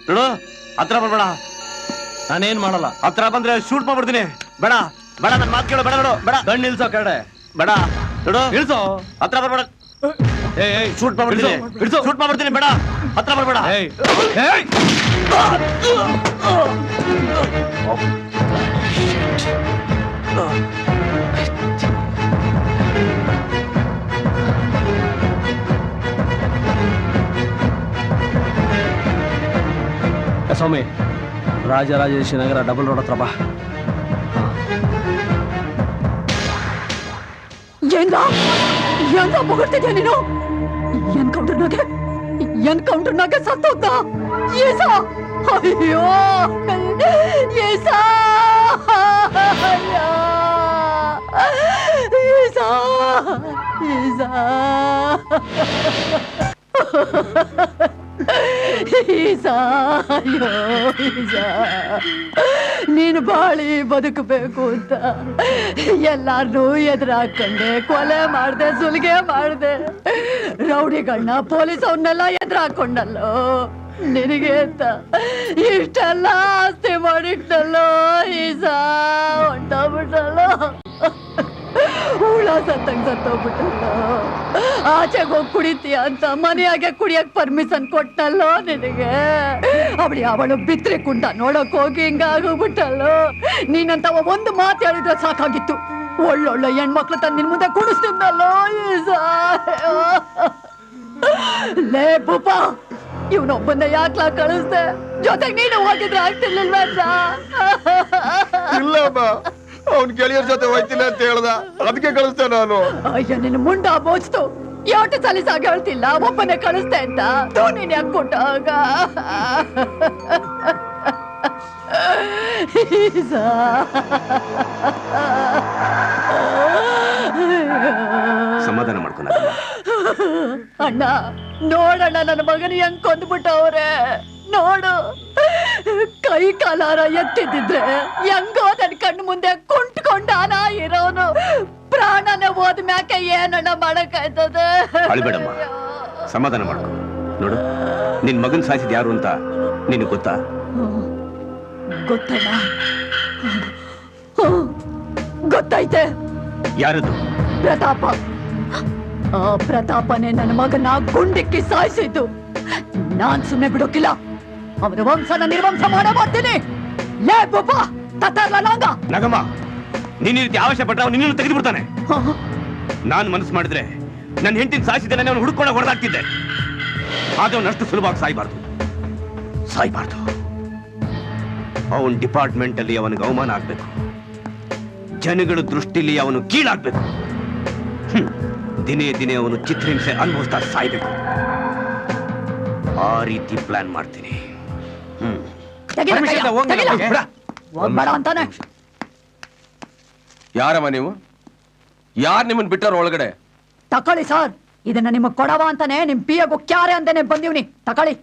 ನೋಡು, ಹತ್ರ ಬರ್ಬೇಡ. ನಾನೇನ್ ಮಾಡಲ್ಲ. ಹತ್ರ ಬಂದ್ರೆ ಶೂಟ್ ಮಾಡ್ಬಿಡ್ತೀನಿ. ಬೇಡ ಬೇಡ, ನನ್ನ ಮಾತು ಕೇಳು. ಬೇಡ ನೋಡು, ಬೇಡ. ಗಂಡು ನಿಲ್ಸೋ ಕಡೆ ಬೇಡ ನೋಡು, ಇಳಿಸೋ. ಹತ್ರ ಬರ್ಬೇಡ. ಶೂಟ್ ಮಾಡ್ಬಿಡ್ತೀನಿ, ಶೂಟ್ ಮಾಡ್ಬಿಡ್ತೀನಿ. ಬೇಡ, ಹತ್ರ ಬರ್ಬೇಡ. ಸ್ವಾಮಿ, ರಾಜರಾಜೇಶ್ವರಿ ನಗರ ಡಬಲ್ ರೋಡ್ ಹತ್ರ ಬಾ. ಏನ್ ಮುಗಿರ್ತಿದ್ಯಾ ನೀನು? ಎನ್ಕೌಂಟರ್ನಾಗೆ ಸತ್ತೋದ್ದ ಏಸ? ಅಯ್ಯೋ ಏಸ, ಏಸ, ಏಸ. ನೀನು ಬಾಳಿ ಬದುಕಬೇಕು ಅಂತ ಎಲ್ಲಾರನ್ನೂ ಎದುರಾಕೊಂಡೆ, ಕೊಲೆ ಮಾಡ್ದೆ, ಸುಲಿಗೆ ಮಾಡ್ದೆ, ರೌಡಿಗಳನ್ನ ಪೊಲೀಸ್ ಅವನ್ನೆಲ್ಲ ಎದುರಾಕೊಂಡಲ್ಲೋ. ನಿನಗೆ ಅಂತ ಇಷ್ಟೆಲ್ಲ ಆಸ್ತಿ ಮಾಡಿಟ್ಟಲ್ಲೋ ಈಸ, ಹೊಂಟೋಗ್ಬಿಟ್ಟಲ್ಲೋ. ಹುಳ ಸತ್ತಂಗ್ ಸತ್ತೋಗ್ಬಿಟ್ಟಲ್ಲೋ. ಆಚೆಗೆ ಹೋಗಿ ಕುಡಿತೀಯ ಅಂತ ಮನೆಯಾಗೆ ಕುಡಿಯಕ್ ಪರ್ಮಿಷನ್ ಕೊಟ್ಟಲ್ಲೋ ನಿನಗೆ. ಅವಳು ಬಿತ್ರಿ ಕುಂಟ ನೋಡಕ್ ಹೋಗಿ ಹಿಂಗಾಗೋಗ್ಬಿಟ್ಟಲ್ಲೋ. ನೀನಂತ ಒಂದು ಮಾತು ಹೇಳಿದ್ರೆ ಸಾಕಾಗಿತ್ತು. ಒಳ್ಳೊಳ್ಳೆ ಹೆಣ್ಮಕ್ಳು ತಂದು ನಿನ್ ಮುಂದೆ ಕುಡಿಸ್ತಿದ್ದಲ್ಲೋ ಈಸ. ಲೇ ಭೂಪ, ಇವನೊಬ್ಬನ್ನ ಯಾಕ್ಲಾ ಕಳಿಸ್ದೆ? ಜೊತೆಗೆ ನೀನು ಹೋಗಿದ್ರೆ ಆಗ್ತಿರ್ಲಿಲ್ವಾ? ಇಲ್ಲಮ್ಮ, ಅವ್ನ ಗೆಳೆಯರ ಜೊತೆ ಹೋಯ್ತಿಲ್ಲ ಅಂತ ಹೇಳ್ದ, ಅದಕ್ಕೆ ಕಳಿಸ್ತೆ ನಾನು. ಅಯ್ಯ, ನಿನ್ನ ಮುಂಡ ಬೋಚ್ತು. ಯಾಟ ಸಲಿಸಾಗ ಹೇಳ್ತಿಲ್ಲ, ಒಬ್ಬನೇ ಕಳಿಸ್ತೆ ಅಂತ. ನೀನ್ ಯಾಕೆ ಕೊಟ್ಟಾಗ? ಸಮಾಧಾನ ಮಾಡ್ಕೊಂಡ ಅಣ್ಣ, ನೋಡಣ್ಣ, ನನ್ನ ಮಗನ ಹೆಂಗ್ ಕೊಂದ್ಬಿಟ್ಟವ್ರೆ ನೋಡು. ಕೈ ಕಾಲಾರ ಎತ್ತಿದ್ರೆ ಹೆಂಗೋ ನನ್ ಕಣ್ಣು ಮುಂದೆ ಕುಂಟ್ಕೊಂಡಾನ ಇರೋನು ಪ್ರಾಣನೇ ಹೋದ ಮ್ಯಾಕೆ ಏನಣ್ಣ ಮಾಡಕ್ಕಾಯ್ತದೆ? ಅಳ್ಬೇಡಮ್ಮ, ಸಮಾಧಾನ ಮಾಡ್ಕೊ. ನೋಡು, ನಿನ್ ಮಗನ್ ಸಾಯಿಸಿದ್ ಯಾರು ಅಂತ ನಿನಗೆ ಗೊತ್ತಾ? ಗೊತ್ತಣ್ಣ, ಗೊತ್ತೈತೆ. ಯಾರದು? ಪ್ರತಾಪ. ಆ ಪ್ರತಾಪನೇ ನನ್ನ ಮಗನ ಗುಂಡಿಕ್ಕಿ ಸಾಯಿಸಿದ್ದು. ನಾನ್ ಸುಮ್ನೆ ಬಿಡೋಕಿಲ್ಲ. ಅವನ ವಂಶನ ನಿರ್ವಂಶ ಮಾಡೇ ಮಾಡ್ತೀನಿ. ಲೇ ಬೊಬ್ಬ ತತ್ತರ್ಲಾಂಗ ನಗಮ್ಮ, ನೀನ್ ಈ ರೀತಿ ಅವಶ್ಯ ಪಟ್ರೆ ಅವ್ನು ನಿನ್ನನ್ನು ತೆಗೆದು ಬಿಡ್ತಾನೆ. ನಾನು ಮನಸ್ಸು ಮಾಡಿದ್ರೆ ನನ್ನ ಹೆಂಡತಿನ ಸಾಯಿಸಿದ್ದೇನೆ, ಅವನು ಹುಡುಕೊಂಡು ಹೊಡೆದಾಗ್ತಿದ್ದೆ. ಆದ್ರೆ ಅವನಷ್ಟು ಸುಲಭವಾಗಿ ಸಾಯ್ಬಾರ್ದು. ಅವನ ಡಿಪಾರ್ಟ್ಮೆಂಟ್ ಅಲ್ಲಿ ಅವನಿಗೆ ಅವಮಾನ ಆಗ್ಬೇಕು, ಜನಗಳ ದೃಷ್ಟಿಲಿ ಅವನು ಕೀಳಾಗ್ಬೇಕು. ದಿನೇ ದಿನೇ ಅವನು ಚಿತ್ರಹಿಂಸೆ ಅನುಭವಿಸ್ತಾ ಸಾಯ್ಬೇಕು. ಆ ರೀತಿ ಪ್ಲಾನ್ ಮಾಡ್ತೀನಿ. ಅಂತಾನೆ. ಯಾರಮ್ಮ ನೀವು? ಯಾರು ನಿಮ್ಮನ್ನ ಬಿಟ್ಟವ್ರ ಒಳಗಡೆ? ತಕೊಳ್ಳಿ ಸರ್, ಇದನ್ನ ನಿಮಗ್ ಕೊಡವ ಅಂತಾನೆ ನಿಮ್ ಪಿಎ ಕ್ಯಾರೆ ಅಂತಾನೆ ಬಂದಿವ್ನಿ. ತಕೊಳ್ಳಿ.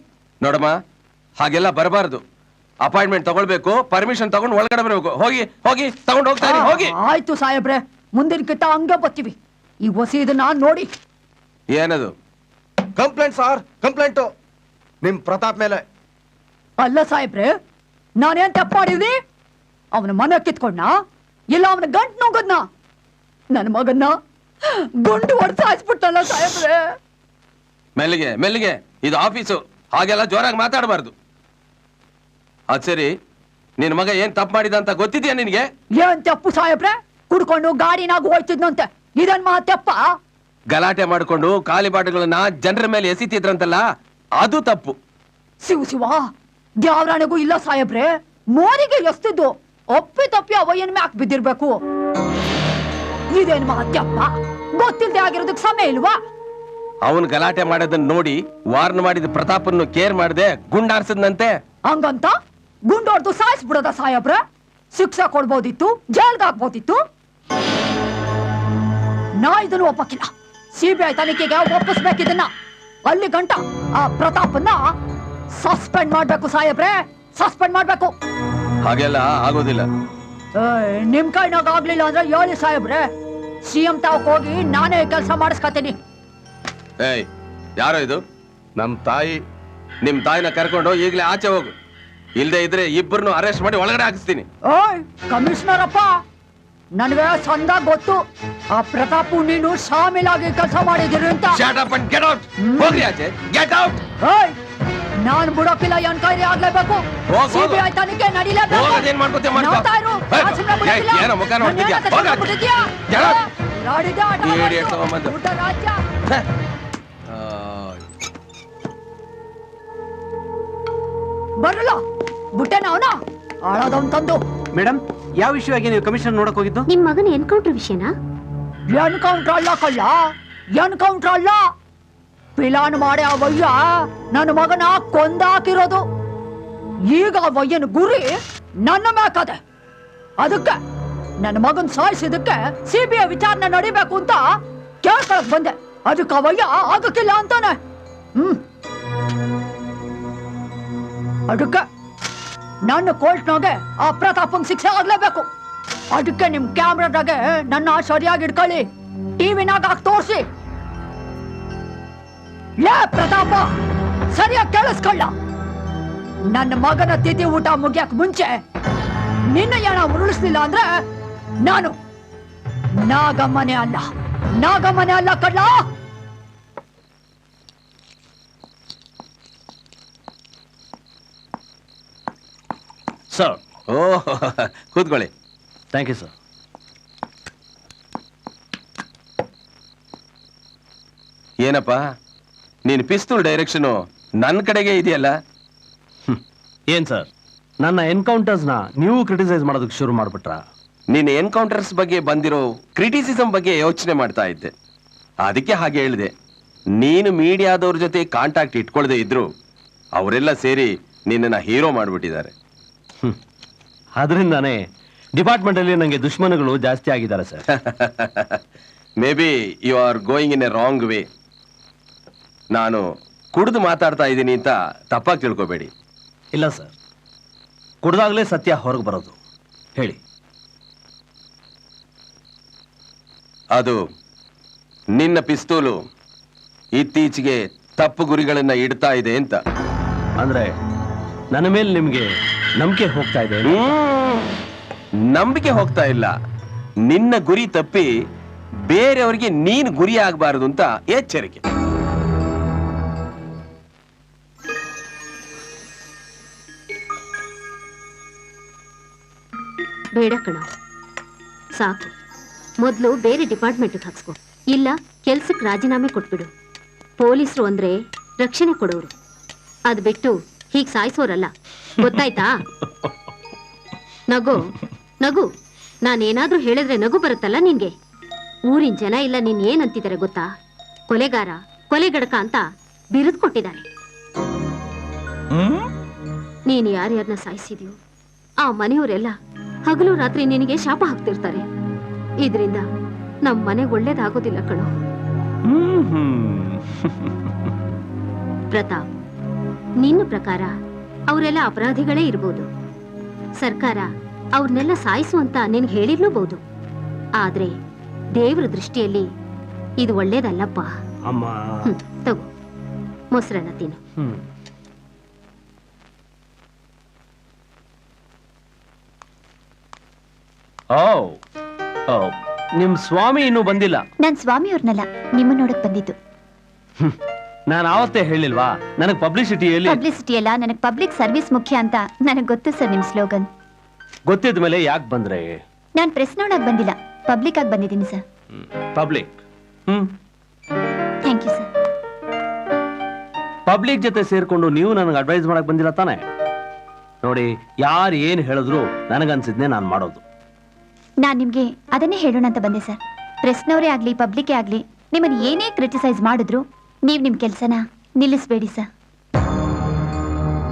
ನೋಡಮ್ಮ, ಹಾಗೆಲ್ಲ ಬರಬಾರ್ದು. ಅಪಾಯಿಂಟ್ಮೆಂಟ್ ತಗೊಳ್ಬೇಕು, ಪರ್ಮಿಷನ್ ತಗೊಂಡು ಒಳಗಡೆ ಬರಬೇಕು. ಹೋಗಿ ಹೋಗಿ ತಗೊಂಡು ಹೋಗ್ತಾ ಇರಿ, ಹೋಗಿ. ಆಯ್ತು ಸಾಹೇಬ್ರೆ, ಮುಂದಿನ ಕಿತ್ತ ಹಂಗ ಬರ್ತೀವಿ. ಈ ಹೊಸಿ ಇದನ್ನ ನೋಡಿ. ಏನದು? ಕಂಪ್ಲೇಂಟ್ ಸರ್, ಕಂಪ್ಲೇಂಟು ನಿಮ್ ಪ್ರತಾಪ್ ಮೇಲೆ. ಅಲ್ಲ ಸಾಹೇಬ್ರೆ, ನಾನೇನ್ ತಪ್ಪು ಮಾಡಿದ್ನಿ? ಅವನ ಮನೆ ಕಿತ್ಕೊಂಡ ಇಲ್ಲ ಅವನ ಗಂಟ್ ನುಂಗದ್ನ? ನನ್ನ ಮಗನ್ನ ಗುಂಡು ಹೊಡೆದು ಸಾಯಿಸ್ಬಿಟ್ಟಲ್ಲ ಸಾಹೇಬ್ರೆ. ಮೆಲ್ಲಿಗೆ ಮೆಲ್ಲಿಗೆ, ಇದು ಆಫೀಸು, ಹಾಗೆಲ್ಲ ಜೋರಾಗಿ ಮಾತಾಡಬಾರ್ದು. ಅದ್ ಸರಿ, ನಿನ್ ಮಗ ಏನ್ ತಪ್ಪು ಮಾಡಿದ ಅಂತ ಗೊತ್ತಿದ್ಯಾ ನಿನಗೆ? ಏನ್ ತಪ್ಪು ಸಾಹೇಬ್ರೆ? ಕುಡ್ಕೊಂಡು ಗಾಡಿನಾಗ ಹೋಯ್ತಿದ್ನಂತೆ, ಇದನ್ ಮಾ ತೆಪ್ಪ? ಗಲಾಟೆ ಮಾಡ್ಕೊಂಡು ಖಾಲಿ ಬಾಟುಗಳನ್ನ ಜನರ ಮೇಲೆ ಎಸಿತಿದ್ರಂತಲ್ಲ, ಅದು ತಪ್ಪು. ಶಿವ ದ್ಯಾವ್ರಾಣಿಗೂ ಇಲ್ಲ ಸಾಹೇಬ್ರೆ, ಮೋರಿಗೆ ಎಸ್ತಿದ್ದು ಒಪ್ಪಿ ತಪ್ಪಿ ಅವಯ್ಯನ್ ಮ್ಯಾಕ್ ಬಿದ್ದಿರ್ಬೇಕು. ಇದೇನ್ ಮಾತ್ಯಪ್ಪ? ಗೊತ್ತಿಲ್ದೆ ಆಗಿರೋದಕ್ ಸಮಯ ಇಲ್ವಾ? ಅವನ್ ಗಲಾಟೆ ಮಾಡೋದನ್ನ ನೋಡಿ ವಾರ್ನ್ ಮಾಡಿದ ಪ್ರತಾಪನ್ನು ಕೇರ್ ಮಾಡದೆ ಗುಂಡಾರ್ಸದ್ನಂತೆ. ಹಂಗಂತ ಗುಂಡೊಡ್ದು ಸಾಯಿಸ್ಬಿಡೋದ ಸಾಹೇಬ್ರೆ? ಶಿಕ್ಷೆ ಕೊಡ್ಬೋದಿತ್ತು, ಜೈಲ್ಗೆ ಹಾಕ್ಬೋದಿತ್ತು. ನಾ ಇದನ್ನು ಒಪ್ಪಕ್ಕಿಲ್ಲ. ಸಿಬಿಐ ತನಿಖೆಗೆ ಒಪ್ಪಿಸ್ಬೇಕಿದನ್ನ. ಅಲ್ಲಿ ಗಂಟ ಆ ಪ್ರತಾಪನ್ನ ಸಸ್ಪೆಂಡ್ ಮಾಡ್ಬೇಕು ಸಾಹೇಬ್ರೆ, ಸಸ್ಪೆಂಡ್ ಮಾಡ್ಬೇಕು. ಹಾಗೆಲ್ಲ ಆಗೋದಿಲ್ಲ. ನಿಮ್ ಕೈನಾಗ ಆಗ್ಲಿಲ್ಲ ಅಂದ್ರೆ ಹೇಳಿ ಸಾಹೇಬ್ರೆ, ಸಿಎಂ ತಾವಕ್ ಹೋಗಿ ನಾನೇ ಕೆಲಸ ಮಾಡಿಸ್ಕತೀನಿ. ಏಯ್, ಯಾರೋ ಇದು? ನಮ್ ತಾಯಿ. ನಿಮ್ ತಾಯಿನ ಕರ್ಕೊಂಡು ಈಗಲೇ ಆಚೆ ಹೋಗು. ಇಲ್ದೇ ಇದ್ರೆ ಇಬ್ಬರನ್ನು ಅರೆಸ್ಟ್ ಮಾಡಿ ಒಳಗಡೆ ಹಾಕಿಸ್ತೀನಿ. ಓಯ್ ಕಮಿಷನರ್ ಅಪ್ಪ, ನನಗೆ ಸಂದ ಗೊತ್ತು ಆ ಪ್ರತಾಪು ನೀನು ಶಾಮೀಲಾಗಿ ಕೆಲಸ ಮಾಡಿದಿರಿ ಅಂತ. Shut up and get out. ಹೋಗ್ರಿ ಆಚೆ, get out. ಓಯ್, ನಾನ್ ಬಿಡೋಕಿಲ್ಲ, ಎನ್ಕ್ವೈರಿ ಆಗ್ಲೇಬೇಕು. ಹೋಗು. ಸಿಬಿಐ ತನಿಖೆ ನಡೀಲೇಬೇಕು. ಹೋಗೋದೇನ್ ಮಾಡ್ಕೊತೀಯ ಮಾಡ್ಕೊ. ನೋಡ್ತಾ ಇರು, ಏಯ್, ನಾನ್ ಸುಮ್ನೆ ಬಿಡೋಕಿಲ್ಲ. ಏನೋ ಮುಖ ನೋಡ್ತಿದ್ಯಾ? ನನ್ನ ಹೋಗು ಆಚೆ. ಬಿಟ್ಟಿದ್ಯಾ? Get out. ರಾಡಿದೆ ಆಟ Idiot ಆಡ್ತು. ತಗೊಂಬಂದು. ಊಟ ರಾಜ್ಯ. ಬರಲ್ಲ ಬುಟ್ಟೆನ ಅವನ ಹಾಳಾದವನ್ ತಂದು. ಮೇಡಮ್, ಯಾವ ವಿಷಯವಾಗಿ ನೀವು ಕಮಿಷನ್ ನೋಡಕ್ ಹೋಗಿದ್ದು? ನಿಮ್ ಮಗನ ಎನ್ಕೌಂಟರ್ ವಿಷಯನಾ? ಎನ್ಕೌಂಟರ್ ಅಲ್ಲ ಕಳ್ಳ, ಎನ್ಕೌಂಟರ್ ಅಲ್ಲ. ಪಿಲಾನ್ ಮಾಡಿ ಆ ವಯ್ಯ ನನ್ನ ಮಗನ ಕೊಂದಾಕಿರೋದು. ಈಗ ಆ ವಯ್ಯನ ಗುರಿ ನನ್ನ ಮ್ಯಾಕದೆ. ಅದಕ್ಕೆ ನನ್ನ ಮಗನ್ ಸಾಯಿಸಿದಕ್ಕೆ ಸಿಬಿಐ ವಿಚಾರಣೆ ನಡಿಬೇಕು ಅಂತ ಕೇಳ್ಕೊಳಕ್ ಬಂದೆ. ಅದಕ್ಕೆ ಆ ವಯ್ಯ ಆಗಕ್ಕಿಲ್ಲ ಅಂತಾನೆ. ಅದಕ್ಕೆ ನನ್ನ ಕೋರ್ಟ್ನಾಗೆ ಆ ಪ್ರತಾಪಂಗ್ ಶಿಕ್ಷೆ ಆಗ್ಲೇಬೇಕು. ಅದಕ್ಕೆ ನಿಮ್ ಕ್ಯಾಮ್ರಾದಾಗೆ ನನ್ನ ಸರಿಯಾಗಿ ಇಟ್ಕೊಳ್ಳಿ, ಟಿವಿನಾಗ ಹಾಕಿ ತೋರಿಸಿ. ಲೇ ಪ್ರತಾಪ, ಸರಿಯಾಗಿ ಕೇಳಿಸ್ಕೊಳ್ಳ. ನನ್ನ ಮಗನ ತಿಥಿ ಊಟ ಮುಗಿಯಕ್ ಮುಂಚೆ ನಿನ್ನ ಏನ ಉರುಳಿಸ್ಲಿಲ್ಲ ಅಂದ್ರೆ ನಾನು ನಾಗಮ್ಮನೆ ಅಲ್ಲ ಕಡ್ಲ. ಸರ್. ಓ, ಕೂತ್ಕೊಳ್ಳಿ. Thank you sir. ಏನಪ್ಪ, ನೀನ್ ಪಿಸ್ತೂಲ್ ಡೈರೆಕ್ಷನ್ ನನ್ನ ಕಡೆಗೆ ಇದೆಯಲ್ಲ? ಏನ್ ಸರ್, ನನ್ನ ಎನ್ಕೌಂಟರ್ಸ್ನ ನೀವು ಕ್ರಿಟಿಸೈಸ್ ಮಾಡೋದಕ್ಕೆ ಶುರು ಮಾಡ್ಬಿಟ್ರ? ನೀನ್ ಎನ್ಕೌಂಟರ್ಸ್ ಬಗ್ಗೆ ಬಂದಿರೋ ಕ್ರಿಟಿಸಿಸಂ ಬಗ್ಗೆ ಯೋಚನೆ ಮಾಡ್ತಾ ಇದ್ದೆ, ಅದಕ್ಕೆ ಹಾಗೆ ಹೇಳಿದೆ. ನೀನು ಮೀಡಿಯಾದವ್ರ ಜೊತೆ ಕಾಂಟ್ಯಾಕ್ಟ್ ಇಟ್ಕೊಳ್ದೆ ಇದ್ರು ಅವರೆಲ್ಲ ಸೇರಿ ನಿನ್ನನ್ನ ಹೀರೋ ಮಾಡ್ಬಿಟ್ಟಿದ್ದಾರೆ. ಅದರಿಂದಾನೇ ಡಿಪಾರ್ಟ್ಮೆಂಟ್ ಅಲ್ಲಿ ನಂಗೆ ದುಶ್ಮನಗಳು ಜಾಸ್ತಿ ಆಗಿದ್ದಾರೆ sir. Maybe you are going in a wrong way. ನಾನು ಕುಡಿದು ಮಾತಾಡ್ತಾ ಇದ್ದೀನಿ ಅಂತ ತಪ್ಪಾಗಿ ತಿಳ್ಕೊಬೇಡಿ. ಇಲ್ಲ ಸರ್, ಕುಡ್ದಾಗ್ಲೇ ಸತ್ಯ ಹೊರಗೆ ಬರೋದು. ಹೇಳಿ. ಅದು ನಿನ್ನ ಪಿಸ್ತೂಲು ಇತ್ತೀಚೆಗೆ ತಪ್ಪು ಗುರಿಗಳನ್ನ ಇಡ್ತಾ ಇದೆ ಅಂತ. ಅಂದ್ರೆ ನನ್ನ ಮೇಲೆ ನಿಮ್ಗೆ ನಂಬಿಕೆ ಹೋಗ್ತಾ ಇದೆ? ನಂಬಿಕೆ ಹೋಗ್ತಾ ಇಲ್ಲ, ನಿನ್ನ ಗುರಿ ತಪ್ಪಿ ಬೇರೆಯವರಿಗೆ ನೀನು ಗುರಿ ಆಗಬಾರದು ಅಂತ ಎಚ್ಚರಿಕೆ. ಬೇಡ ಕಣ, ಸಾಕು. ಮೊದಲು ಬೇರೆ ಡಿಪಾರ್ಟ್ಮೆಂಟ್ಗೆ ಹಾಕ್ಸ್ಕೊ, ಇಲ್ಲ ಕೆಲ್ಸಕ್ಕೆ ರಾಜೀನಾಮೆ ಕೊಟ್ಬಿಡು. ಪೊಲೀಸರು ಅಂದ್ರೆ ರಕ್ಷಣೆ ಕೊಡೋರು, ಅದು ಬಿಟ್ಟು ಹೀಗೆ ಸಾಯಿಸೋರಲ್ಲ, ಗೊತ್ತಾಯ್ತಾ? ನಗು ನಗು, ನಾನೇನಾದ್ರೂ ಹೇಳಿದ್ರೆ ನಗು ಬರುತ್ತಲ್ಲ ನಿನ್ಗೆ. ಊರಿನ ಜನ ಇಲ್ಲ ನೀನ್ ಏನಂತಿದ್ದಾರೆ ಗೊತ್ತಾ? ಕೊಲೆಗಾರ, ಕೊಲೆಗಡಕ ಅಂತ ಬಿರುದು ಕೊಟ್ಟಿದ್ದಾರೆ. ನೀನು ಯಾರ್ಯಾರನ್ನ ಸಾಯಿಸಿದ್ಯೋ ಆ ಮನೆಯವರೆಲ್ಲ ಹಗಲು ರಾತ್ರಿ ನಿನಗೆ ಶಾಪ ಹಾಕ್ತಿರ್ತಾರೆ. ಇದರಿಂದ ನಮ್ಮ ಮನೆಗೆ ಒಳ್ಳೇದಾಗೋದಿಲ್ಲ ಕಣೋ. ಪ್ರತಾಪ್, ನಿನ್ನ ಪ್ರಕಾರ ಅವರೆಲ್ಲ ಅಪರಾಧಿಗಳೇ ಇರ್ಬೋದು. ಸರ್ಕಾರ ಅವ್ರನ್ನೆಲ್ಲ ಸಾಯಿಸು ಅಂತ ನಿನ್ಗೆ ಹೇಳಿರ್ಲೂಬಹುದು. ಆದ್ರೆ ದೇವ್ರ ದೃಷ್ಟಿಯಲ್ಲಿ ಇದು ಒಳ್ಳೇದಲ್ಲಪ್ಪ. ಅಮ್ಮ ತಗೋ, ಮೊಸರನ್ನ ತಿನ್ನು. ನಿಮ್ ಸ್ವಾಮಿ ಇನ್ನೂ ಬಂದಿಲ್ಲ. ನಾನ್ ಸ್ವಾಮಿಯವ್ರನ್ನಲ್ಲ, ನಿಮ್ಮ ನೋಡಕ್ ಬಂದಿದ್ದು. ನಾನು ಆವತ್ತೇ ಹೇಳಿಲ್ವಾ ನನಗ್ ಪಬ್ಲಿಸಿಟಿ ಅಲ್ಲ, ನನಗ್ ಪಬ್ಲಿಕ್ ಸರ್ವಿಸ್ ಮುಖ್ಯ ಅಂತ ನನಗ್ ಗೊತ್ತು ಸರ್ ನಿಮ್ ಸ್ಲೋಗನ್. ಗೊತ್ತಿದ ಮೇಲೆ ಯಾಕೆ ಬಂದ್ರೆ? ನಾನ್ ಪ್ರೆಸ್ ನೋಡಕ್ ಬಂದಿಲ್ಲ, ಪಬ್ಲಿಕ್ ಆಗಿ ಬಂದಿದ್ದೀನಿ sir. Public thank you sir. Public ಜೊತೆ ಸೇರ್ಕೊಂಡು ನೀವು ನನಗೆ ಅಡ್ವೈಸ್ ಮಾಡಕ್ ಬಂದಿಲ್ಲ ತಾನೆ? ನೋಡಿ, ಯಾರು ಏನ್ ಹೇಳಿದ್ರು ನನಗನ್ಸಿದ್ನೆ ನಾನು ಮಾಡೋದು. ನಾನ್ ನಿಮ್ಗೆ ಅದನ್ನೇ ಹೇಳೋಣ ಅಂತ ಬಂದೆ ಸರ್. ಪ್ರೆಸ್ನವರೇ ಆಗ್ಲಿ ಪಬ್ಲಿಕ್ಕೇ ಆಗ್ಲಿ ನಿಮ್ಮನ್ನ ಏನೇ ಕ್ರಿಟಿಸೈಸ್ ಮಾಡಿದ್ರು ನೀವ್ ನಿಮ್ ಕೆಲ್ಸನ ನಿಲ್ಲಿಸ್ಬೇಡಿ ಸರ್.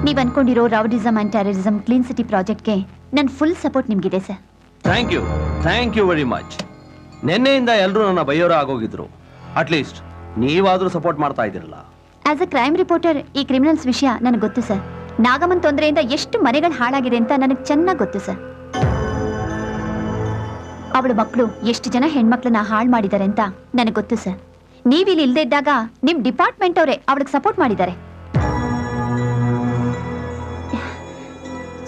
ನೀವ್ ಅನ್ಕೊಂಡಿರೋ rowdyism and terrorism clean city ಪ್ರಾಜೆಕ್ಟ್ಗೆ ನನ್ ಫುಲ್ ಸಪೋರ್ಟ್ ನಿಮ್ಗಿದೆ sir. Thank you very much. ನಿನ್ನೆಯಿಂದ ಎಲ್ಲರೂ ನನ್ನ ಬೈಯೋರ ಆಗೋಗಿದ್ರು. ಅಟ್ಲೀಸ್ಟ್ ನೀವಾದ್ರೂ ಸಪೋರ್ಟ್ ಮಾಡ್ತಾ ಇದ್ದೀರಲ್ಲ. ಆಸ್ ಅ ಕ್ರೈಮ್ ರಿಪೋರ್ಟರ್ ಈ ಕ್ರಿಮಿನಲ್ಸ್ ವಿಷಯ ನನಗೆ ಗೊತ್ತು ಸರ್. ನಾಗಮನ್ ತೊಂದರೆಯಿಂದ ಎಷ್ಟು ಮನೆಗಳು ಹಾಳಾಗಿದೆ ಅಂತ ನನಗೆ ಚೆನ್ನಾಗಿ ಗೊತ್ತು ಸರ್. ಅವಳ ಮಕ್ಕಳು ಎಷ್ಟು ಜನ ಹೆಣ್ಮಕ್ಳನ್ನ ಹಾಳು ಮಾಡಿದ್ದಾರೆ ಅಂತ ನನಗೆ ಗೊತ್ತು ಸರ್. ನೀವಿಲ್ಲಿ ಇಲ್ಲದೆ ಇದ್ದಾಗ ನಿಮ್ ಡಿಪಾರ್ಟ್ಮೆಂಟ್ ಅವರೇ ಅವಳಿಗೆ ಸಪೋರ್ಟ್ ಮಾಡಿದ್ದಾರೆ.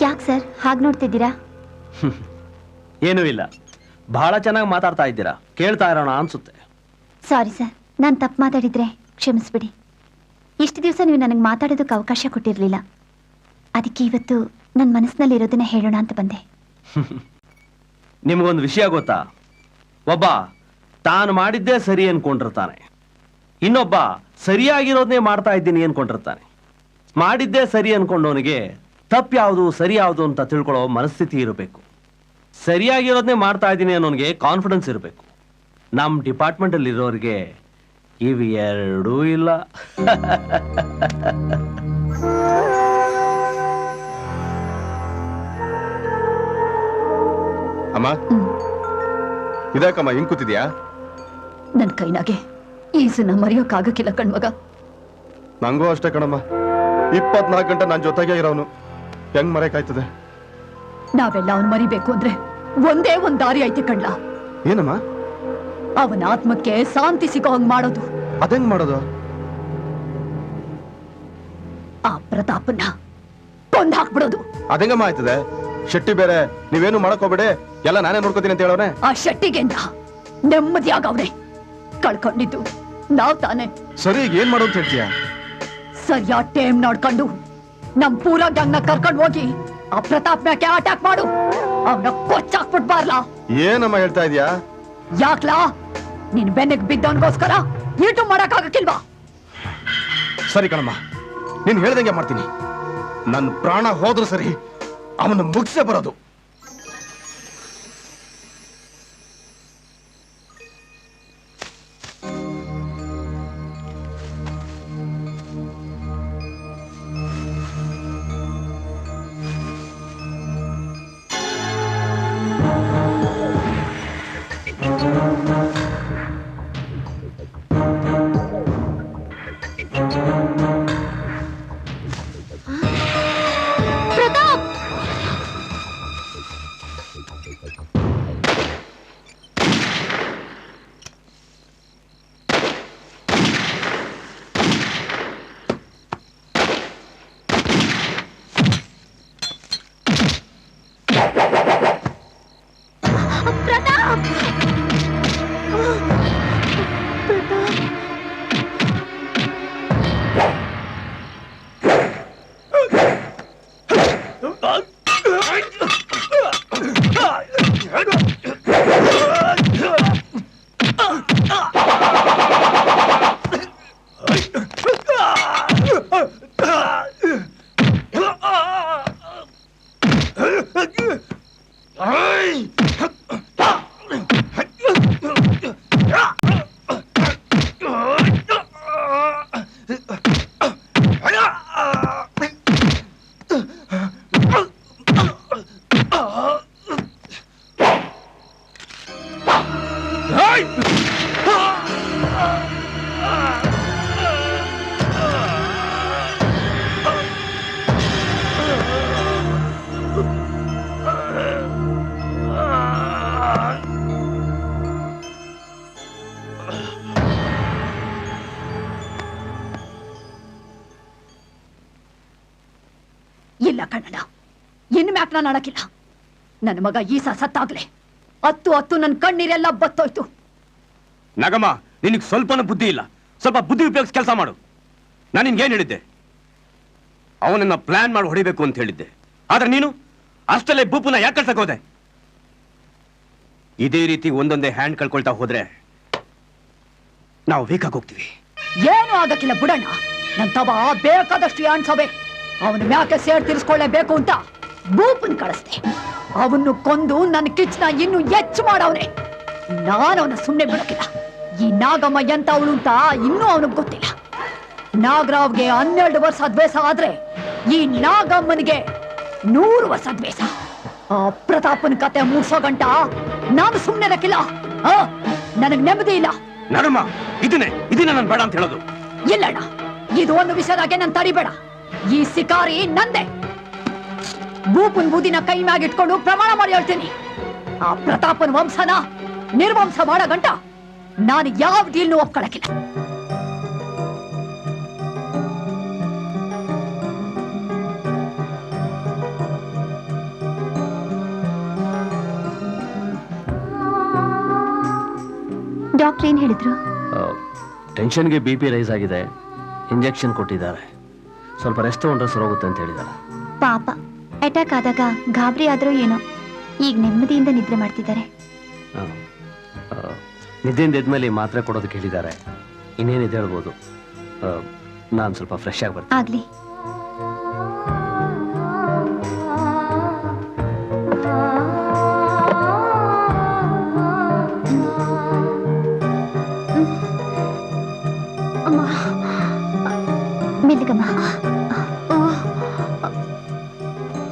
ಯಾಕೆ ಸರ್ ಹಾಗೆ ನೋಡ್ತಿದ್ದೀರಾ? ಏನೂ ಇಲ್ಲ, ಬಹಳ ಚೆನ್ನಾಗಿ ಮಾತಾಡ್ತಾ ಇದ್ದೀರಾ, ಕೇಳ್ತಾ ಇರೋಣ ಅನ್ಸುತ್ತೆ. ಸಾರಿ ಸರ್, ನಾನು ತಪ್ಪು ಮಾತಾಡಿದ್ರೆ ಕ್ಷಮಿಸ್ಬಿಡಿ. ಇಷ್ಟು ದಿವಸ ನೀವು ನನಗೆ ಮಾತಾಡೋದಕ್ಕೆ ಅವಕಾಶ ಕೊಟ್ಟಿರಲಿಲ್ಲ, ಅದಕ್ಕೆ ಇವತ್ತು ನನ್ನ ಮನಸ್ಸಿನಲ್ಲಿ ಇರೋದನ್ನ ಹೇಳೋಣ ಅಂತ ಬಂದೆ. ನಿಮಗೊಂದು ವಿಷಯ ಗೊತ್ತಾ? ಒಬ್ಬ ತಾನು ಮಾಡಿದ್ದೇ ಸರಿ ಅನ್ಕೊಂಡಿರ್ತಾನೆ, ಇನ್ನೊಬ್ಬ ಸರಿಯಾಗಿರೋದನ್ನೇ ಮಾಡ್ತಾ ಇದ್ದೀನಿ ಅನ್ಕೊಂಡಿರ್ತಾನೆ. ಮಾಡಿದ್ದೇ ಸರಿ ಅನ್ಕೊಂಡವನಿಗೆ ತಪ್ಪು ಯಾವುದು ಸರಿ ಯಾವುದು ಅಂತ ತಿಳ್ಕೊಳ್ಳೋ ಮನಸ್ಥಿತಿ ಇರಬೇಕು. ಸರಿಯಾಗಿರೋದನ್ನೇ ಮಾಡ್ತಾ ಇದ್ದೀನಿ ಅನ್ನೋನಿಗೆ ಕಾನ್ಫಿಡೆನ್ಸ್ ಇರಬೇಕು. ನಮ್ಮ ಡಿಪಾರ್ಟ್ಮೆಂಟಲ್ಲಿ ಇರೋರಿಗೆ ಇವು ಎರಡೂ ಇಲ್ಲ. ಅಮ್ಮ, ಇದಕ್ಕಮ್ಮ ಹಿಂಗ್ ಕೂತಿದ್ಯಾ? ನನ್ ಕೈನಾಗೆ ಈಸನ್ನ ಮರೆಯೋಕ್ಕಾಗಕ್ಕಿಲ್ಲ ಕಣ್ಮಗ. ನಂಗೂ ಅಷ್ಟೇ ಕಣಮ್ಮ, 24 ಗಂಟೆ ನನ್ನ ಜೊತೆಗೆ ಇರೋನು, ಹೆಂಗ್ ಮರೆಯಕ್ಕಾಯ್ತದೆ? ನಾವೆಲ್ಲ ಅವನ್ ಮರಿಬೇಕು ಅಂದ್ರೆ ಒಂದೇ ಒಂದ್ ದಾರಿ ಐತಿ ಕಣ್ಲ. ಏನಮ್ಮ? ಅವನ ಆತ್ಮಕ್ಕೆ ಶಾಂತಿ ಸಿಗೋ ಹಂಗ್ ಮಾಡೋದು. ಅದೆಂಗ್ ಮಾಡೋದು? ಆ ಪ್ರತಾಪನ್ನ ಕೊಂದ್ ಹಾಕ್ಬಿಡೋದು. ಅದೆಂಗಮ್ಮ ಆಯ್ತದೆ? ಶೆಟ್ಟಿ ಬೇರೆ ನೀವೇನು ಮಾಡಕ್ ಹೋಗ್ಬೇಡಿ, ಎಲ್ಲ ನಾನೇ ನೋಡ್ಕೋತೀನಿ ಅಂತ ಹೇಳೋನೆ. ಆ ಶೆಟ್ಟಿಗೆಂದ ನೆಮ್ಮದಿಯಾಗವ್ರೆ. ಕಳ್ಕೊಂಡಿದ್ದು ನಾವ್ ತಾನೆ. ಸರಿ, ಈಗ ಏನ್ ಮಾಡೋದು ಹೇಳ್ತೀಯ? ಸರಿಯಾದ ಟೈಮ್ ನೋಡ್ಕೊಂಡು ನಮ್ ಪೂರ ಗ್ಯಾಂಗ್ನ ಕರ್ಕೊಂಡು ಹೋಗಿ ಆ ಪ್ರತಾಪ್ ಮ್ಯಾಕೆ ಅಟ್ಯಾಕ್ ಮಾಡು. ಅವನ ಕೊಚ್ಚಾಕ್ಬಿಟ್ಬಾರ್ಲ. ಏನಮ್ಮ ಹೇಳ್ತಾ ಇದೀಯಾ? ಯಾಕ್ಲಾ? ನಿನ್ ಬೆನ್ನಿಗೆ ಬಿದ್ದವನ್ಗೋಸ್ಕರ ಈಟು ಮಾಡಕ್ಕಾಗಕ್ಕಿಲ್ವಾ? ಸರಿ ಕಣಮ್ಮ, ನೀನ್ ಹೇಳ್ದಂಗೆ ಮಾಡ್ತೀನಿ. ನನ್ನ ಪ್ರಾಣ ಹೋದ್ರು ಸರಿ, ಅವನು ಮುಗಿಸೇ ಬರೋದು. ಇಲ್ಲ ಕಣ್ಣಣ್ಣ, ಇನ್ನು ಮ್ಯಾಕ್ ನಾನು ಆಡಕ್ಕಿಲ್ಲ. ನನ್ನ ಮಗ ಈಸ ಸತ್ತಾಗ್ಲೆ ಹತ್ತು ನನ್ನ ಕಣ್ಣೀರೆಲ್ಲ ಬತ್ತೋಯ್ತು. ನಗಮ್ಮ, ನಿನಗೆ ಸ್ವಲ್ಪನೂ ಬುದ್ಧಿ ಇಲ್ಲ. ಸ್ವಲ್ಪ ಬುದ್ಧಿ ಉಪಯೋಗಿಸಿ ಕೆಲಸ ಮಾಡು. ನಾನು ನಿನ್ಗೇನು ಹೇಳಿದ್ದೆ? ಅವನನ್ನ ಪ್ಲಾನ್ ಮಾಡಿ ಹೊಡಿಬೇಕು ಅಂತ ಹೇಳಿದ್ದೆ. ಆದ್ರೆ ನೀನು ಅಷ್ಟಲ್ಲೇ ಬೂಪುನ ಯಾಕೆ ಕಳ್ಸಕ್ ಹೋದೆ? ಇದೇ ರೀತಿ ಒಂದೊಂದೇ ಹ್ಯಾಂಡ್ ಕಳ್ಕೊಳ್ತಾ ಹೋದ್ರೆ ನಾವು ವೀಕ್ ಆಗಿ ಹೋಗ್ತೀವಿ. ಏನು ಆಗಕ್ಕಿಲ್ಲ ಬಿಡಣ್ಣ. ನನ್ ತವ ಬೇಕಾದಷ್ಟು ಅನ್ಸಬೇ. ಅವನು ಮ್ಯಾಕೆ ಸೇರ್ ತಿರ್ಸ್ಕೊಳ್ಳೇಬೇಕು ಅಂತ ಬೂಪನ್ ಕಳಿಸ್ದೆ. ಅವನು ಕೊಂದು ನನ್ನ ಕಿಚ್ನ ಇನ್ನು ಹೆಚ್ಚು ಮಾಡವನೆ. ನಾನು ಅವನ ಸುಮ್ಮನೆ ಬಿಡಕ್ಕಿಲ್ಲ. ಈ ನಾಗಮ್ಮ ಎಂತ ಅವಳು ಅಂತ ಇನ್ನೂ ಅವನಿಗೆ ಗೊತ್ತಿಲ್ಲ. ನಾಗರಾವ್ಗೆ 12 ವರ್ಷ ದ್ವೇಷ ಆದ್ರೆ ಈ ನಾಗಮ್ಮನಿಗೆ 100 ವರ್ಷ ದ್ವೇಷ. ಆ ಪ್ರತಾಪನ ಕತೆ ಮುಗಿಸೋ ಗಂಟ ನಾನು ಸುಮ್ಮನೆ ಇರಕ್ಕಿಲ್ಲ. ನನಗ್ ನೆಮ್ಮದಿ ಇಲ್ಲ. ನಗಮ್ಮ, ಇದನ್ನೇ ನಾನು ಬೇಡ ಅಂತ ಹೇಳೋದು. ಇಲ್ಲಣ್ಣ, ಇದು ಒಂದು ವಿಷಯದಾಗೆ ನಾನು ತಡಿಬೇಡ. ಈ ಸಿಕಾರಿ ನಂದೆ. ಬೂಪನ್ ಬೂದಿನ ಕೈ ಮ್ಯಾಗ ಇಟ್ಕೊಂಡು ಪ್ರಮಾಣ ಮಾಡಿ ಹೇಳ್ತೀನಿ, ಆ ಪ್ರತಾಪನ್ ವಂಶನ ನಿರ್ವಂಶ ಮಾಡೋ ಗಂಟ ನಾನು ಯಾವ ಡೀಲ್ನು ಒಪ್ಕೊಳಕಿಲ್ಲ. ಡಾಕ್ಟರ್ ಏನ್ ಹೇಳಿದ್ರು? ಟೆನ್ಷನ್ಗೆ BP ರೈಸ್ ಆಗಿದೆ, ಇಂಜೆಕ್ಷನ್ ಕೊಟ್ಟಿದ್ದಾರೆ. ಸ್ವಲ್ಪ ರೆಸ್ಟ್ ತಗೊಂಡ್ರೆ ಸರೋಗುತ್ತೆ ಅಂತ ಹೇಳಿದ್ದಾರೆ. ಪಾಪ, ಅಟ್ಯಾಕ್ ಆದಾಗ ಗಾಬರಿ ಆದ್ರೂ ಏನೋ, ಈಗ ನೆಮ್ಮದಿಯಿಂದ ನಿದ್ರೆ ಮಾಡ್ತಿದ್ದಾರೆ. ನಿದ್ದೆಯಿಂದ ಎದ್ಮೇಲೆ ಮಾತ್ರೆ ಕೊಡೋದಕ್ಕೆ ಹೇಳಿದ್ದಾರೆ. ಇನ್ನೇನಿದೆ ಹೇಳ್ಬೋದು. ನಾನು ಸ್ವಲ್ಪ ಫ್ರೆಶ್ ಆಗಿ ಬರ್ತೀನಿ. ಆಗ್ಲಿ. ಮೆಲ್ಲಗಮ್ಮ,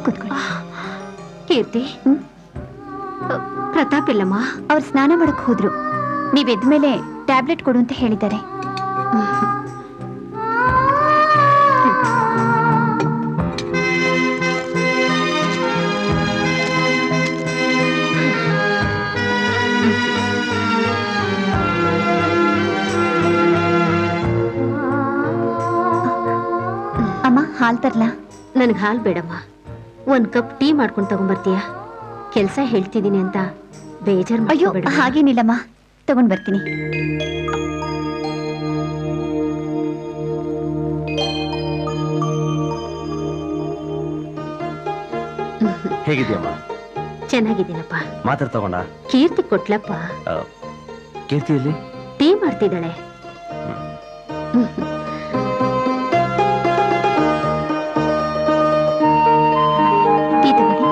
ಕೂತ್ಕೊಳ್ಳಿ. ಕೀರ್ತಿ, ಪ್ರತಾಪ್ ಇಲ್ಲಮ್ಮ? ಅವ್ರು ಸ್ನಾನ ಮಾಡಕ್ ಹೋದ್ರು. ನೀವ್ ಎದ್ಮೇಲೆ ಟ್ಯಾಬ್ಲೆಟ್ ಕೊಡು ಅಂತ ಹೇಳಿದ್ದಾರೆ. ಅಮ್ಮ, ಹಾಲ್ ತರ್ಲಾ? ನನಗೆ ಹಾಲು ಬೇಡಮ್ಮ. 1 ಕಪ್ ಟೀ ಮಾಡ್ಕೊಂಡು ತಗೊಂಡ್ಬರ್ತೀಯ? ಕೆಲಸ ಹೇಳ್ತಿದ್ದೀನಿ ಅಂತ ಬೇಜಾರು ಅಯ್ಯೋ, ಮಾಡ್ಕೋಬೇಡ. ಹಾಗೇನಿಲ್ಲಮ್ಮ, ತಗೊಂಡ್ ಬರ್ತೀನಿ. ಹೇಗಿದ್ಯಮ್ಮ? ಚೆನ್ನಾಗಿದ್ದೀನಪ್ಪ. ಮಾತ್ರೆ ತಗೊಂಡ? ಕೀರ್ತಿ ಕೊಟ್ಲಪ್ಪ. ಕೀರ್ತಿಯಲ್ಲಿ ಟೀ ಮಾಡ್ತಿದ್ದಾಳೆ. ಟೀ ತಗೊಳ್ಳಿ.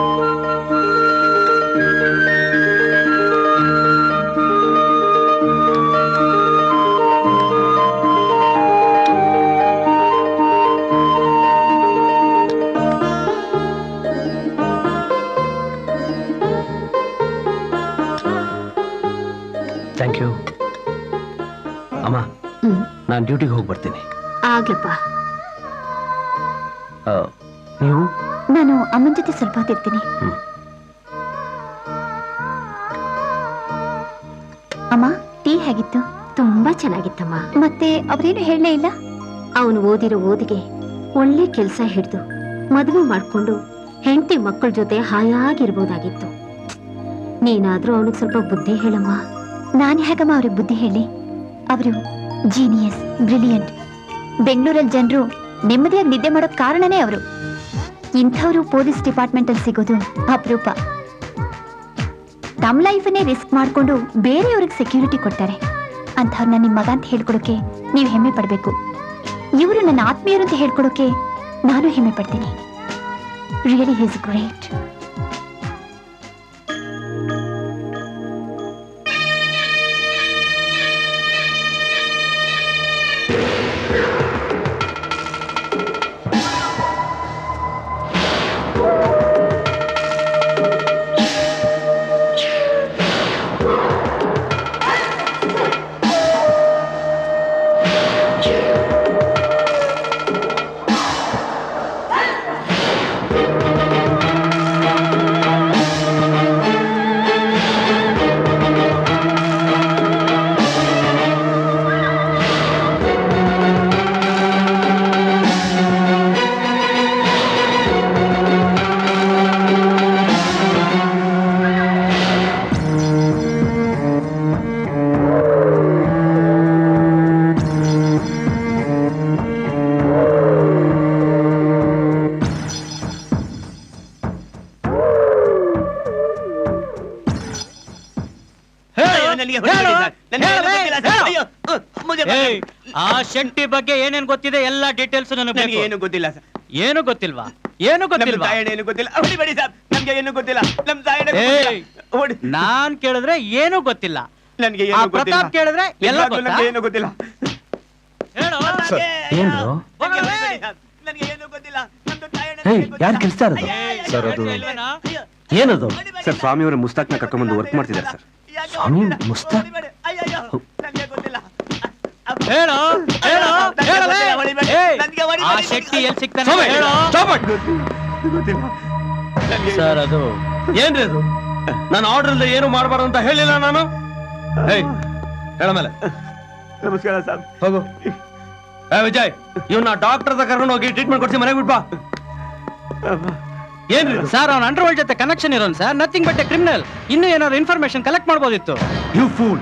ಥ್ಯಾಂಕ್ ಯು ಅಮ್ಮ. ನಾನು ಡ್ಯೂಟಿಗೆ ಹೋಗಿ ಬರ್ತೀನಿ. ಆಗ್ಲಪ್ಪ. ನೀವು? ನಾನು ಅಮ್ಮನ ಜೊತೆ ಸ್ವಲ್ಪ ಹೊತ್ತಿರ್ತೀನಿ. ಅಮ್ಮ, ಟೀ ಹೇಗಿತ್ತು? ತುಂಬಾ ಚೆನ್ನಾಗಿತ್ತಮ್ಮ. ಮತ್ತೆ ಅವ್ರೇನು ಹೇಳಲೇ ಇಲ್ಲ? ಅವನು ಓದಿರೋ ಓದಿಗೆ ಒಳ್ಳೆ ಕೆಲಸ ಹಿಡಿದು ಮದುವೆ ಮಾಡ್ಕೊಂಡು ಹೆಂಡತಿ ಮಕ್ಕಳ ಜೊತೆ ಹಾಯಾಗಿರ್ಬೋದಾಗಿತ್ತು. ನೀನಾದ್ರೂ ಅವನಿಗೆ ಸ್ವಲ್ಪ ಬುದ್ಧಿ ಹೇಳಮ್ಮ. ನಾನು ಹೇಗಮ್ಮ ಅವ್ರಿಗೆ ಬುದ್ಧಿ ಹೇಳಿ? ಅವರು ಜೀನಿಯಸ್, ಬ್ರಿಲಿಯಂಟ್. ಬೆಂಗಳೂರಲ್ಲಿ ಜನರು ನೆಮ್ಮದಿಯಾಗಿ ನಿದ್ದೆ ಮಾಡೋಕ್ ಕಾರಣನೇ ಅವರು. ಇಂಥವರು ಪೊಲೀಸ್ ಡಿಪಾರ್ಟ್ಮೆಂಟ್ ಅಲ್ಲಿ ಸಿಗೋದು ಅಪರೂಪ. ತಮ್ಮ ಲೈಫನ್ನೇ ರಿಸ್ಕ್ ಮಾಡಿಕೊಂಡು ಬೇರೆಯವ್ರಿಗೆ ಸೆಕ್ಯೂರಿಟಿ ಕೊಡ್ತಾರೆ. ಅಂಥವ್ರನ್ನ ನಿಮ್ಮ ಮಗ ಅಂತ ಹೇಳ್ಕೊಡೋಕೆ ನೀವು ಹೆಮ್ಮೆ ಪಡಬೇಕು. ಇವರು ನನ್ನ ಆತ್ಮೀಯರು ಅಂತ ಹೇಳ್ಕೊಡೋಕೆ ನಾನು ಹೆಮ್ಮೆ ಪಡ್ತೀನಿ. Really is great. ಆ ಶೆಟ್ಟಿ ಬಗ್ಗೆ ಏನೇನ್ ಗೊತ್ತಿದೆ ಎಲ್ಲ ಡೀಟೇಲ್ಸ್ ನನಗೆ ಏನು ಗೊತ್ತಿಲ್ಲ ಸರ್. ಏನು ಗೊತ್ತಿಲ್ವಾ? ಏನು ಗೊತ್ತಿಲ್ವಾ? ಏನು ಗೊತ್ತಿಲ್ಲ. ಹೊಡಿಬೇಡಿ ಸರ್, ನಮ್ಗೆ ಏನು ಗೊತ್ತಿಲ್ಲ. ನಮ್ ತಾಯಣ್ಣ ನಾನ್ ಕೇಳಿದ್ರೆ ಏನು ಗೊತ್ತಿಲ್ಲ. ನನ್ಗೆ ಆ ಪ್ರತಾಪ್ ಕೇಳಿದ್ರೆ ಎಲ್ಲ ಗೊತ್ತಾ? ಏನು ಗೊತ್ತಿಲ್ಲ. ಹೇಳು. ಏನು ನನ್ಗೆ ಏನು ಗೊತ್ತಿಲ್ಲ. ನಮ್ದು ಯಾರು ಕೆಲ್ಸ್ತಾ ಇರೋದು? ಸರ್ ಅದು ಏನದು? ಸರ್ ಸ್ವಾಮಿಯವರ ಮುಸ್ತಾಕ್ನ ಕರ್ಕೊಂಡ್ಬಂದು ವರ್ಕ್ ಮಾಡ್ತಿದ್ದಾರೆ ಸರ್. ಸ್ವಾಮಿ ಮುಸ್ತಾಕ್? ನನ್ಗೆ ಗೊತ್ತಿಲ್ಲ. ಹೇಳು ಹೇಳು ಆ ಶೆಟ್ಟಿ ಎಲ್ಲಿ ಸಿಗ್ತಾನೆ ಹೇಳು. ಸರ್ ಅದು ಏನ್ರಿ ಅದು? ನಾನು ಆರ್ಡರ್ ಇಲ್ಲದೆ ಏನು ಮಾಡಬಾರ್ದು ಅಂತ ಹೇಳಿಲ್ಲ ನಾನು. ಹೇಳ ಮೇಲೆ ನಮಸ್ಕಾರ ಸರ್. ಹೋಗು. ವಿಜಯ್, ಇವನ್ನ ಡಾಕ್ಟರ್ ಕರ್ಕೊಂಡು ಹೋಗಿ ಟ್ರೀಟ್ಮೆಂಟ್ ಕೊಡ್ಸಿ ಮನೆಗೆ ಬಿಡ್ಬಾ. ಏನ್ರಿ ಸರ್ ಅವ್ನ ಅಂಡರ್ವರ್ಲ್ಡ್ ಜೊತೆ ಕನೆಕ್ಷನ್ ಇರೋನ್ sir. Nothing but a criminal. ಇನ್ನೂ ಏನಾದ್ರು ಇನ್ಫಾರ್ಮೇಶನ್ ಕಲೆಕ್ಟ್ ಮಾಡ್ಬೋದಿತ್ತು. You fool.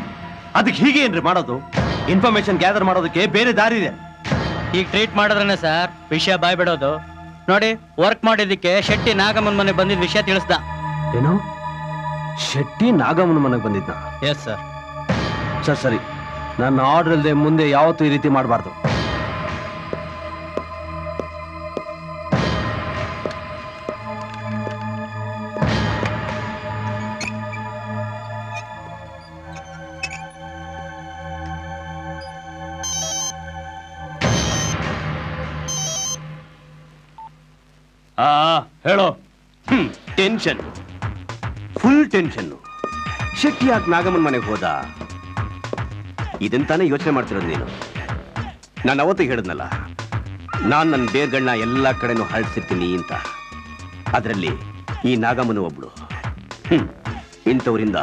ಅದಕ್ಕೆ ಹೀಗೆ ಏನ್ರಿ ಮಾಡೋದು? ಇನ್ಫಾರ್ಮೇಶನ್ ಗ್ಯಾದರ್ ಮಾಡೋದಕ್ಕೆ ಬೇರೆ ದಾರಿ ಇದೆ. ಈಗ ಟ್ರೀಟ್ ಮಾಡಿದ್ರೇನೆ ಸರ್ ವಿಷಯ ಬಾಯ್ಬಿಡೋದು. ನೋಡಿ, ವರ್ಕ್ ಮಾಡಿದ್ದಕ್ಕೆ ಶೆಟ್ಟಿ ನಾಗಮ್ಮನ ಮನೆ ಬಂದಿದ್ದ ವಿಷಯ ತಿಳಿಸ್ದ. ಏನು? ಶೆಟ್ಟಿ ನಾಗಮ್ಮನ ಮನೆಗೆ ಬಂದಿದ್ದ? Yes sir. ಸರ್ ಸರಿ, ನನ್ನ ಆರ್ಡರ್ ಇಲ್ಲದೆ ಮುಂದೆ ಯಾವತ್ತೂ ಈ ರೀತಿ ಮಾಡಬಾರ್ದು. ಹೇಳೋ. Tension, full tension. ಶೆಟ್ಟಿ ಯಾಕೆ ನಾಗಮ್ಮನ ಮನೆಗೆ ಹೋದ? ಇದಂತಾನೆ ಯೋಚನೆ ಮಾಡ್ತಿರೋದು ನೀನು. ನಾನು ಅವತ್ತು ಹೇಳಿದ್ನಲ್ಲ, ನಾನು ನನ್ನ ಬೇರ್ಗಳನ್ನ ಎಲ್ಲ ಕಡೆನೂ ಹರಡಿಸಿರ್ತೀನಿ ಅಂತ. ಅದರಲ್ಲಿ ಈ ನಾಗಮ್ಮನು ಒಬ್ಳು. ಇಂಥವರಿಂದ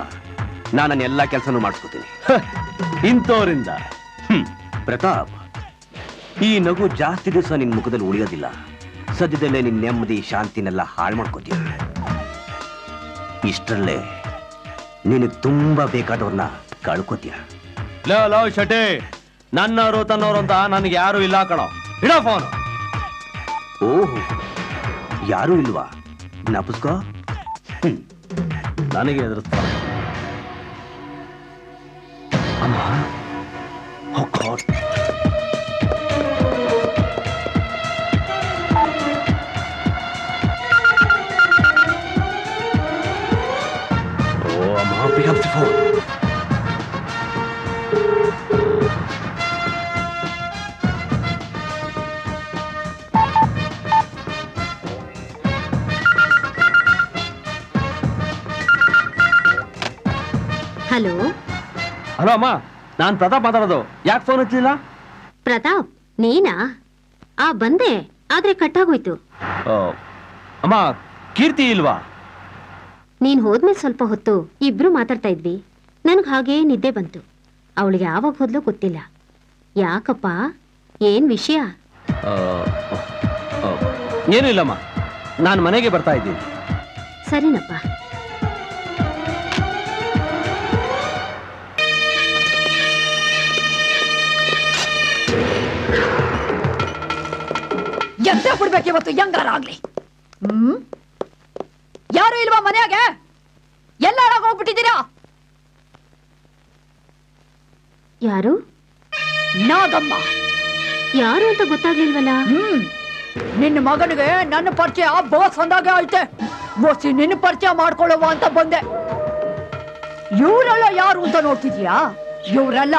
ನಾನು ನನ್ನ ಎಲ್ಲ ಕೆಲಸನೂ ಮಾಡಿಸ್ಕೋತೀನಿ. ಇಂಥವರಿಂದ? ಪ್ರತಾಪ್, ಈ ನಗು ಜಾಸ್ತಿ ದಿವಸ ನಿನ್ನ ಮುಖದಲ್ಲಿ ಉಳಿಯೋದಿಲ್ಲ. ಸದ್ಯದಲ್ಲೇ ನಿನ್ನ ನೆಮ್ಮದಿ ಶಾಂತಿನೆಲ್ಲ ಹಾಳು ಮಾಡ್ಕೋತೀಯ. ಇಷ್ಟರಲ್ಲೇ ನಿನಗೆ ತುಂಬಾ ಬೇಕಾದವ್ರನ್ನ ಕಳ್ಕೋತೀಯ. ಲೋ ಶೆಟ್ಟಿ, ನನ್ನವರು ತನ್ನವರು ಅಂತ ನನಗೆ ಯಾರು ಇಲ್ಲ ಕಣೋ. ಇಡೋ ಫೋನ್. ಓಹೋ, ಯಾರೂ ಇಲ್ವಾ? ಜ್ಞಾಪಿಸ್ಕೋ. ನನಗೆ ಎದುರಿಸ್ತಾರೆ. ಅಮ್ಮ, ಓ ಗಾಡ್. ಓ ಅಮ್ಮ, pick up the phone. Hello. Hello ಅಮ್ಮ, ನಾನ್ ಪ್ರತಾಪ್ ಮಾತಾಡೋದು. ಯಾಕೆ ಫೋನ್ ಹಚ್ಚಲಿಲ್ಲ? ಪ್ರತಾಪ್, ನೀನಾ? ಬಂದೆ, ಆದ್ರೆ ಕಟ್ಟಾಗೋಯ್ತು. ಅಮ್ಮ, ಕೀರ್ತಿ ಇಲ್ವಾ? ನೀನ್ ಹೋದ್ಮೇಲೆ ಸ್ವಲ್ಪ ಹೊತ್ತು ಇಬ್ರು ಮಾತಾಡ್ತಾ ಇದ್ವಿ. ನನ್ಗೆ ಹಾಗೇ ನಿದ್ದೆ ಬಂತು. ಅವಳಿಗೆ ಯಾವಾಗ ಹೋದ್ಲೋ ಗೊತ್ತಿಲ್ಲ. ಯಾಕಪ್ಪ, ಏನ್ ವಿಷಯ? ಏನೂ ಇಲ್ಲಮ್ಮ, ನಾನು ಮನೆಗೆ ಬರ್ತಾ ಇದ್ದೀನಿ. ಸರಿನಪ್ಪ. ಎಂತ ಬಿಡ್ಬೇಕು ಇವತ್ತು ಹೆಂಗಾರ ಆಗ್ಲಿ. ಯಾರು ಇಲ್ವಾ ಮನೆಯಾಗೆ? ಎಲ್ಲ ಹೋಗ್ಬಿಟ್ಟಿದ್ದೀರಾ? ಯಾರು? ನಾಗಮ್ಮ. ಯಾರು ಅಂತ ಗೊತ್ತಾಗ್ಲಿಲ್ವಲ್ಲ? ನಿನ್ನ ಮಗನಿಗೆ ನನ್ನ ಪರಿಚಯ ಬೋಸ್ ಅಂದಾಗೆ ಐತೆ. ಬೋಸಿ ನಿನ್ನ ಪರಿಚಯ ಮಾಡ್ಕೊಳ್ಳುವ ಅಂತ ಬಂದೆ. ಇವರೆಲ್ಲ ಯಾರು ಅಂತ ನೋಡ್ತಿದ್ಯಾ? ಇವರೆಲ್ಲ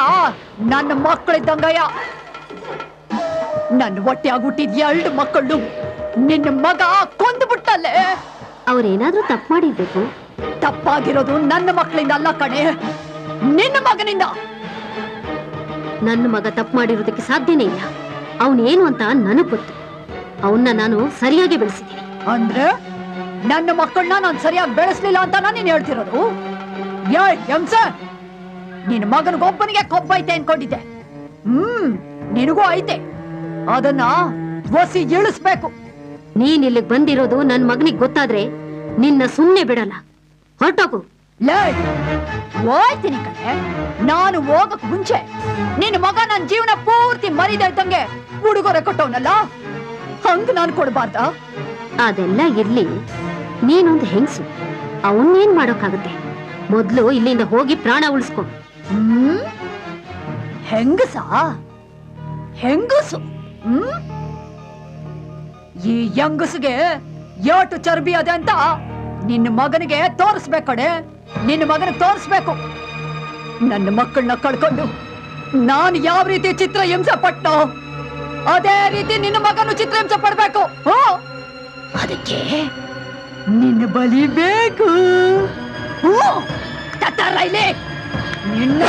ನನ್ನ ಮಕ್ಕಳಿದ್ದಂಗಯ್ಯ. ನನ್ನ ಹೊಟ್ಟೆಯಾಗಿ ಹುಟ್ಟಿದ್ಯಾ 2 ಮಕ್ಕಳು. ನಿನ್ನ ಮಗ ಕೊಂದು ಬಿಟ್ಟಲ್ಲೇ. ಅವ್ರೇನಾದ್ರೂ ತಪ್ಪು ಮಾಡಿರ್ಬೇಕು. ತಪ್ಪಾಗಿರೋದು ನನ್ನ ಮಕ್ಕಳಿಂದ ಅಲ್ಲ ಕಣೆ, ನಿನ್ನ ಮಗನಿಂದ. ನನ್ನ ಮಗ ತಪ್ಪು ಮಾಡಿರೋದಕ್ಕೆ ಸಾಧ್ಯನೇ ಇಲ್ಲ. ಅವನೇನು ಅಂತ ನನಗ್ ಗೊತ್ತು. ಅವನ್ನ ನಾನು ಸರಿಯಾಗಿ ಬೆಳೆಸಿದ್ದೀನಿ. ಅಂದ್ರೆ ನನ್ನ ಮಕ್ಕಳನ್ನ ನಾನು ಸರಿಯಾಗಿ ಬೆಳೆಸ್ಲಿಲ್ಲ ಅಂತ ನೀನ್ ಹೇಳ್ತಿರೋದು? ನಿನ್ನ ಮಗನಿಗೊಬ್ಬನಿಗೆ ಕೊಬ್ಬೈತೆ ಅನ್ಕೊಂಡಿದ್ದೆ. ನಿನಗೂ ಐತೆ. ಅದನ್ನ ಒಸಿ ಇಳಿಸ್ಬೇಕು. ನೀನ್ ಇಲ್ಲಿಗೆ ಬಂದಿರೋದು ನನ್ ಮಗನಿಗೆ ಗೊತ್ತಾದ್ರೆ ನಿನ್ನ ಸುಮ್ನೆ ಬಿಡಲ್ಲ. ಹೊರಟೋಗು. ಹೋಯ್ತೀನಿ ಕಣೆ. ನಾನು ಹೋಗಕ್ ಮುಂಚೆ ನಿನ್ನ ಮಗ ನನ್ನ ಜೀವನ ಪೂರ್ತಿ ಮರಿದ ಇದ್ದಂಗೆ ಉಡುಗೊರೆ ಕೊಟ್ಟವನಲ್ಲ, ಹಂಗ ನಾನು ಕೊಡಬಾರ್ದ? ಅದೆಲ್ಲ ಇರ್ಲಿ, ನೀನೊಂದು ಹೆಂಗಸು, ಅವನ್ನೇನ್ ಮಾಡೋಕ್ಕಾಗತ್ತೆ? ಮೊದ್ಲು ಇಲ್ಲಿಂದ ಹೋಗಿ ಪ್ರಾಣ ಉಳಿಸ್ಕೊ. ಹೆಂಗಸು? ಈ ಹೆಂಗಸಿಗೆ ಏಟು ಚರ್ಬಿ ಅದೆ ಅಂತ ನಿನ್ನ ಮಗನಿಗೆ ತೋರಿಸ್ಬೇಕಡೆ. ನಿನ್ನ ಮಗನಿಗೆ ತೋರಿಸ್ಬೇಕು. ನನ್ನ ಮಕ್ಕಳನ್ನ ಕಳ್ಕೊಂಡು ನಾನು ಯಾವ ರೀತಿ ಚಿತ್ರ ಹಿಂಸೆ ಪಟ್ಟೋ ಅದೇ ರೀತಿ ನಿನ್ನ ಮಗನು ಚಿತ್ರಹಿಂಸೆ ಪಡ್ಬೇಕು. ಅದಕ್ಕೆ ನಿನ್ನ ಬಲಿ ಬೇಕು. ಇಲ್ಲಿ ನಿನ್ನ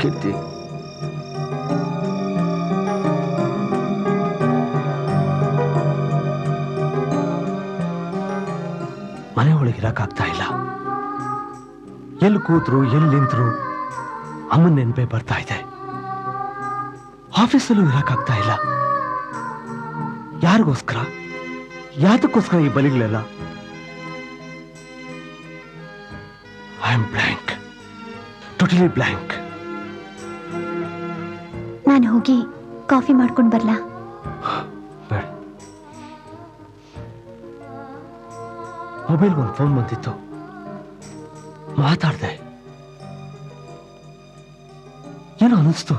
ಕೀರ್ತಿ, ಮನೆ ಒಳಗೆ ಇರಕ್ಕಾಗ್ತಾ ಇಲ್ಲ. ಎಲ್ಲಿ ಕೂತ್ರು ಎಲ್ಲಿ ನಿಂತರು ಅಮ್ಮನ ನೆನಪೇ ಬರ್ತಾ ಇದೆ. ಆಫೀಸಲ್ಲೂ ಇರಕ್ಕಾಗ್ತಾ ಇಲ್ಲ. ಯಾರಿಗೋಸ್ಕರ, ಯಾತಕ್ಕೋಸ್ಕರ ಈ ಬಲಿಗಳೆಲ್ಲ? I am blank, totally blank. ನಾನು ಹೋಗಿ ಕಾಫಿ ಮಾಡ್ಕೊಂಡು ಬರ್ಲಾ? ಬೇಡ. ಮೊಬೈಲ್ಗೆ ಒಂದು ಫೋನ್ ಬಂದಿತ್ತು, ಮಾತಾಡ್ದೆ. ಏನೋ ಅನಿಸ್ತು,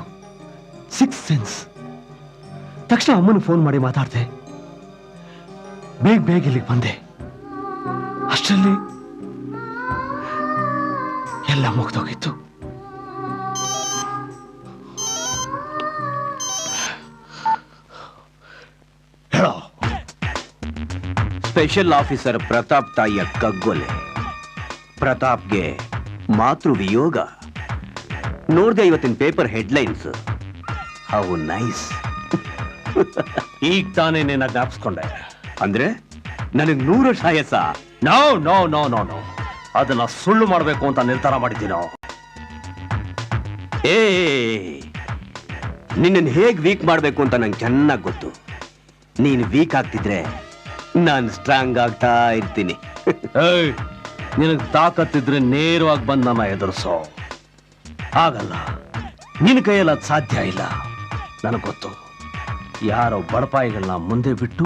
6th ಸೆನ್ಸ್. ತಕ್ಷಣ ಅಮ್ಮನಿಗೆ ಫೋನ್ ಮಾಡಿ ಮಾತಾಡ್ದೆ. ಬೇಗ ಇಲ್ಲಿಗೆ ಬಂದೆ. ಅಷ್ಟರಲ್ಲಿ ಎಲ್ಲ ಮುಗ್ದೋಗಿತ್ತು. ಹೇಳೋ. ಸ್ಪೆಷಲ್ ಆಫೀಸರ್ ಪ್ರತಾಪ್ ತಾಯಿಯ ಕಗ್ಗೊಲೆ. ಪ್ರತಾಪ್ಗೆ ಮಾತೃ ವಿಯೋಗ. ನೋಡ್ದೆ ಇವತ್ತಿನ ಪೇಪರ್ ಹೆಡ್ಲೈನ್ಸ್. How nice. ಈಗ ತಾನೇ ನಿನ್ನ ಜ್ಞಾಪಿಸ್ಕೊಂಡೆ. ಅಂದ್ರೆ ನನಗೆ 100 ವರ್ಷ ಆಯಸ್ಸ? No no no no no, ಅದನ್ನ ಸುಳ್ಳು ಮಾಡಬೇಕು ಅಂತ ನಿರ್ಧಾರ ಮಾಡಿದ್ದೀನೋ. ಏ, ನಿನ್ನನ್ನು ಹೇಗ್ ವೀಕ್ ಮಾಡ್ಬೇಕು ಅಂತ ನಂಗೆ ಚೆನ್ನಾಗಿ ಗೊತ್ತು. ನೀನು ವೀಕ್ ಆಗ್ತಿದ್ರೆ ನಾನು ಸ್ಟ್ರಾಂಗ್ ಆಗ್ತಾ ಇರ್ತೀನಿ. ಏಯ್, ನಿನಗೆ ತಾಕತ್ತಿದ್ರೆ ನೇರವಾಗಿ ಬಂದು ನನ್ನ ಎದುರಿಸೋ. ಆಗಲ್ಲ, ನಿನ್ನ ಕೈಯಲ್ಲಿ ಅದು ಸಾಧ್ಯ ಇಲ್ಲ. ನನಗೆ ಗೊತ್ತು, ಯಾರೋ ಬಡಪಾಯಿಗಳನ್ನ ಮುಂದೆ ಬಿಟ್ಟು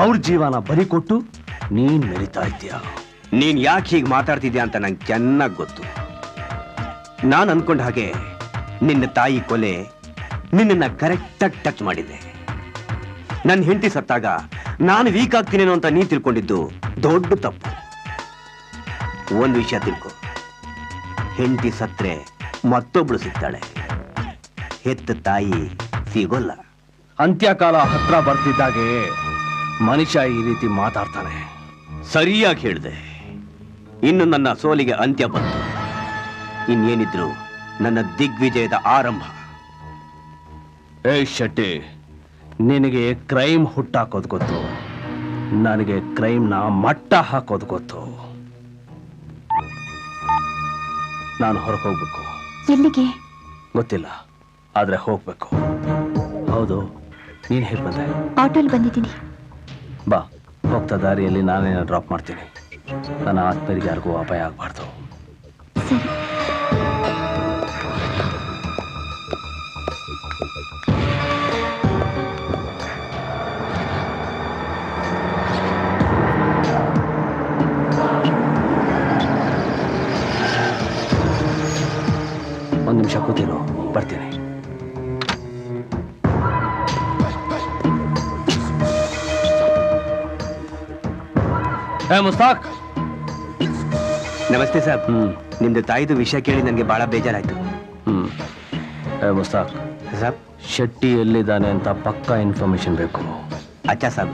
ಅವ್ರ ಜೀವನ ಬಲಿ ಕೊಟ್ಟು ನೀನ್ ಮೆರಿತಾ ಇದ್ದೀಯ. ನೀನ್ ಯಾಕೆ ಹೀಗೆ ಮಾತಾಡ್ತಿದ್ಯಾ ಅಂತ ನಂಗೆ ಚೆನ್ನಾಗಿ ಗೊತ್ತು. ನಾನು ಅನ್ಕೊಂಡ ಹಾಗೆ ನಿನ್ನ ತಾಯಿ ಕೊಲೆ ನಿನ್ನನ್ನ ಕರೆಕ್ಟಾಗಿ ಟಚ್ ಮಾಡಿದೆ. ನನ್ನ ಹೆಂಡತಿ ಸತ್ತಾಗ ನಾನು ವೀಕ್ ಆಗ್ತೀನೇನೋ ಅಂತ ನೀ ತಿಳ್ಕೊಂಡಿದ್ದು ದೊಡ್ಡ ತಪ್ಪು. ಒಂದು ವಿಷಯ ತಿಳ್ಕೊ, ಹೆಂಡತಿ ಸತ್ರೆ ಮತ್ತೊಬ್ಳು ಸಿಗ್ತಾಳೆ, ಹೆತ್ತ ತಾಯಿ ಸಿಗೋಲ್ಲ. ಅಂತ್ಯಕಾಲ ಹತ್ರ ಬರ್ತಿದ್ದಾಗೆ ಮನುಷ್ಯ ಈ ರೀತಿ ಮಾತಾಡ್ತಾನೆ. ಸರಿಯಾಗಿ ಹೇಳಿದೆ. ಇನ್ನು ನನ್ನ ಸೋಲಿಗೆ ಅಂತ್ಯ ಬಂತು. ಇನ್ನೇನಿದ್ರು ನನ್ನ ದಿಗ್ವಿಜಯದ ಆರಂಭ. ಏಯ್ ಶೆಟ್ಟಿ, ನಿನಗೆ ಕ್ರೈಮ್ ಹುಟ್ಟಾಕೋದು ಗೊತ್ತು, ನನಗೆ ಕ್ರೈಮ್ನ ಮಟ್ಟ ಹಾಕೋದು ಗೊತ್ತು. ನಾನು ಹೊರಗೆ ಹೋಗ್ಬೇಕು. ಎಲ್ಲಿಗೆ ಗೊತ್ತಿಲ್ಲ, ಆದ್ರೆ ಹೋಗ್ಬೇಕು. ಹೌದು, ನೀನ್ ಹೇಗೆ ಬಂದೆ? ಆಟೋಲ್ ಬಂದಿದ್ದೀನಿ. ಬಾ, ಹೋಗ್ತಾ ದಾರಿಯಲ್ಲಿ ನಾನೇನ ಡ್ರಾಪ್ ಮಾಡ್ತೀನಿ. ನನ್ನ ಆತ್ಮರಿಗೆ ಯಾರಿಗೂ ಅಪಾಯ ಆಗಬಾರ್ದು. ಸರಿ. ಒಂದು ನಿಮಿಷ ಕೂತಿರು, ಬರ್ತೀನಿ. ಮುಸ್ತಾಕ್, ನಮಸ್ತೆ ಸರ್. ನಿಮ್ದು ತಾಯಿದು ವಿಷಯ ಕೇಳಿ ನನಗೆ ಬಹಳ ಬೇಜಾರಾಯ್ತು. ಮುಸ್ತಾಕ್ ಸಾಬ್, ಶೆಟ್ಟಿ ಎಲ್ಲಿದ್ದಾನೆ ಅಂತ ಪಕ್ಕಾ ಇನ್ಫಾರ್ಮೇಶನ್ ಬೇಕು. अच्छा साहब,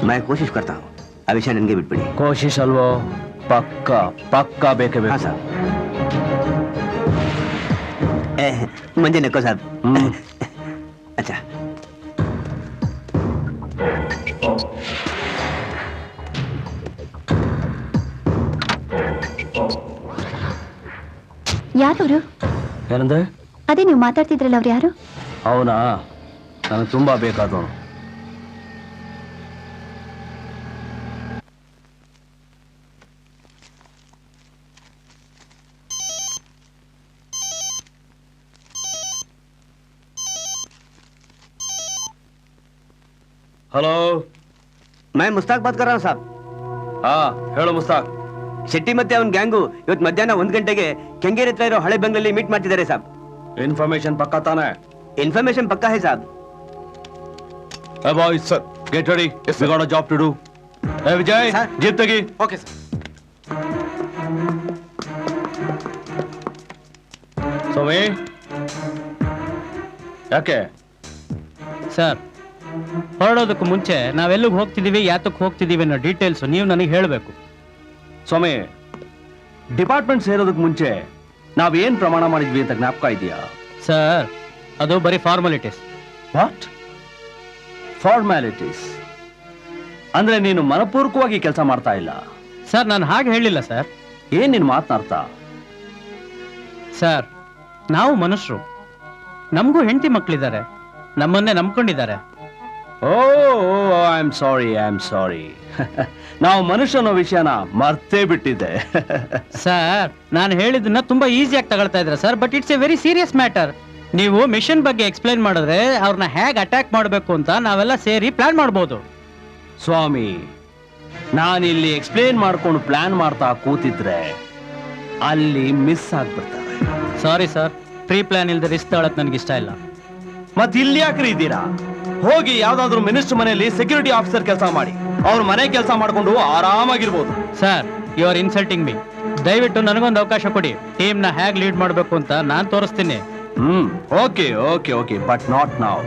मैं कोशिश करता हूँ. ಆ ವಿಷಯ ನನಗೆ ಬಿಟ್ಬಿಡಿ. ಕೋಶಿಶ್ ಅಲ್ವೋ? ಪಕ್ಕಾ ಪಕ್ಕಾ ಬೇಕೇ ಬೇಕು. ಸರ್, ಮಂಜೆ ನಕ್ಕೋ ಸಾಬ್. अच्छा, ಯಾರವರು? ಏನಂದ್ರೆ? ಅದೇ ನೀವು ಮಾತಾಡ್ತಿದ್ರಲ್ಲ, ಅವ್ರು ಯಾರು? ಅವನಾ, ನನಗೆ ತುಂಬಾ ಬೇಕಾದವನು. ಹಲೋ, मैं मुस्ताक बात कर रहा हूँ साहब. ಹಾ ಹೇಳು ಮುಸ್ತಾಕ್. ಶೆಟ್ಟಿ ಮತ್ತೆ ಅವನ ಗ್ಯಾಂಗು ಇವತ್ತು ಮಧ್ಯಾಹ್ನ 1 ಗಂಟೆಗೆ ಕೆಂಗೇರಿ ಹತ್ರ ಇರೋ ಹಳೆ ಬೆಂಗಳೂರಲ್ಲಿ ಮೀಟ್ ಮಾಡ್ತಿದ್ದಾರೆ ಸಾಬ್. ಇನ್ಫಾರ್ಮೇಶನ್ ಪಕ್ಕಾ ತಾನೆ? ಇನ್ಫಾರ್ಮೇಶನ್ ಪಕ್ಕಾ है साहब. Hey boys, sir, get ready. Yes, we got a job to do. Hey Vijay, jeep tegi. Okay sir. Somi, ಯಾಕೆ? ಸರ್, ಹೊರಡೋದಕ್ಕೂ ಮುಂಚೆ ನಾವೆಲ್ಲಿಗೆ ಹೋಗ್ತಿದೀವಿ, ಯಾತಕ್ಕೆ ಹೋಗ್ತಿದೀವಿ ಅನ್ನೋ ಡೀಟೇಲ್ಸ್ ನೀವು ನನಗೆ ಹೇಳಬೇಕು. ಸ್ವಾಮಿ, ಡಿಪಾರ್ಟ್ಮೆಂಟ್ ಸೇರೋದಕ್ಕೆ ಮುಂಚೆ ನಾವೇನ್ ಪ್ರಮಾಣ ಮಾಡಿದ್ವಿ ಅಂತ ಜ್ಞಾಪಕ ಇದೆಯಾ? ಸರ್, ಅದು ಬರೀ ಫಾರ್ಮಾಲಿಟೀಸ್. What formalities? ಅಂದ್ರೆ ನೀನು ಮನಪೂರ್ವಕವಾಗಿ ಕೆಲಸ ಮಾಡ್ತಾ ಇಲ್ಲ? ಸರ್, ನಾನು ಹಾಗೆ ಹೇಳಿಲ್ಲ ಸರ್. ಏನ್ ನೀನು ಮಾತನಾಡ್ತಾ? ಸರ್, ನಾವು ಮನುಷ್ಯರು, ನಮಗೂ ಹೆಂಡತಿ ಮಕ್ಕಳಿದ್ದಾರೆ, ನಮ್ಮನ್ನೇ ನಂಬ್ಕೊಂಡಿದ್ದಾರೆ. ಓ, ಐ ಆಮ್ ಸಾರಿ. ನಾವು ಮನುಷ್ಯನೋ ವಿಷಯನ ಮರ್ತೇ ಬಿಟ್ಟಿದ್ದೆ. ಸರ್, ನಾನು ಹೇಳಿದ್ದನ್ನ ತುಂಬಾ ಈಸಿಯಾಗಿ ತಗೊಳ್ತಾ ಇದ್ರೆ sir, but it's a very serious matter. ನೀವು ಮಿಷನ್ ಬಗ್ಗೆ ಎಕ್ಸ್ಪ್ಲೈನ್ ಮಾಡಿದ್ರೆ ಅವ್ರನ್ನ ಹೇಗೆ ಅಟ್ಯಾಕ್ ಮಾಡಬೇಕು ಅಂತ ನಾವೆಲ್ಲ ಸೇರಿ ಪ್ಲಾನ್ ಮಾಡ್ಬೋದು. ಸ್ವಾಮಿ, ನಾನಿಲ್ಲಿ ಎಕ್ಸ್ಪ್ಲೇನ್ ಮಾಡ್ಕೊಂಡು ಪ್ಲಾನ್ ಮಾಡ್ತಾ ಕೂತಿದ್ರೆ ಅಲ್ಲಿ ಮಿಸ್ ಆಗ್ಬಿಡ್ತಾರೆ. ಸಾರಿ ಸರ್, ಪ್ರೀ ಪ್ಲಾನ್ ಇಲ್ದೆ ರಿಸ್ಕ್ ತಗೊಳಕ್ ನನಗೆ ಇಷ್ಟ ಇಲ್ಲ. ಮತ್ತೆ ಇಲ್ಲಿ ಯಾಕ್ರಿ ಇದ್ದೀರಾ? ಹೋಗಿ ಯಾವ್ದಾದ್ರು ಮಿನಿಸ್ಟರ್ ಮನೆಯಲ್ಲಿ ಸೆಕ್ಯೂರಿಟಿ ಆಫೀಸರ್ ಕೆಲಸ ಮಾಡಿ, ಅವ್ರ ಮನೆ ಕೆಲಸ ಮಾಡ್ಕೊಂಡು ಆರಾಮಾಗಿರ್ಬೋದು. Sir, you are insulting me. ದಯವಿಟ್ಟು ನನಗೊಂದು ಅವಕಾಶ ಕೊಡಿ. ಟೀಮ್ನ ಹೇಗೆ ಲೀಡ್ ಮಾಡಬೇಕು ಅಂತ ನಾನು ತೋರಿಸ್ತೀನಿ. Okay okay okay but not ನಾವ್.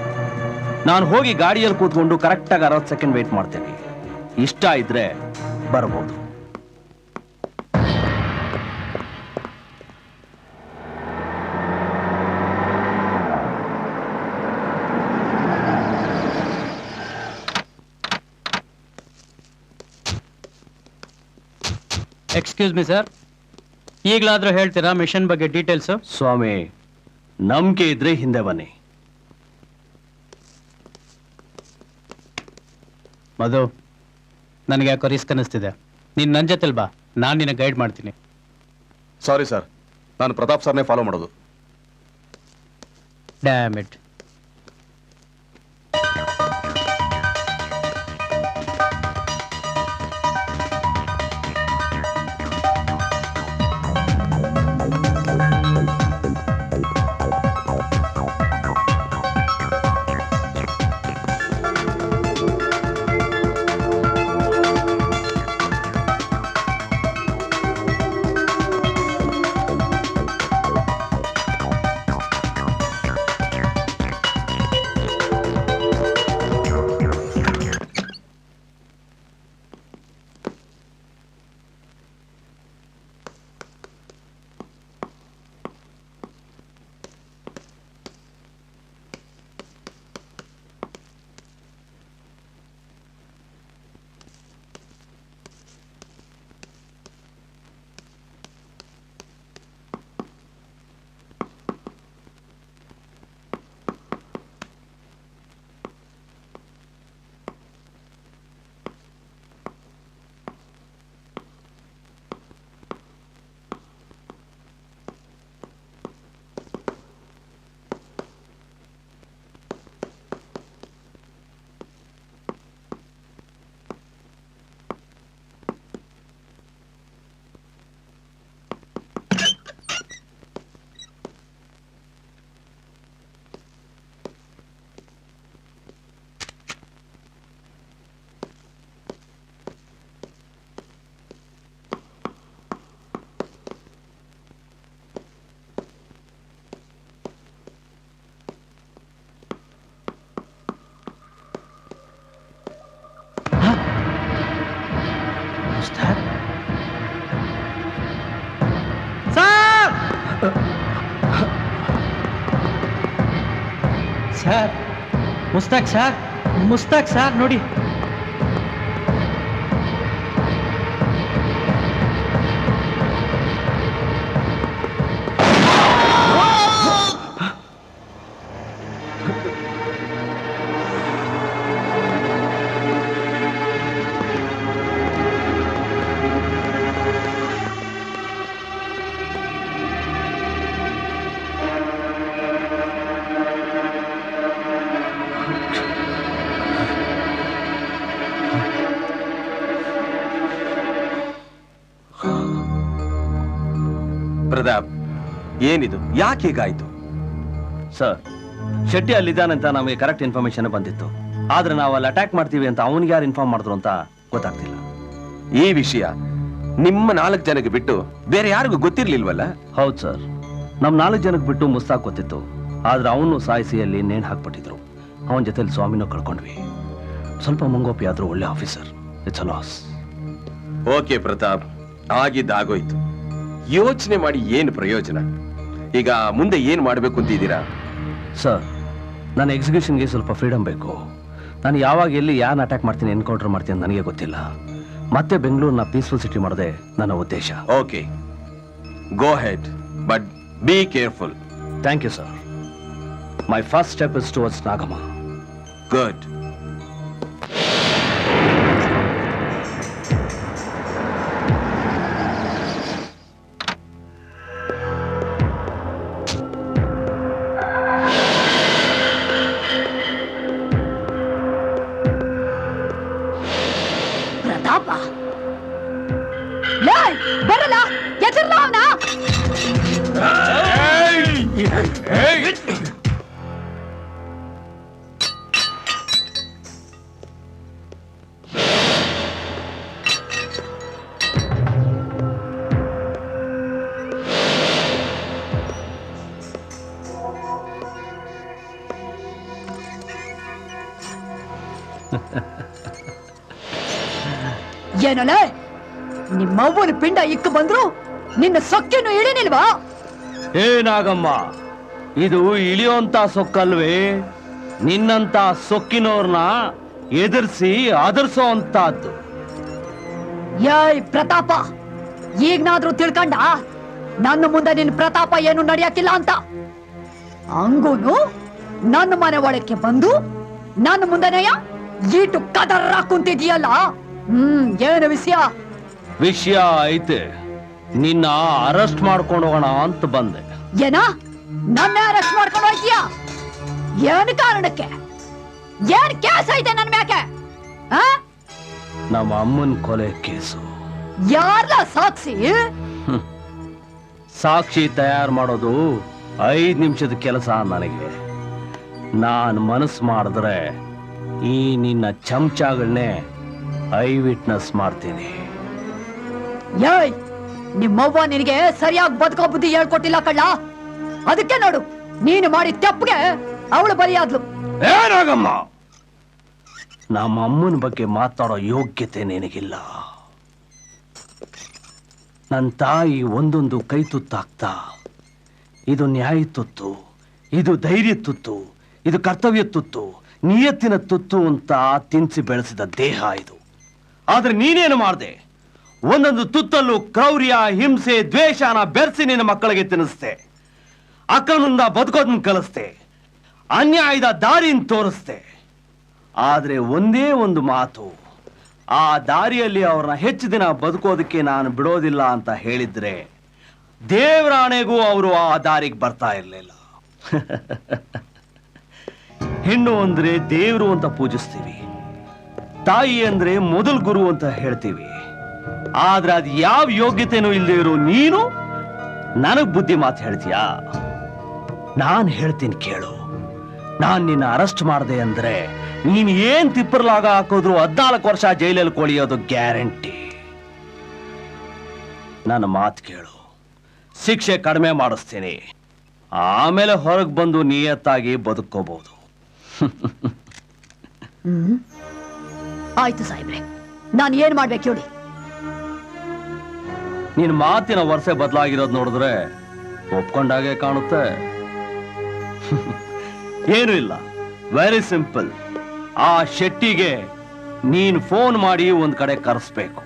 ನಾನು ಹೋಗಿ ಗಾಡಿಯಲ್ಲಿ ಕೂತ್ಕೊಂಡು ಕರೆಕ್ಟಾಗಿ 60 ಸೆಕೆಂಡ್ ವೇಟ್ ಮಾಡ್ತೇನೆ. ಇಷ್ಟ ಇದ್ರೆ ಬರ್ಬೋದು. ಎಕ್ಸ್ಕ್ಯೂಸ್ ಮಿ ಸರ್, ಈಗಲಾದರೂ ಹೇಳ್ತೀರಾ ಮಿಷನ್ ಬಗ್ಗೆ ಡೀಟೇಲ್ಸು? ಸ್ವಾಮಿ, ನಂಬಿಕೆ ಇದ್ರೆ ಹಿಂದೆ ಬನ್ನಿ. ಮಧು, ನನಗೆ ಯಾಕೋ ರಿಸ್ಕ್ ಅನ್ನಿಸ್ತಿದೆ. ನೀನು ನನ್ನ ಜೊತೆಲಿ ಬಾ, ನಾನು ನಿನ್ನ ಗೈಡ್ ಮಾಡ್ತೀನಿ. ಸಾರಿ ಸರ್, ನಾನು ಪ್ರತಾಪ್ ಸರ್ನೇ ಫಾಲೋ ಮಾಡೋದು. Dam it. Sir, Mushtaq sir ನೋಡಿ. ಪ್ರತಾಪ್, ಏನಿದು? ಯಾಕೆ ಹೀಗಾಯ್ತು? ಸರ್, ಶೆಟ್ಟಿ ಅಲ್ಲಿದ್ದಾನಂತ ನಮಗೆ ಕರೆಕ್ಟ್ ಇನ್ಫಾರ್ಮೇಶನ್ ಬಂದಿತ್ತು. ಆದ್ರೆ ನಾವು ಅಲ್ಲಿ ಅಟ್ಯಾಕ್ ಮಾಡ್ತೀವಿ ಅಂತ ಅವನಿಗೆ ಯಾರು ಇನ್ಫಾರ್ಮ್ ಮಾಡಿದ್ರು ಅಂತ ಗೊತ್ತಾಗ್ತಿಲ್ಲ. ಈ ವಿಷಯ ನಿಮ್ಮ 4 ಜನಕ್ಕೆ ಬಿಟ್ಟು ಬೇರೆ ಯಾರಿಗೂ ಗೊತ್ತಿರ್ಲಿಲ್ವಲ್ಲ? ಹೌದು ಸರ್, ನಮ್ 4 ಜನಕ್ಕೆ ಬಿಟ್ಟು ಮುಸ್ತಾಕ್ ಗೊತ್ತಿತ್ತು. ಆದ್ರೆ ಅವನು ಸಾಯಿಸಿ ಅಲ್ಲಿ ನೇಣು ಹಾಕ್ಬಿಟ್ಟಿದ್ರು. ಅವನ ಜೊತೆಲಿ ಸ್ವಾಮಿನೂ ಕಳ್ಕೊಂಡ್ವಿ. ಸ್ವಲ್ಪ ಮುಂಗೋಪಿ ಆದ್ರೂ ಒಳ್ಳೆ officer. It's a loss. Okay Pratap, ಆಗಿದ್ದಾಗೋಯ್ತು. ಯೋಚನೆ ಮಾಡಿ ಏನು ಪ್ರಯೋಜನ? ಈಗ ಮುಂದೆ ಏನ್ ಮಾಡ್ಬೇಕು ಅಂತಿದ್ದೀರಾ? ಸರ್, ನನ್ನ ಎಕ್ಸಿಕ್ಯೂಷನ್ಗೆ ಸ್ವಲ್ಪ ಫ್ರೀಡಮ್ ಬೇಕು. ನಾನು ಯಾವಾಗ ಎಲ್ಲಿ ಯಾರನ್ನ ಅಟ್ಯಾಕ್ ಮಾಡ್ತೀನಿ, ಎನ್ಕೌಂಟರ್ ಮಾಡ್ತೀನಿ ಅಂತ ನನಗೆ ಗೊತ್ತಿಲ್ಲ. ಮತ್ತೆ ಬೆಂಗಳೂರನ್ನ ಪೀಸ್ಫುಲ್ ಸಿಟಿ ಮಾಡೋದೇ ನನ್ನ ಉದ್ದೇಶ. Okay, go ahead, but be careful. Thank you sir. My first step is towards Nagamma. Good. ಬರಲ್ಲ, ಎದುರ್ಲ ಅವನ. ಏನಲ್ಲ ನಿಮ್ಮವ್ವನ ಪಿಂಡ ಇಕ್ಕ ಬಂದ್ರು ನಿನ್ನ ಸೊಕ್ಕಿನ ಇಳಿನಿಲ್ವಾ? ಏನಾಗಮ್ಮ, ಇದು ಇಳಿಯೋಂತ ಸೊಕ್ಕಲ್ವೇ? ನಿನ್ನಂತ ಸೊಕ್ಕಿನವ್ರನ್ನ ಎದುರಿಸಿ ಅದರ್ಸೋ ಅಂತದ್ದು. ಏಯ್ ಪ್ರತಾಪ, ಈಗ್ನಾದ್ರೂ ತಿಳ್ಕಂಡ ನನ್ನ ಮುಂದೆ ನಿನ್ ಪ್ರತಾಪ ಏನು ನಡೆಯಕ್ಕಿಲ್ಲ ಅಂತ? ಹಂಗೂನು ನನ್ನ ಮನೆ ಒಳಕ್ಕೆ ಬಂದು ನನ್ನ ಮುಂದೆನೆಯ ಈಟು ಕದರ್ರ ಕುಂತಿದೀಯಲ್ಲ. ಏನು ವಿಷಯ? ವಿಷಯ ಐತೆ, ನಿನ್ನ ಅರೆಸ್ಟ್ ಮಾಡ್ಕೊಂಡು ಹೋಗೋಣ ಅಂತ ಬಂದೆ. ಏನ ನನ್ನ ಅರೆಸ್ಟ್ ಮಾಡ್ಕೊಂಡು ಹೋಯ್ತೀಯ? ಏನ್ ಕಾರಣಕ್ಕೆ? ಏನ್ ಕೇಸ್ ಐತೆ ನನ್ ಮ್ಯಾಕೆ? ನಮ್ಮ ಅಮ್ಮನ್ ಕೊಲೆ ಕೇಸು. ಯಾರ್ಲ ಸಾಕ್ಷಿ? ಸಾಕ್ಷಿ ತಯಾರು ಮಾಡೋದು 5 ನಿಮಿಷದ ಕೆಲಸ ನನಗೆ. ನಾನ್ ಮನಸ್ಸು ಮಾಡಿದ್ರೆ ಈ ನಿನ್ನ ಚಮಚಗಳನ್ನೇ ಐ ವಿಟ್ನೆಸ್ ಮಾಡ್ತೀನಿ. ಏಯ್, ನಿಮ್ಮವ್ವ ನಿನಗೆ ಸರಿಯಾಗಿ ಬದುಕೋ ಬುದ್ಧಿ ಹೇಳ್ಕೊಟ್ಟಿಲ್ಲ ಕಳ್ಳ. ಅದಕ್ಕೆ ನೋಡು, ನೀನು ಮಾಡಿ ತಪ್ಪಿಗೆ ಅವಳು ಬಲಿಯಾದ್ಲು. ಏನಾಗಮ್ಮ, ನಮ್ಮ ಅಮ್ಮನ ಬಗ್ಗೆ ಮಾತಾಡೋ ಯೋಗ್ಯತೆ ನಿನಗಿಲ್ಲ. ನನ್ನ ತಾಯಿ ಒಂದೊಂದು ಕೈ ತುತ್ತಾಗ್ತಾ, ಇದು ನ್ಯಾಯ ತುತ್ತು, ಇದು ಧೈರ್ಯ ತುತ್ತು, ಇದು ಕರ್ತವ್ಯ ತುತ್ತು, ನಿಯತ್ತಿನ ತುತ್ತು ಅಂತ ತಿನ್ಸಿ ಬೆಳೆಸಿದ ದೇಹ ಇದು. ಆದ್ರೆ ನೀನೇನು ಮಾಡ್ದೆ? ಒಂದೊಂದು ತುತ್ತಲ್ಲೂ ಕ್ರೌರ್ಯ, ಹಿಂಸೆ, ದ್ವೇಷನ ಬೆರೆಸಿ ನಿನ್ನ ಮಕ್ಕಳಿಗೆ ತಿನ್ನಿಸ್ತೆ. ಅಕ್ರಮದಿಂದ ಬದುಕೋದನ್ನ ಕಲಿಸ್ತೆ, ಅನ್ಯಾಯದ ದಾರಿನ ತೋರಿಸ್ತೆ. ಆದ್ರೆ ಒಂದೇ ಒಂದು ಮಾತು, ಆ ದಾರಿಯಲ್ಲಿ ಅವ್ರನ್ನ ಹೆಚ್ಚು ದಿನ ಬದುಕೋದಕ್ಕೆ ನಾನು ಬಿಡೋದಿಲ್ಲ ಅಂತ ಹೇಳಿದ್ರೆ ದೇವರಾಣೆಗೂ ಅವರು ಆ ದಾರಿಗೆ ಬರ್ತಾ ಇರಲಿಲ್ಲ. ಹೆಣ್ಣು ಅಂದ್ರೆ ದೇವರು ಅಂತ ಪೂಜಿಸ್ತೀವಿ, ತಾಯಿ ಅಂದ್ರೆ ಮೊದಲ ಗುರು ಅಂತ ಹೇಳ್ತೀವಿ. ಆದ್ರೆ ಅದು ಯಾವ ಯೋಗ್ಯತೆನೂ ಇಲ್ಲದೆ ಇರೋ ನೀನು ನನಗ್ ಬುದ್ಧಿ ಮಾತು ಹೇಳ್ತೀಯಾ? ನಾನ್ ಹೇಳ್ತೀನಿ ಕೇಳು. ನಾನ್ ನಿನ್ನ ಅರೆಸ್ಟ್ ಮಾಡಿದೆ ಅಂದ್ರೆ ನೀನ್ ಏನ್ ತಿಪ್ಪರ್ಲಾಗ ಹಾಕೋದ್ರು 14 ವರ್ಷ ಜೈಲಲ್ಲಿ ಕೊಳಿಯೋದು ಗ್ಯಾರಂಟಿ. ನನ್ನ ಮಾತು ಕೇಳು, ಶಿಕ್ಷೆ ಕಡಿಮೆ ಮಾಡಿಸ್ತೀನಿ, ಆಮೇಲೆ ಹೊರಗೆ ಬಂದು ನಿಯತ್ತಾಗಿ ಬದುಕೋಬಹುದು. ಆಯ್ತು ಸಾಹೇಬ್ರೆ, ನಾನು ಏನ್ ಮಾಡ್ಬೇಕು ಹೇಳಿ? ನಿನ್ ಮಾತಿನ ವರ್ಷ ಬದಲಾಗಿರೋದು ನೋಡಿದ್ರೆ ಒಪ್ಕೊಂಡಾಗೆ ಕಾಣುತ್ತೆ. ಏನು ಇಲ್ಲ, ವೆರಿ ಸಿಂಪಲ್. ಆ ಶೆಟ್ಟಿಗೆ ನೀನ್ ಫೋನ್ ಮಾಡಿ ಒಂದ್ ಕಡೆ ಕರೆಸ್ಬೇಕು.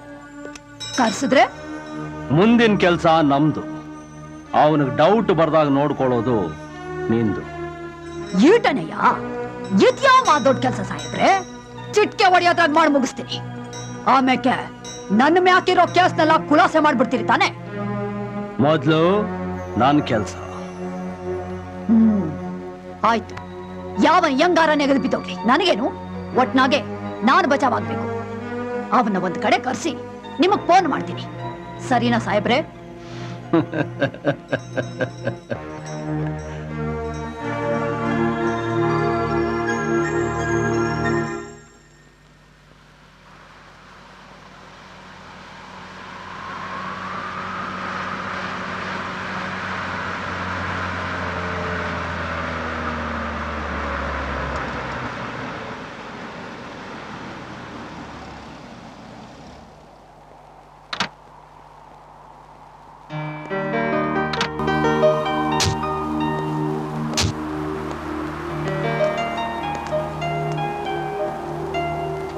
ಕರ್ಸಿದ್ರೆ ಮುಂದಿನ ಕೆಲಸ ನಮ್ದು. ಅವನಿಗೆ ಡೌಟ್ ಬರ್ದಾಗ ನೋಡ್ಕೊಳ್ಳೋದು ನಿಂದು. ಈಟನೆಯ ಇದ್ಯಾವ ದೊಡ್ಡ ಕೆಲಸ ಸಾಹೇಬ್ರೆ? ಚಿಟ್ಕೆ ಹೊಡೆಯೋದ್ರಾಗ ಮಾಡಿ ಮುಗಿಸ್ತೀನಿ. ಆಮೇಲೆ ನನ್ನ ಮ್ಯಾಕಿರೋ ಕೇಸ್ನೆಲ್ಲ ಖುಲಾಸೆ ಮಾಡ್ಬಿಡ್ತೀರಿ ತಾನೆ? ಮೊದ್ಲು ನನ್ ಕೆಲಸ. ಆಯ್ತು, ಯಾವ ಹೆಂಗಾರ ನೆಗೆದು ಬಿದ್ದೋಗ್ಲಿ, ನನಗೇನು? ಒಟ್ನಾಗೆ ನಾನು ಬಚಾವಾಗ್ಬೇಕು. ಅವನ್ನ ಒಂದ್ ಕಡೆ ಕರ್ಸಿ ನಿಮಗ್ ಫೋನ್ ಮಾಡ್ತೀನಿ, ಸರಿನಾ ಸಾಹೇಬ್ರೆ?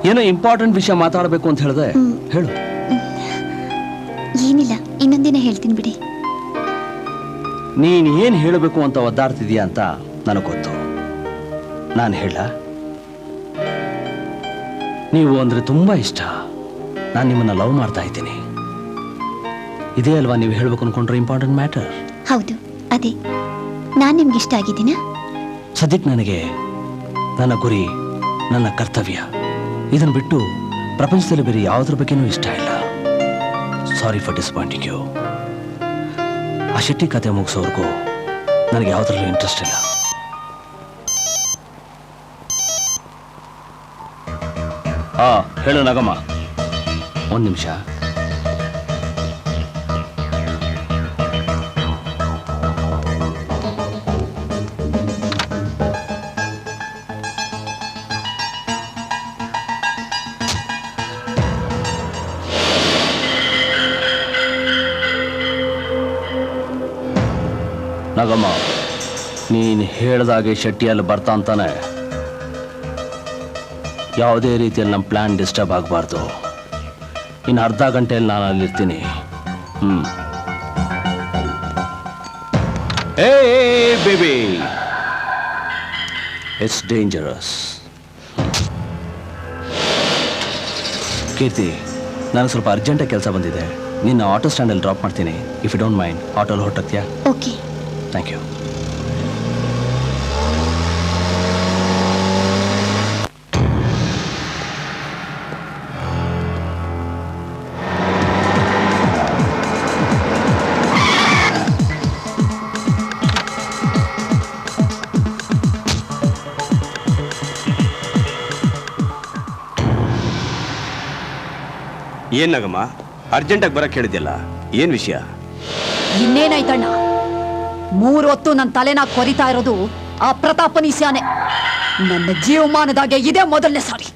ಏನೋ ಇಂಪಾರ್ಟೆಂಟ್ ವಿಷಯ ಮಾತಾಡಬೇಕು ಅಂತ ಹೇಳಿದೆ, ಹೇಳು. ಏನಿಲ್ಲ, ಇನ್ನೊಂದಿನ ಹೇಳ್ತೀನಿ ಬಿಡಿ. ನೀನ್ ಏನ್ ಹೇಳಬೇಕು ಅಂತ ಒದ್ದಾಡ್ತಿದೀಯ ಅಂತ ನನಗೆ ಗೊತ್ತು. ನಾನು ಹೇಳ, ನೀವು ಅಂದ್ರೆ ತುಂಬಾ ಇಷ್ಟ. ನಾನು ನಿಮ್ಮನ್ನ ಲವ್ ಮಾಡ್ತಾ ಇದ್ದೀನಿ. ಇದೇ ಅಲ್ವಾ ನೀವು ಹೇಳ್ಬೇಕು ಅನ್ಕೊಂಡ್ರೆ ಇಂಪಾರ್ಟೆಂಟ್ ಮ್ಯಾಟರ್? ಹೌದು, ಅದೇ. ನಾನು ನಿಮ್ಗೆ ಇಷ್ಟ ಆಗಿದ್ದೀನ? ಸದ್ಯಕ್ಕೆ ನನಗೆ ನನ್ನ ಗುರಿ, ನನ್ನ ಕರ್ತವ್ಯ ಇದನ್ನು ಬಿಟ್ಟು ಪ್ರಪಂಚದಲ್ಲಿ ಬೇರೆ ಯಾವುದ್ರ ಬಗ್ಗೆನೂ ಇಷ್ಟ ಇಲ್ಲ. Sorry for disappointing you. ಆ ಶೆಟ್ಟಿ ಕತೆ ಮುಗಿಸೋರ್ಗೂ ನನಗೆ ಯಾವುದ್ರಲ್ಲೂ ಇಂಟ್ರೆಸ್ಟ್ ಇಲ್ಲ. ಹೇಳು ನಗಮ್ಮ, ಒಂದು ನಿಮಿಷ. ನಾಗಮ್ಮ, ನೀನು ಹೇಳ್ದಾಗೆ ಶೆಟ್ಟಿ ಅಲ್ಲಿ ಬರ್ತಾ ಅಂತಾನೆ. ಯಾವುದೇ ರೀತಿಯಲ್ಲಿ ನಮ್ಮ ಪ್ಲಾನ್ ಡಿಸ್ಟರ್ಬ್ ಆಗಬಾರ್ದು. ಇನ್ನು ಅರ್ಧ ಗಂಟೆಯಲ್ಲಿ ನಾನು ಅಲ್ಲಿರ್ತೀನಿ. ಏ ಬೇಬಿ, ಇಟ್ಸ್ ಡೇಂಜರಸ್. ಕೀರ್ತಿ, ನನಗೆ ಸ್ವಲ್ಪ ಅರ್ಜೆಂಟಾಗಿ ಕೆಲಸ ಬಂದಿದೆ. ನಿನ್ನ ಆಟೋ ಸ್ಟ್ಯಾಂಡಲ್ಲಿ ಡ್ರಾಪ್ ಮಾಡ್ತೀನಿ. ಇಫ್ ಯು ಡೋಂಟ್ ಮೈಂಡ್, ಆಟೋಲ್ಲಿ ಹೊರಟಾಗ್ತೀಯಾ? ಓಕೆ. Thank you. ಏನಾಗಮ್ಮ, ಅರ್ಜೆಂಟಾಗಿ ಬರಕ್ಕೆ ಹೇಳಿದ್ಯಲ್ಲ, ಏನ್ ವಿಷಯ? ಇನ್ನೇನಾಯ್ತಣ್ಣ, 3 ಹೊತ್ತು ನನ್ನ ತಲೆನ ಕೊರಿತಾ ಇರೋದು ಆ ಪ್ರತಾಪನಿಸ್ಯಾನೆ. ನನ್ನ ಜೀವಮಾನದಾಗೆ ಇದೇ ಮೊದಲನೇ ಸಾರಿ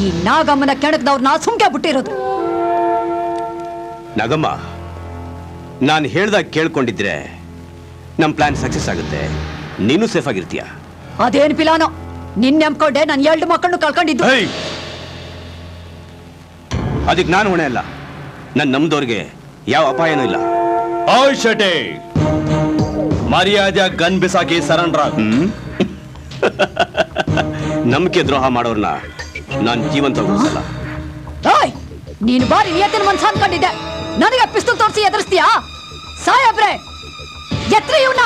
ಈ ನಾಗಮ್ಮನ ಕೆಣಕದವ್ರನ್ನ ಸುಮ್ಕೆ ಬಿಟ್ಟಿರೋದು. ನಾಗಮ್ಮ, ನಾನು ಹೇಳ್ದಾಗ ಕೇಳ್ಕೊಂಡಿದ್ರೆ ನಮ್ಮ ಪ್ಲಾನ್ ಸಕ್ಸಸ್ ಆಗುತ್ತೆ, ನೀನು ಸೇಫ್ ಆಗಿರ್ತೀಯ. ಅದೇನ್ ಪಿಲಾನೋ, ನಿನ್ನೆ ನಂಬ್ಕೊಂಡೆ ನನ್ನ 2 ಮಕ್ಕಳನ್ನು ಕಳ್ಕೊಂಡಿದ್ದು. ಅದಕ್ಕೆ ನಾನು ಹೊಣೆ ಅಲ್ಲ. ನನ್ನ ನಮ್ದವ್ರಿಗೆ ಯಾವ ಅಪಾಯನೂ ಇಲ್ಲ. ಓಯ್ ಶೆಟ್ಟಿ, ಮರ್ಯಾದೆ ಗನ್ ಬಿಸಾಕಿ ಸರೆಂಡರ್ ಆಗ. ನಂಬಿಕೆ ದ್ರೋಹ ಮಾಡೋರ್ನ ನಾನು ಜೀವಂತ ಉಳಿಸಲ್ಲ. ನೀನು ಬಾರಿ ನಿಯತ್ತಿನ ಮನ್ಸ ಅನ್ಕೊಂಡಿದ್ದೆ, ನನಗೆ ಪಿಸ್ತೂಲ್ ತೋರಿಸಿ ಎದುರಿಸ್ತೀಯಾ? ಸಾಯಬ್ರೆ, ಎತ್ರ ಇವನ.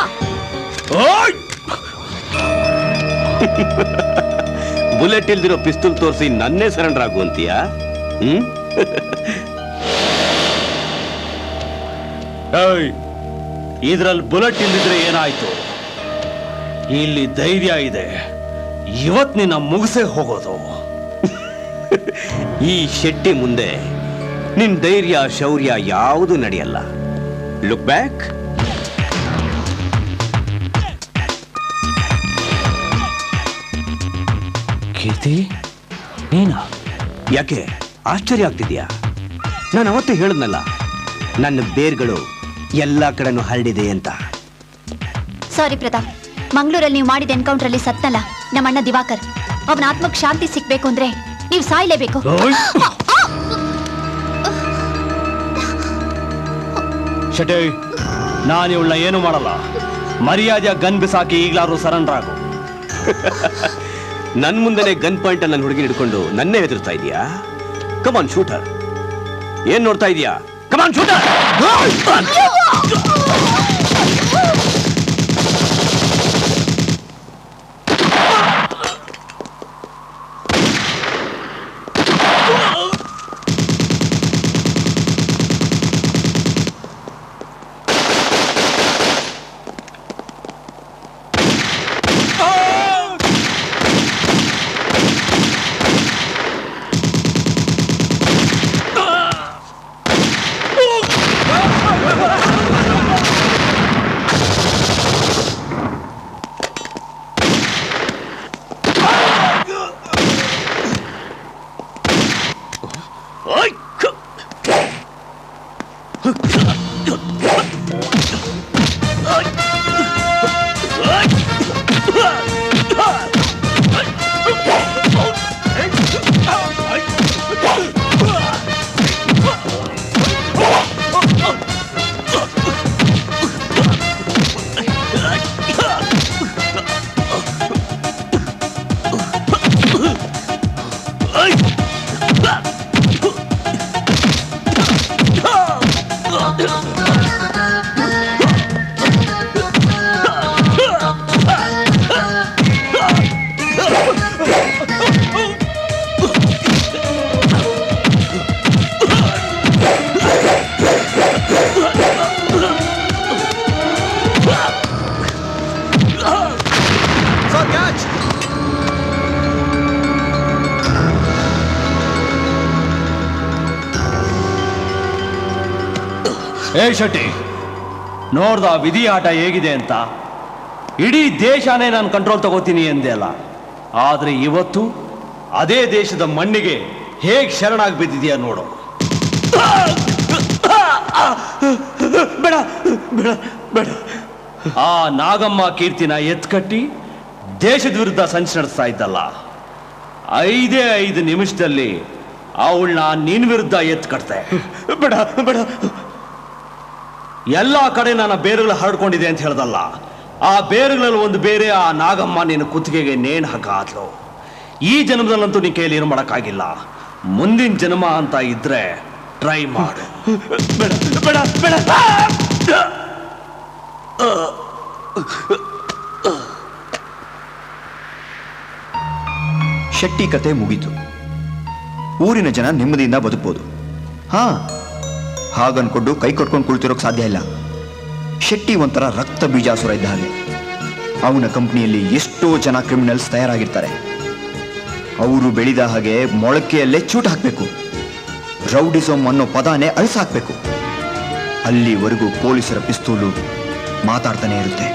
ಬುಲೆಟ್ ಇಲ್ದಿರೋ ಪಿಸ್ತೂಲ್ ತೋರಿಸಿ ನನ್ನೇ ಸರೆಂಡರ್ ಆಗು ಅಂತೀಯಾ? ಇದ್ರಲ್ಲಿ ಬುಲೆಟ್ ಇಲ್ದಿದ್ರೆ ಏನಾಯ್ತು? ಇಲ್ಲಿ ಧೈರ್ಯ ಇದೆ, ಇವತ್ ನಿನ್ನ ಮುಗಿಸೇ ಹೋಗೋದು. ಈ ಶೆಟ್ಟಿ ಮುಂದೆ ನಿನ್ ಧೈರ್ಯ ಶೌರ್ಯ ಯಾವುದು ನಡೆಯಲ್ಲ. Look back. ಕೀರ್ತಿ, ನೀನಾ? ಯಾಕೆ ಆಶ್ಚರ್ಯ ಆಗ್ತಿದ್ಯಾ? ನಾನು ಅವತ್ತೇ ಹೇಳಿದ್ನಲ್ಲ, ನನ್ನ ಬೇರ್ಗಳು ಎಲ್ಲಾ ಕಡೆನೂ ಹರಡಿದೆ ಅಂತ. ಸಾರಿ ಪ್ರತಾಪ್, ಮಂಗಳೂರಲ್ಲಿ ನೀವು ಮಾಡಿದ ಎನ್ಕೌಂಟರ್ ಅಲ್ಲಿ ಸತ್ನಲ್ಲ ನಮ್ಮ ಅಣ್ಣ ದಿವಾಕರ್, ಅವನ ಆತ್ಮಕ್ಕೆ ಶಾಂತಿ ಸಿಗ್ಬೇಕು ಅಂದ್ರೆ ನೀವು ಸಾಯ್ಲೇಬೇಕು. ಶೆಟ್ಟಿ, ನಾನು ಇವಳನ್ನ ಏನು ಮಾಡಲ್ಲ. ಮರ್ಯಾದೆಯ ಗನ್ ಬಿಸಾಕಿ ಈಗ್ಲಾರು ಸರೆಂಡರ್ ಆಗು. ನನ್ ಮುಂದೆನೆ ಗನ್ ಪಾಯಿಂಟ್ ಅಲ್ಲಿ ನನ್ನ ಹುಡುಗಿ ಹಿಡ್ಕೊಂಡು ನನ್ನೇ ಹೆದರ್ತಾ ಇದೀಯಾ? ಕಮಾನ್ ಶೂಟರ್, ಏನ್ ನೋಡ್ತಾ ಇದೀಯಾ? ಕಮಾನ್ ಶೂಟರ್. ಏ ಶೆಟ್ಟಿ, ನೋಡ್ದ ವಿಧಿ ಆಟ ಹೇಗಿದೆ ಅಂತ? ಇಡೀ ದೇಶನೇ ನಾನು ಕಂಟ್ರೋಲ್ ತಗೋತೀನಿ ಎಂದೆ ಅಲ್ಲ, ಆದ್ರೆ ಇವತ್ತು ಅದೇ ದೇಶದ ಮಣ್ಣಿಗೆ ಹೇಗೆ ಶರಣಾಗಿ ಬಿದ್ದಿದೆಯಾ ನೋಡು. ಬೇಡ ಬೇಡ ಬೇಡ, ಆ ನಾಗಮ್ಮ ಕೀರ್ತಿನ ಎತ್ಕಟ್ಟಿ ದೇಶದ ವಿರುದ್ಧ ಸಂಚು ನಡೆಸ್ತಾ ಇದ್ದಲ್ಲ, 5 ನಿಮಿಷದಲ್ಲಿ ಅವಳನ್ನ ನಿನ್ ವಿರುದ್ಧ ಎತ್ಕಟ್ತೆ. ಬೇಡ ಬೇಡ. ಎಲ್ಲ ಕಡೆ ನನ್ನ ಬೇರುಗಳು ಹರಡ್ಕೊಂಡಿದೆ ಅಂತ ಹೇಳ್ದಲ್ಲ, ಆ ಬೇರುಗಳಲ್ಲಿ ಒಂದು ಬೇರೆ ಆ ನಾಗಮ್ಮ ನಿನ್ನ ಕುತ್ತಿಗೆಗೆ ನೇಣು ಹಾಕಾದ್ಲು. ಈ ಜನ್ಮದಲ್ಲಂತೂ ನೀ ಕೈಯಲ್ಲಿ ಏನು ಮಾಡೋಕ್ಕಾಗಿಲ್ಲ. ಮುಂದಿನ ಜನ್ಮ ಅಂತ ಇದ್ರೆ ಟ್ರೈ ಮಾಡು. ಬೇಡ ಬೇಡ ಬೇಡ. ಶೆಟ್ಟಿ ಕತೆ ಮುಗೀತು. ಊರಿನ ಜನ ನೆಮ್ಮದಿಯಿಂದ ಬದುಕ್ಬೋದು. ಹಾ, ಹಾಗನ್ಕೊಂಡು ಕೈ ಕೊಟ್ಕೊಂಡು ಕುಳಿತಿರೋಕ್ ಸಾಧ್ಯ ಇಲ್ಲ. ಶೆಟ್ಟಿ ಒಂಥರ ರಕ್ತ ಬೀಜಾಸುರ ಇದ್ದ ಹಾಗೆ. ಅವನ ಕಂಪ್ನಿಯಲ್ಲಿ ಎಷ್ಟೋ ಜನ ಕ್ರಿಮಿನಲ್ಸ್ ತಯಾರಾಗಿರ್ತಾರೆ. ಅವರು ಬೆಳೆದ ಹಾಗೆ ಮೊಳಕೆಯಲ್ಲೇ ಚೂಟ್ ಹಾಕಬೇಕು. ರೌಡಿಸಮ್ ಅನ್ನೋ ಪದಾನೇ ಅಳಿಸಾಕ್ಬೇಕು. ಅಲ್ಲಿವರೆಗೂ ಪೊಲೀಸರ ಪಿಸ್ತೂಲು ಮಾತಾಡ್ತಾನೆ ಇರುತ್ತೆ.